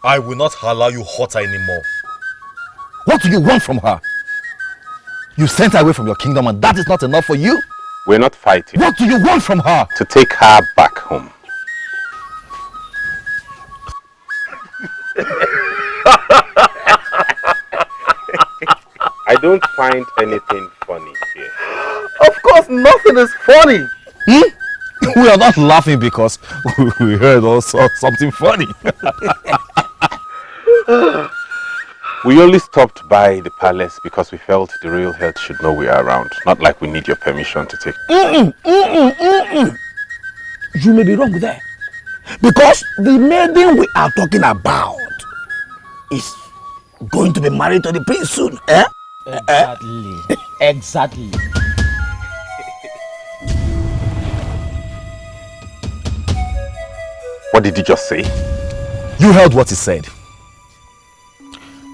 I will not allow you hurt her anymore. What do you want from her? You sent her away from your kingdom and that is not enough for you? We're not fighting. What do you want from her? To take her back home. I don't find anything funny here. Of course, nothing is funny. Hmm? We are not laughing because we heard also something funny. We only stopped by the palace because we felt the royal head should know we are around. Not like we need your permission to take. You may be wrong there. Because the maiden we are talking about is going to be married to the prince soon. Eh? Exactly. Exactly. What did you just say? You heard what he said.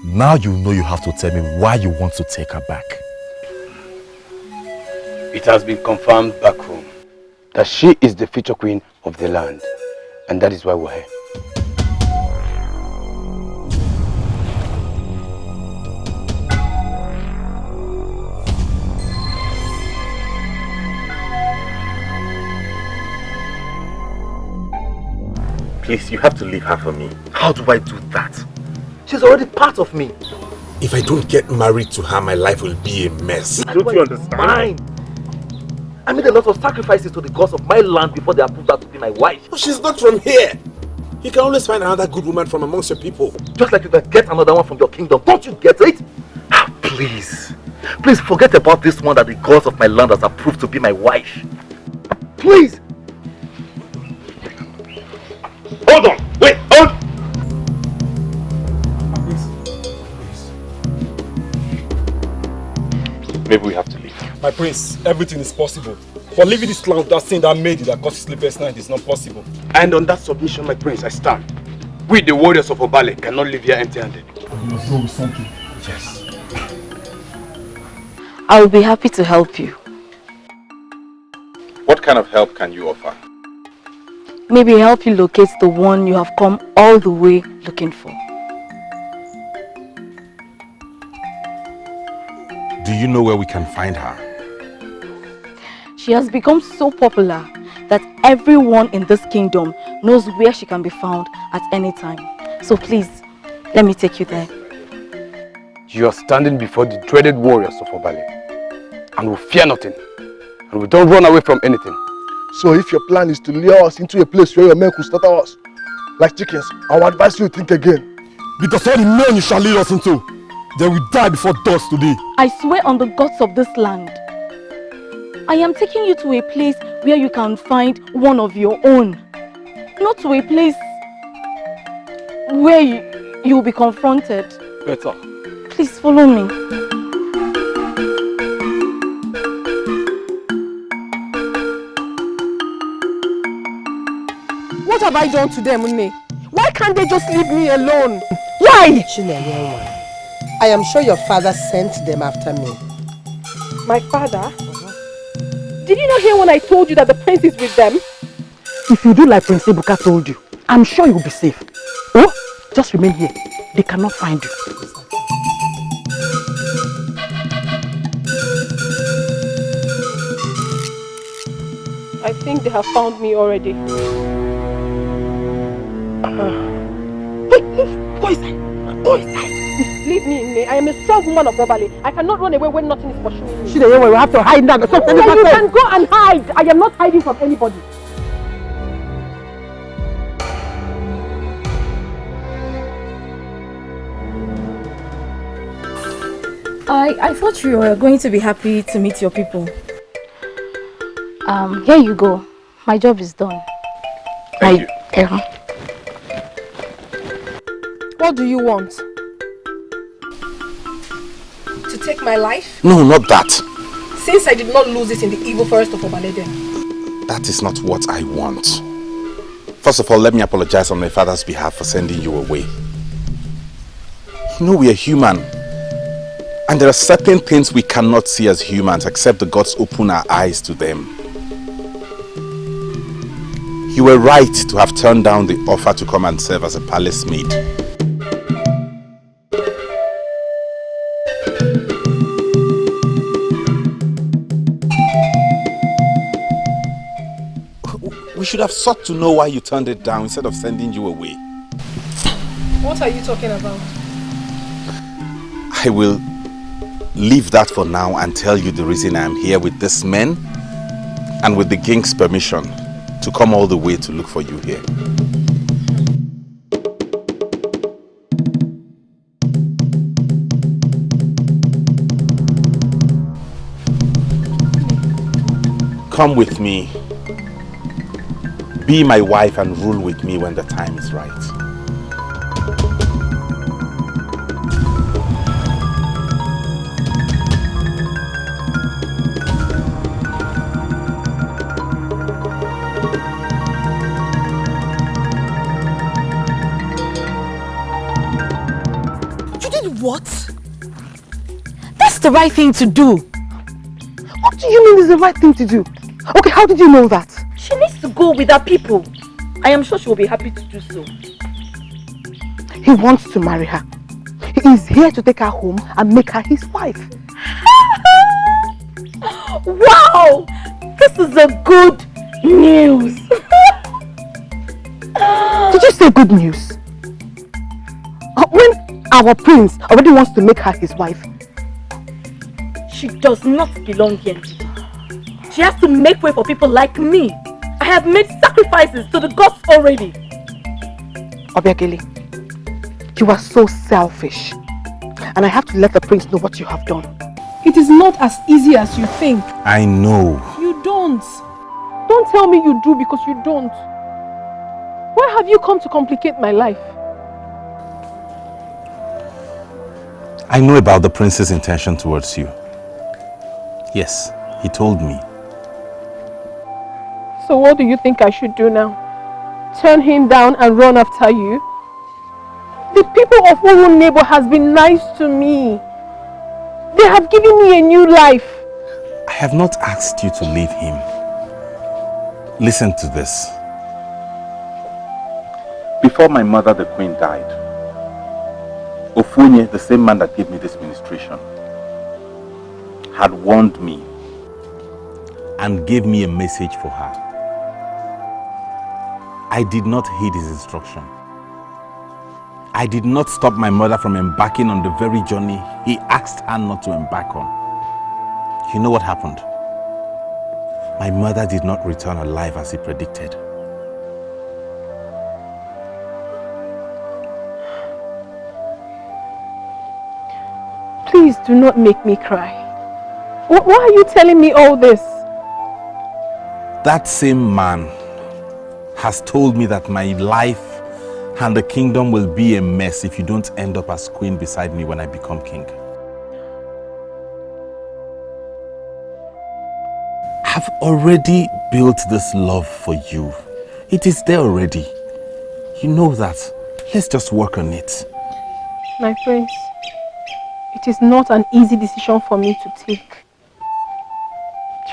Now you know you have to tell me why you want to take her back. It has been confirmed back home that she is the future queen of the land, and that is why we're here. Please, you have to leave her for me. How do I do that? She's already part of me. If I don't get married to her, my life will be a mess. Don't you understand? Mine. I made a lot of sacrifices to the gods of my land before they approved her to be my wife. Oh, she's not from here. You can always find another good woman from amongst your people. Just like you can get another one from your kingdom. Don't you get it? Please. Please forget about this one that the gods of my land has approved to be my wife. Please. Hold on! Wait! Hold! Maybe we have to leave. My prince, everything is possible. But leaving this land without seeing that maid that causes sleepless night is not possible. And on that submission, my prince, I stand. We, the warriors of Obale, cannot live here empty-handed. We must go with something. Yes. I will be happy to help you. What kind of help can you offer? Maybe help you locate the one you have come all the way looking for. Do you know where we can find her? She has become so popular that everyone in this kingdom knows where she can be found at any time. So please, let me take you there. You are standing before the dreaded warriors of Obale, and we fear nothing, and we don't run away from anything. So if your plan is to lure us into a place where your men could slaughter us like chickens, I would advise you to think again. Because all the men you shall lead us into, they will die before dusk today. I swear on the gods of this land, I am taking you to a place where you can find one of your own. Not to a place where you will be confronted. Better. Please follow me. What have I done to them, Nne? Why can't they just leave me alone? Why? Chinenyewa, I am sure your father sent them after me. My father? Did you not hear when I told you that the prince is with them? If you do like Prince Ibuka told you, I'm sure you'll be safe. Oh, just remain here. They cannot find you. think they have found me already. Go inside. Go inside. Leave me in there. I am a strong woman of Obale. I cannot run away when nothing is pursuing me. We have to hide now. Yeah, you can go and hide. I am not hiding from anybody. I thought you were going to be happy to meet your people. Here you go. My job is done. Thank you. What do you want? To take my life? No, not that. Since I did not lose it in the evil forest of Obalede. That is not what I want. First of all, let me apologize on my father's behalf for sending you away. You know, we are human. And there are certain things we cannot see as humans except the gods open our eyes to them. You were right to have turned down the offer to come and serve as a palace maid. We should have sought to know why you turned it down instead of sending you away. What are you talking about? I will leave that for now and tell you the reason I am here with this men and with the king's permission to come all the way to look for you here. Come with me. Be my wife and rule with me when the time is right. What? That's the right thing to do. What do you mean is the right thing to do? Okay, how did you know that? She needs to go with her people. I am sure she will be happy to do so. He wants to marry her. He is here to take her home and make her his wife. Wow! This is a good news. Did you say good news? When our prince already wants to make her his wife. She does not belong here. She has to make way for people like me. I have made sacrifices to the gods already. Obiageli, you are so selfish. And I have to let the prince know what you have done. It is not as easy as you think. I know. You don't. Don't tell me you do because you don't. Why have you come to complicate my life? I know about the prince's intention towards you. Yes, he told me. So what do you think I should do now? Turn him down and run after you? The people of Uru neighbor has been nice to me. They have given me a new life. I have not asked you to leave him. Listen to this. Before my mother, the queen, died, Ofunye, the same man that gave me this ministration, had warned me and gave me a message for her. I did not heed his instruction. I did not stop my mother from embarking on the very journey he asked her not to embark on. You know what happened? My mother did not return alive as he predicted. Please do not make me cry. Why are you telling me all this? That same man has told me that my life and the kingdom will be a mess if you don't end up as queen beside me when I become king. I've already built this love for you. It is there already. You know that. Let's just work on it. My prince, it is not an easy decision for me to take.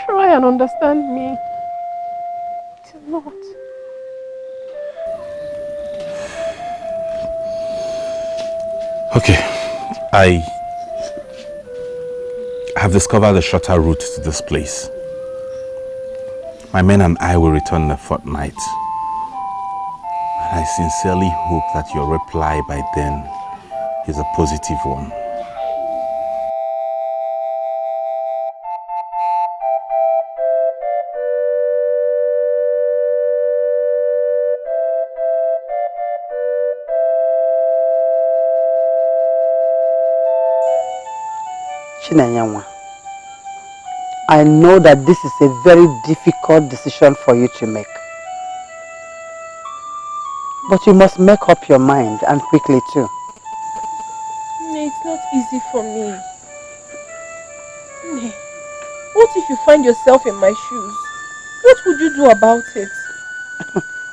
Try and understand me. It is not. Okay, I have discovered a shorter route to this place. My men and I will return in a fortnight. And I sincerely hope that your reply by then is a positive one. Chinenyanwa, I know that this is a very difficult decision for you to make. But you must make up your mind, and quickly too. It's not easy for me. What if you find yourself in my shoes? What would you do about it?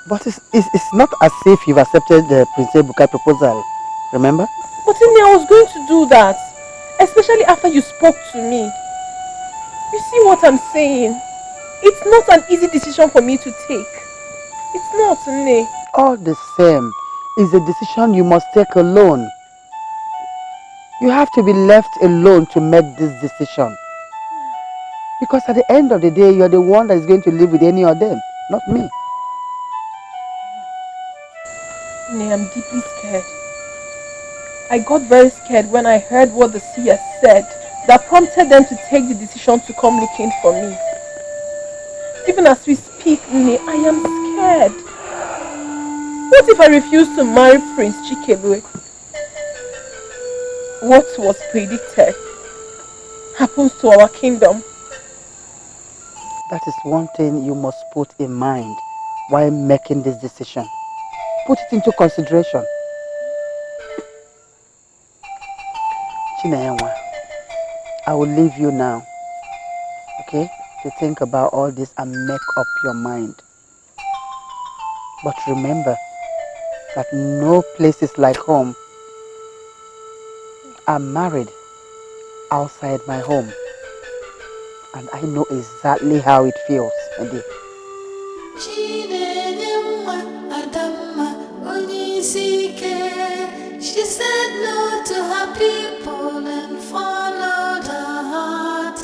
But it's not as if you've accepted the Prince Ebuka proposal, remember? But I was going to do that, especially after you spoke to me. You see what I'm saying? It's not an easy decision for me to take. It's not, Nne. All the same, it's a decision you must take alone. You have to be left alone to make this decision. Because at the end of the day, you're the one that is going to live with any of them, not me. Nne, I'm deeply scared. I got very scared when I heard what the seer said that prompted them to take the decision to come looking for me. Even as we speak, Nne, I am scared. What if I refuse to marry Prince Chikebue? What was predicted happens to our kingdom. That is one thing you must put in mind while making this decision. Put it into consideration. Chinenyanwa, I will leave you now, okay, to think about all this and make up your mind. But remember that no place is like home. I'm married outside my home, and I know exactly how it feels, Eddie. She said no to her people and followed her heart.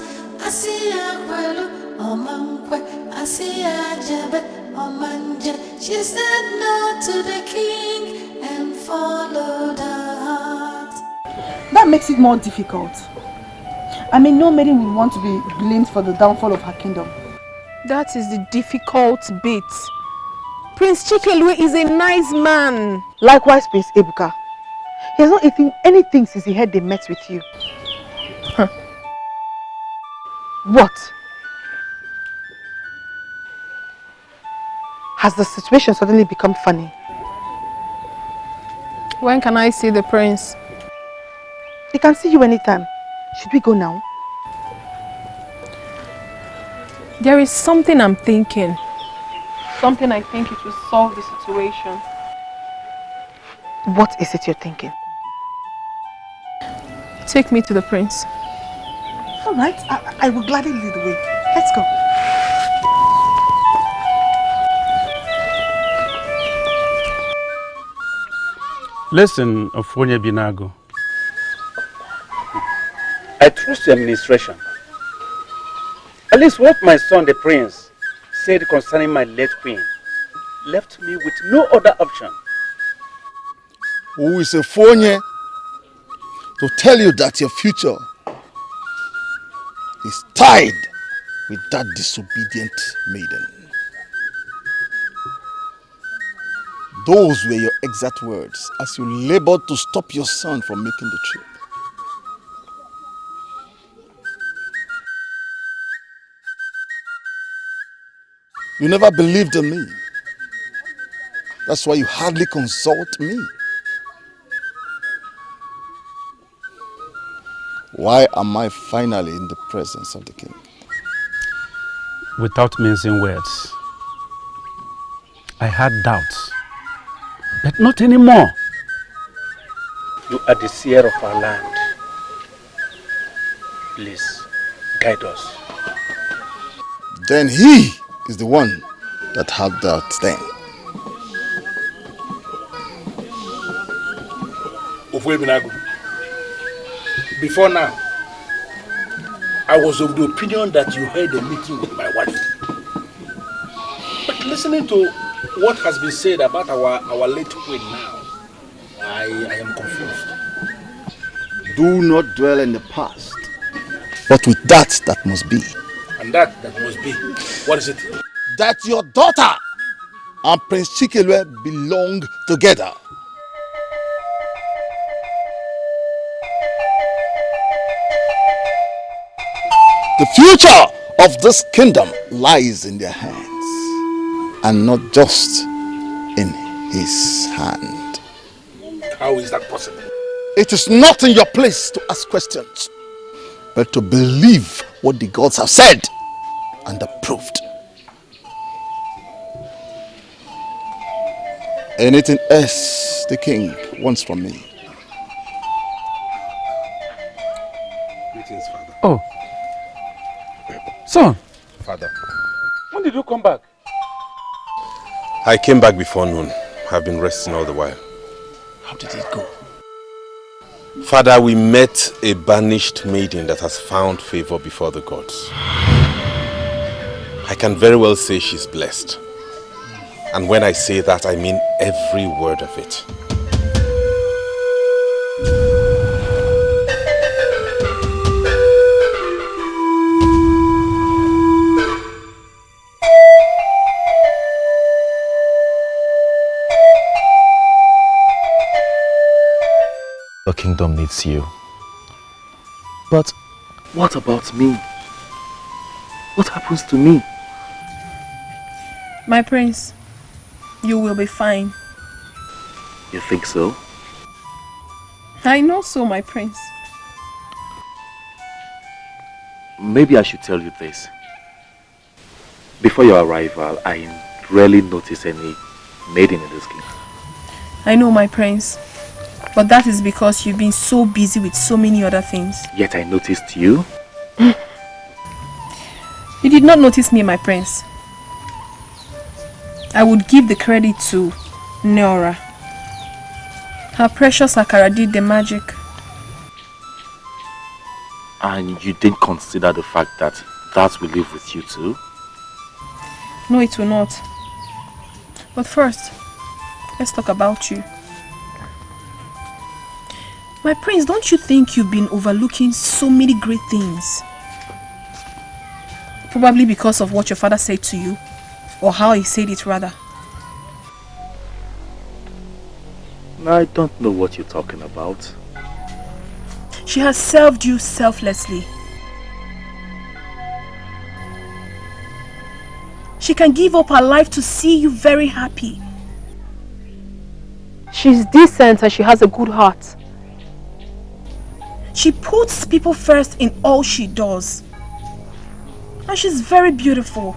Asiya kwelu omankwe, asiya jebe omanje. She said no to the king and followed her heart. That makes it more difficult. I mean, no maiden would want to be blamed for the downfall of her kingdom. That is the difficult bit. Prince Chikelue is a nice man. Likewise, Prince Ebuka. He has not eaten anything since he heard they met with you. Huh. What? Has the situation suddenly become funny? When can I see the prince? He can see you anytime. Should we go now? There is something I'm thinking. Something I think it will solve the situation. What is it you're thinking? Take me to the prince. All right, I will gladly lead the way. Let's go. Listen, Ofonye Binago. I trust your administration. At least what my son, the prince, said concerning my late queen left me with no other option. Who is Ofonye to tell you that your future is tied with that disobedient maiden? Those were your exact words as you labored to stop your son from making the trip. You never believed in me. That's why you hardly consult me. Why am I finally in the presence of the king? Without mincing words, I had doubts, but not anymore. You are the seer of our land. Please, guide us. Then he is the one that had doubts then. Before now, I was of the opinion that you had a meeting with my wife. listening to what has been said about our late queen now, I am confused. Do not dwell in the past, but with that must be. And that must be. What is it? That your daughter and Prince Chikelwe belong together. The future of this kingdom lies in their hands, and not just in his hand. How is that possible? It is not in your place to ask questions, but to believe what the gods have said and approved. Anything else the king wants from me? Greetings, Father. Oh. Son. Father. When did you come back? I came back before noon. I've been resting all the while. How did it go? Father, we met a banished maiden that has found favor before the gods. I can very well say she's blessed. And when I say that, I mean every word of it. The kingdom needs you. But what about me? What happens to me? My prince, you will be fine. You think so? I know so, my prince. Maybe I should tell you this. Before your arrival, I rarely noticed any maiden in this kingdom. I know, my prince. But that is because you've been so busy with so many other things. Yet I noticed you. You did not notice me, my prince. I would give the credit to Neora. Her precious Akara did the magic. And you didn't consider the fact that will live with you too? No, it will not. But first, let's talk about you. My prince, don't you think you've been overlooking so many great things? Probably because of what your father said to you, or how he said it rather. I don't know what you're talking about. She has served you selflessly. She can give up her life to see you very happy. She's decent and she has a good heart. She puts people first in all she does. And she's very beautiful.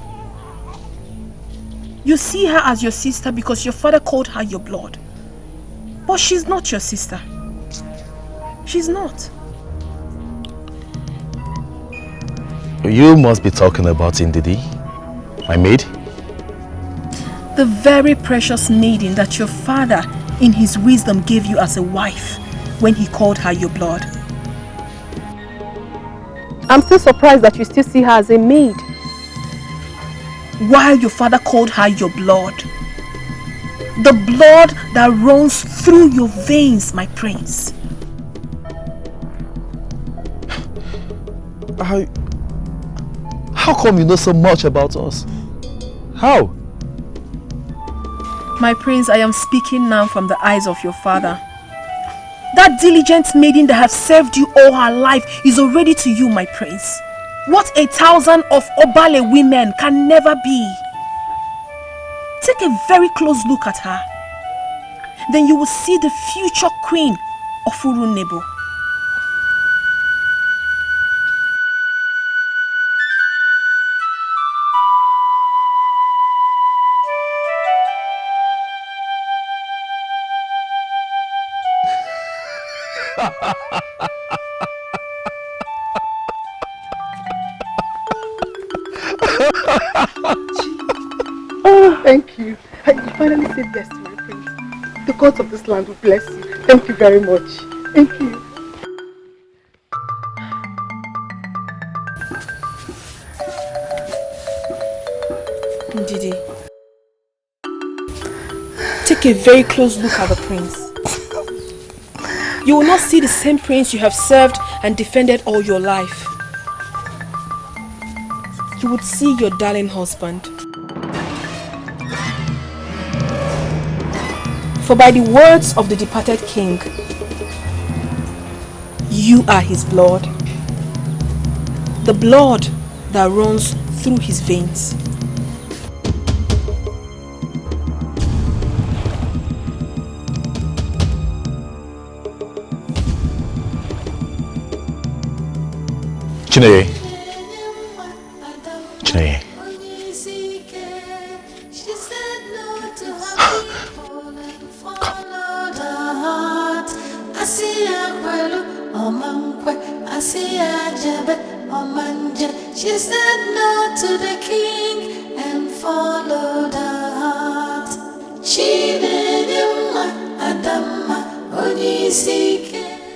You see her as your sister because your father called her your blood. But she's not your sister. She's not. You must be talking about Ndidi, my maid? The very precious maiden that your father in his wisdom gave you as a wife when he called her your blood. I'm still surprised that you still see her as a maid. While your father called her your blood. The blood that runs through your veins, my prince. How come you know so much about us? How? My prince, I am speaking now from the eyes of your father. That diligent maiden that has served you all her life is already to you, my prince. What 1,000 of Obale women can never be. Take a very close look at her. Then you will see the future queen of Uru Nebo. Thank you. You finally said yes to my prince. The gods of this land will bless you. Thank you very much. Thank you. Ndidi, take a very close look at the prince. You will not see the same prince you have served and defended all your life. You would see your darling husband. For by the words of the departed king, you are his blood. The blood that runs through his veins. Chineye. Chineye. She said no to the king and followed her heart.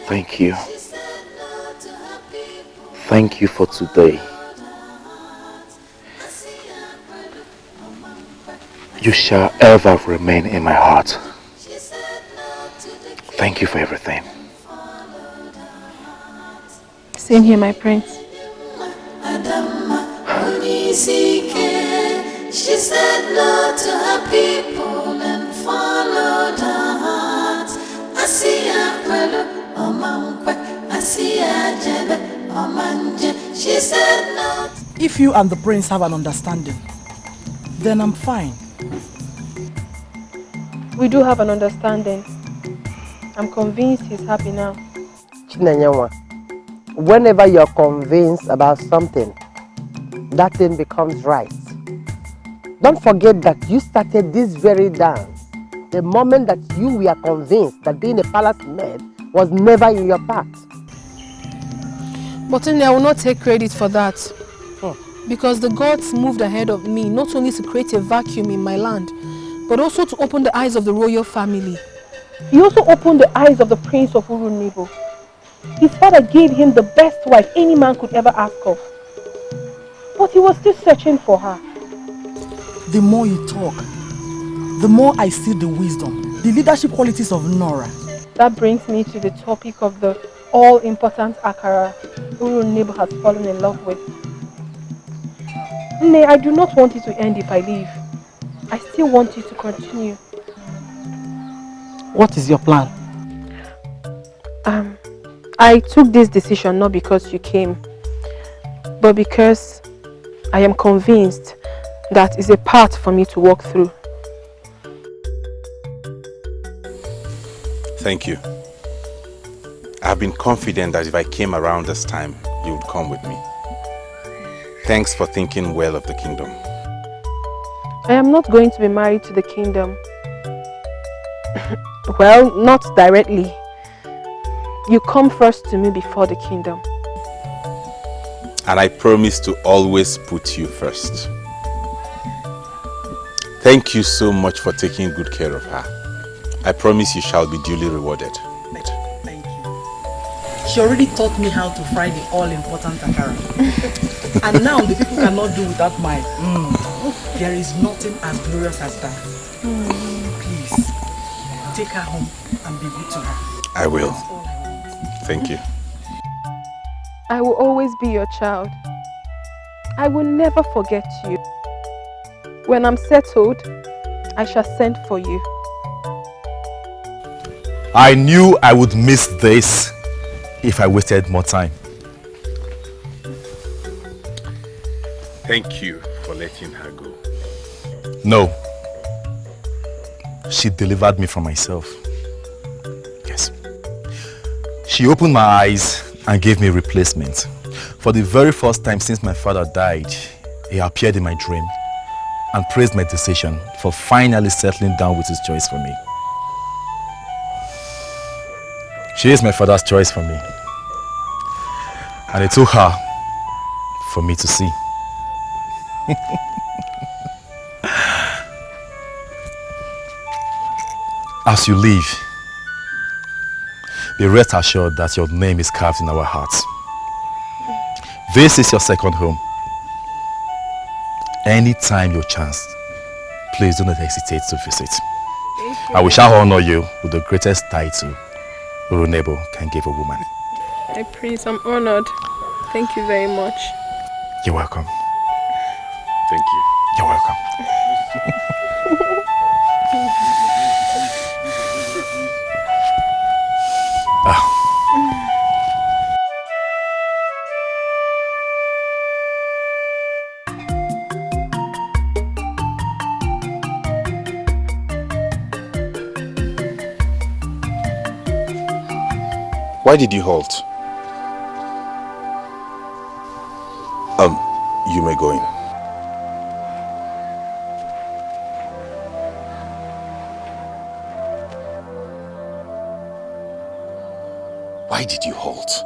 Thank you. Thank you for today. You shall ever remain in my heart. Thank you for everything. Same here, my prince. She said no to her people and followed her heart. She said no. If you and the prince have an understanding, then I'm fine. We do have an understanding. I'm convinced he's happy now. Chinenyewa, whenever you're convinced about something, that thing becomes right. Don't forget that you started this very dance the moment that you were convinced that being a palace maid was never in your path. But I will not take credit for that. Because the gods moved ahead of me not only to create a vacuum in my land, but also to open the eyes of the royal family. He also opened the eyes of the prince of Urunibo. His father gave him the best wife any man could ever ask of. But he was still searching for her. The more you talk, the more I see the wisdom, the leadership qualities of Nora. That brings me to the topic of the all-important Akara Urunibo has fallen in love with. Nay, I do not want it to end if I leave. I still want it to continue. What is your plan? I took this decision not because you came, but because I am convinced that is a path for me to walk through. Thank you. I have been confident that if I came around this time, you would come with me. Thanks for thinking well of the kingdom. I am not going to be married to the kingdom. Well, not directly. You come first to me before the kingdom. And I promise to always put you first. Thank you so much for taking good care of her. I promise you shall be duly rewarded. Thank you. She already taught me how to fry the all-important akara. And now the people cannot do without mine. There is nothing as glorious as that. Please, take her home and be good to her. I will. Thank you. I will always be your child. I will never forget you. When I'm settled, I shall send for you. I knew I would miss this if I wasted more time. Thank you for letting her go. No. She delivered me from myself. Yes. She opened my eyes and gave me a replacement. For the very first time since my father died, he appeared in my dream and praised my decision for finally settling down with his choice for me. She is my father's choice for me. And it took her for me to see. As you leave, be rest assured that your name is carved in our hearts. This is your second home. Anytime you chance, please do not hesitate to visit. And we shall honor you with the greatest title Urunebo can give a woman. I praise, I'm honored. Thank you very much. You're welcome. Thank you. You're welcome. Why did you halt? You may go in. Why did you halt?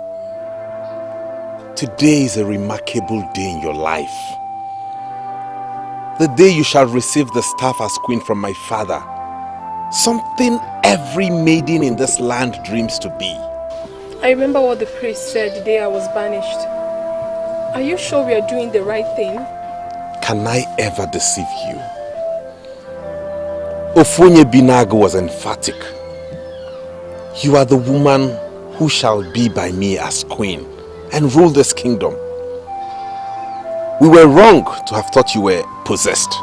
Today is a remarkable day in your life. The day you shall receive the staff as queen from my father. Something every maiden in this land dreams to be. I remember what the priest said the day I was banished. Are you sure we are doing the right thing? Can I ever deceive you? Ofonye Binago was emphatic. You are the woman who shall be by me as queen and rule this kingdom. We were wrong to have thought you were possessed.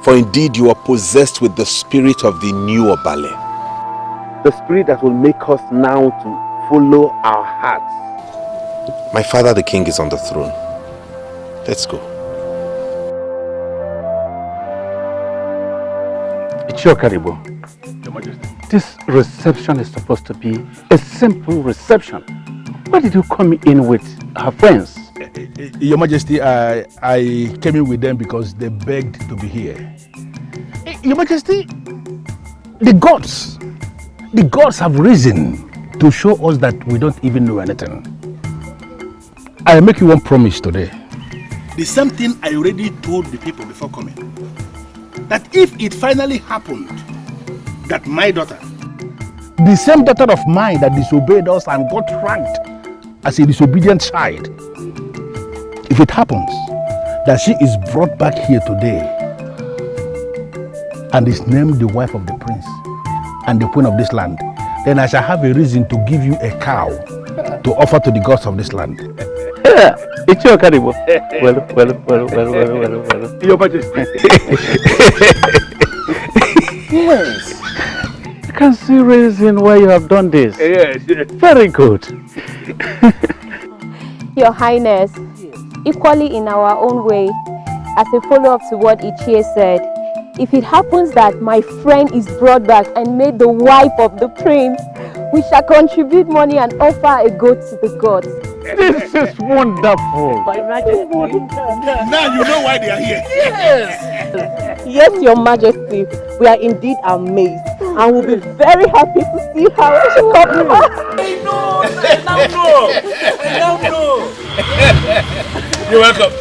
For indeed you are possessed with the spirit of the new Obale. The spirit that will make us now to follow our hearts. My father the king is on the throne. Let's go. Ichokaribo, Your Majesty, this reception is supposed to be a simple reception. Why did you come in with her friends? Your Majesty, I came in with them because they begged to be here. Your Majesty, the gods have risen to show us that we don't even know anything. I make you one promise today. The same thing I already told the people before coming. That if it finally happened, that my daughter, the same daughter of mine that disobeyed us and got ranked as a disobedient child, if it happens that she is brought back here today and is named the wife of the prince and the queen of this land, then I shall have a reason to give you a cow to offer to the gods of this land. It's your Karibo. Well. Your Majesty. Yes. I can see reason why you have done this. Yes. Very good. Your Highness, equally in our own way, as a follow-up to what Ichie said, if it happens that my friend is brought back and made the wife of the prince, we shall contribute money and offer a goat to the gods. This is wonderful. My Majesty. Now you know why they are here. Yes. Yes, Your Majesty. We are indeed amazed and we'll be very happy to see how she comes back. No. You're welcome.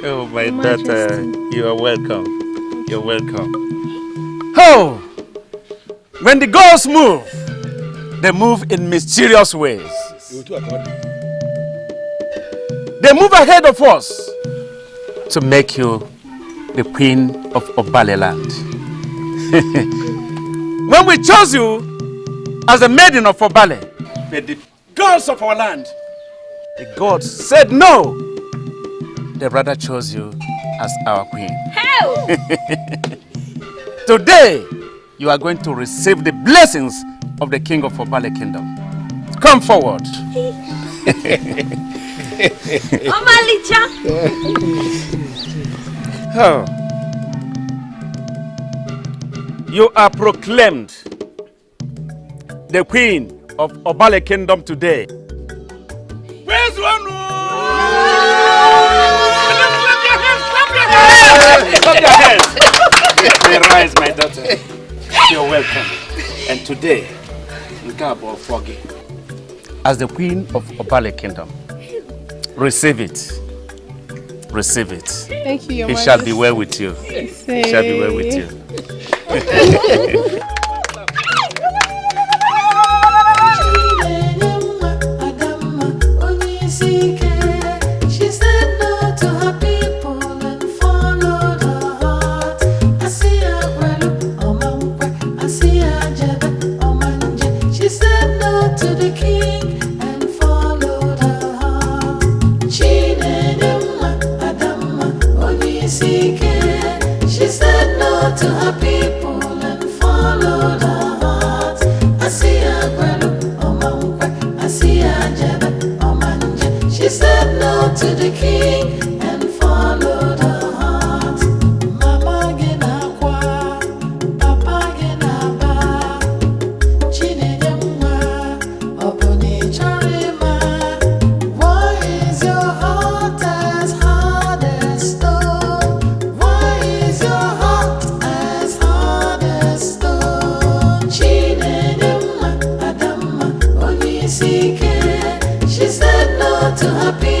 Oh, my daughter, you are welcome. You're welcome. Oh, when the gods move, they move in mysterious ways. They move ahead of us to make you the queen of Obale land. When we chose you as the maiden of Obale, the gods of our land, the gods said no. They rather chose you as our queen. Hell! Today, you are going to receive the blessings of the king of Obale kingdom. Come forward. Omalicha! Oh. You are proclaimed the queen of Obale kingdom today. Where's one? Clap your hands! May rise, my daughter. You're welcome. And today, as the queen of Obale kingdom, Receive it. Receive it. Thank you, Your It shall be well with you. It shall be well with you. She said no to her people and followed her heart. Asiya kwelu omankwe, Asiya jebe omanje. She said no to the king and followed her heart. Chinedemma Adamma Onyisike. She said no to her people and followed her heart. Asiya kwelu omankwe, Asiya jebe omanje. She said no to the king and followed her heart. Mama genakwa, Papa genaba, Chinedemma, Oboni charima. Why is your heart as hard as stone? Why is your heart as hard as stone? Chinedemma Adamma Onyisike. She said no to her people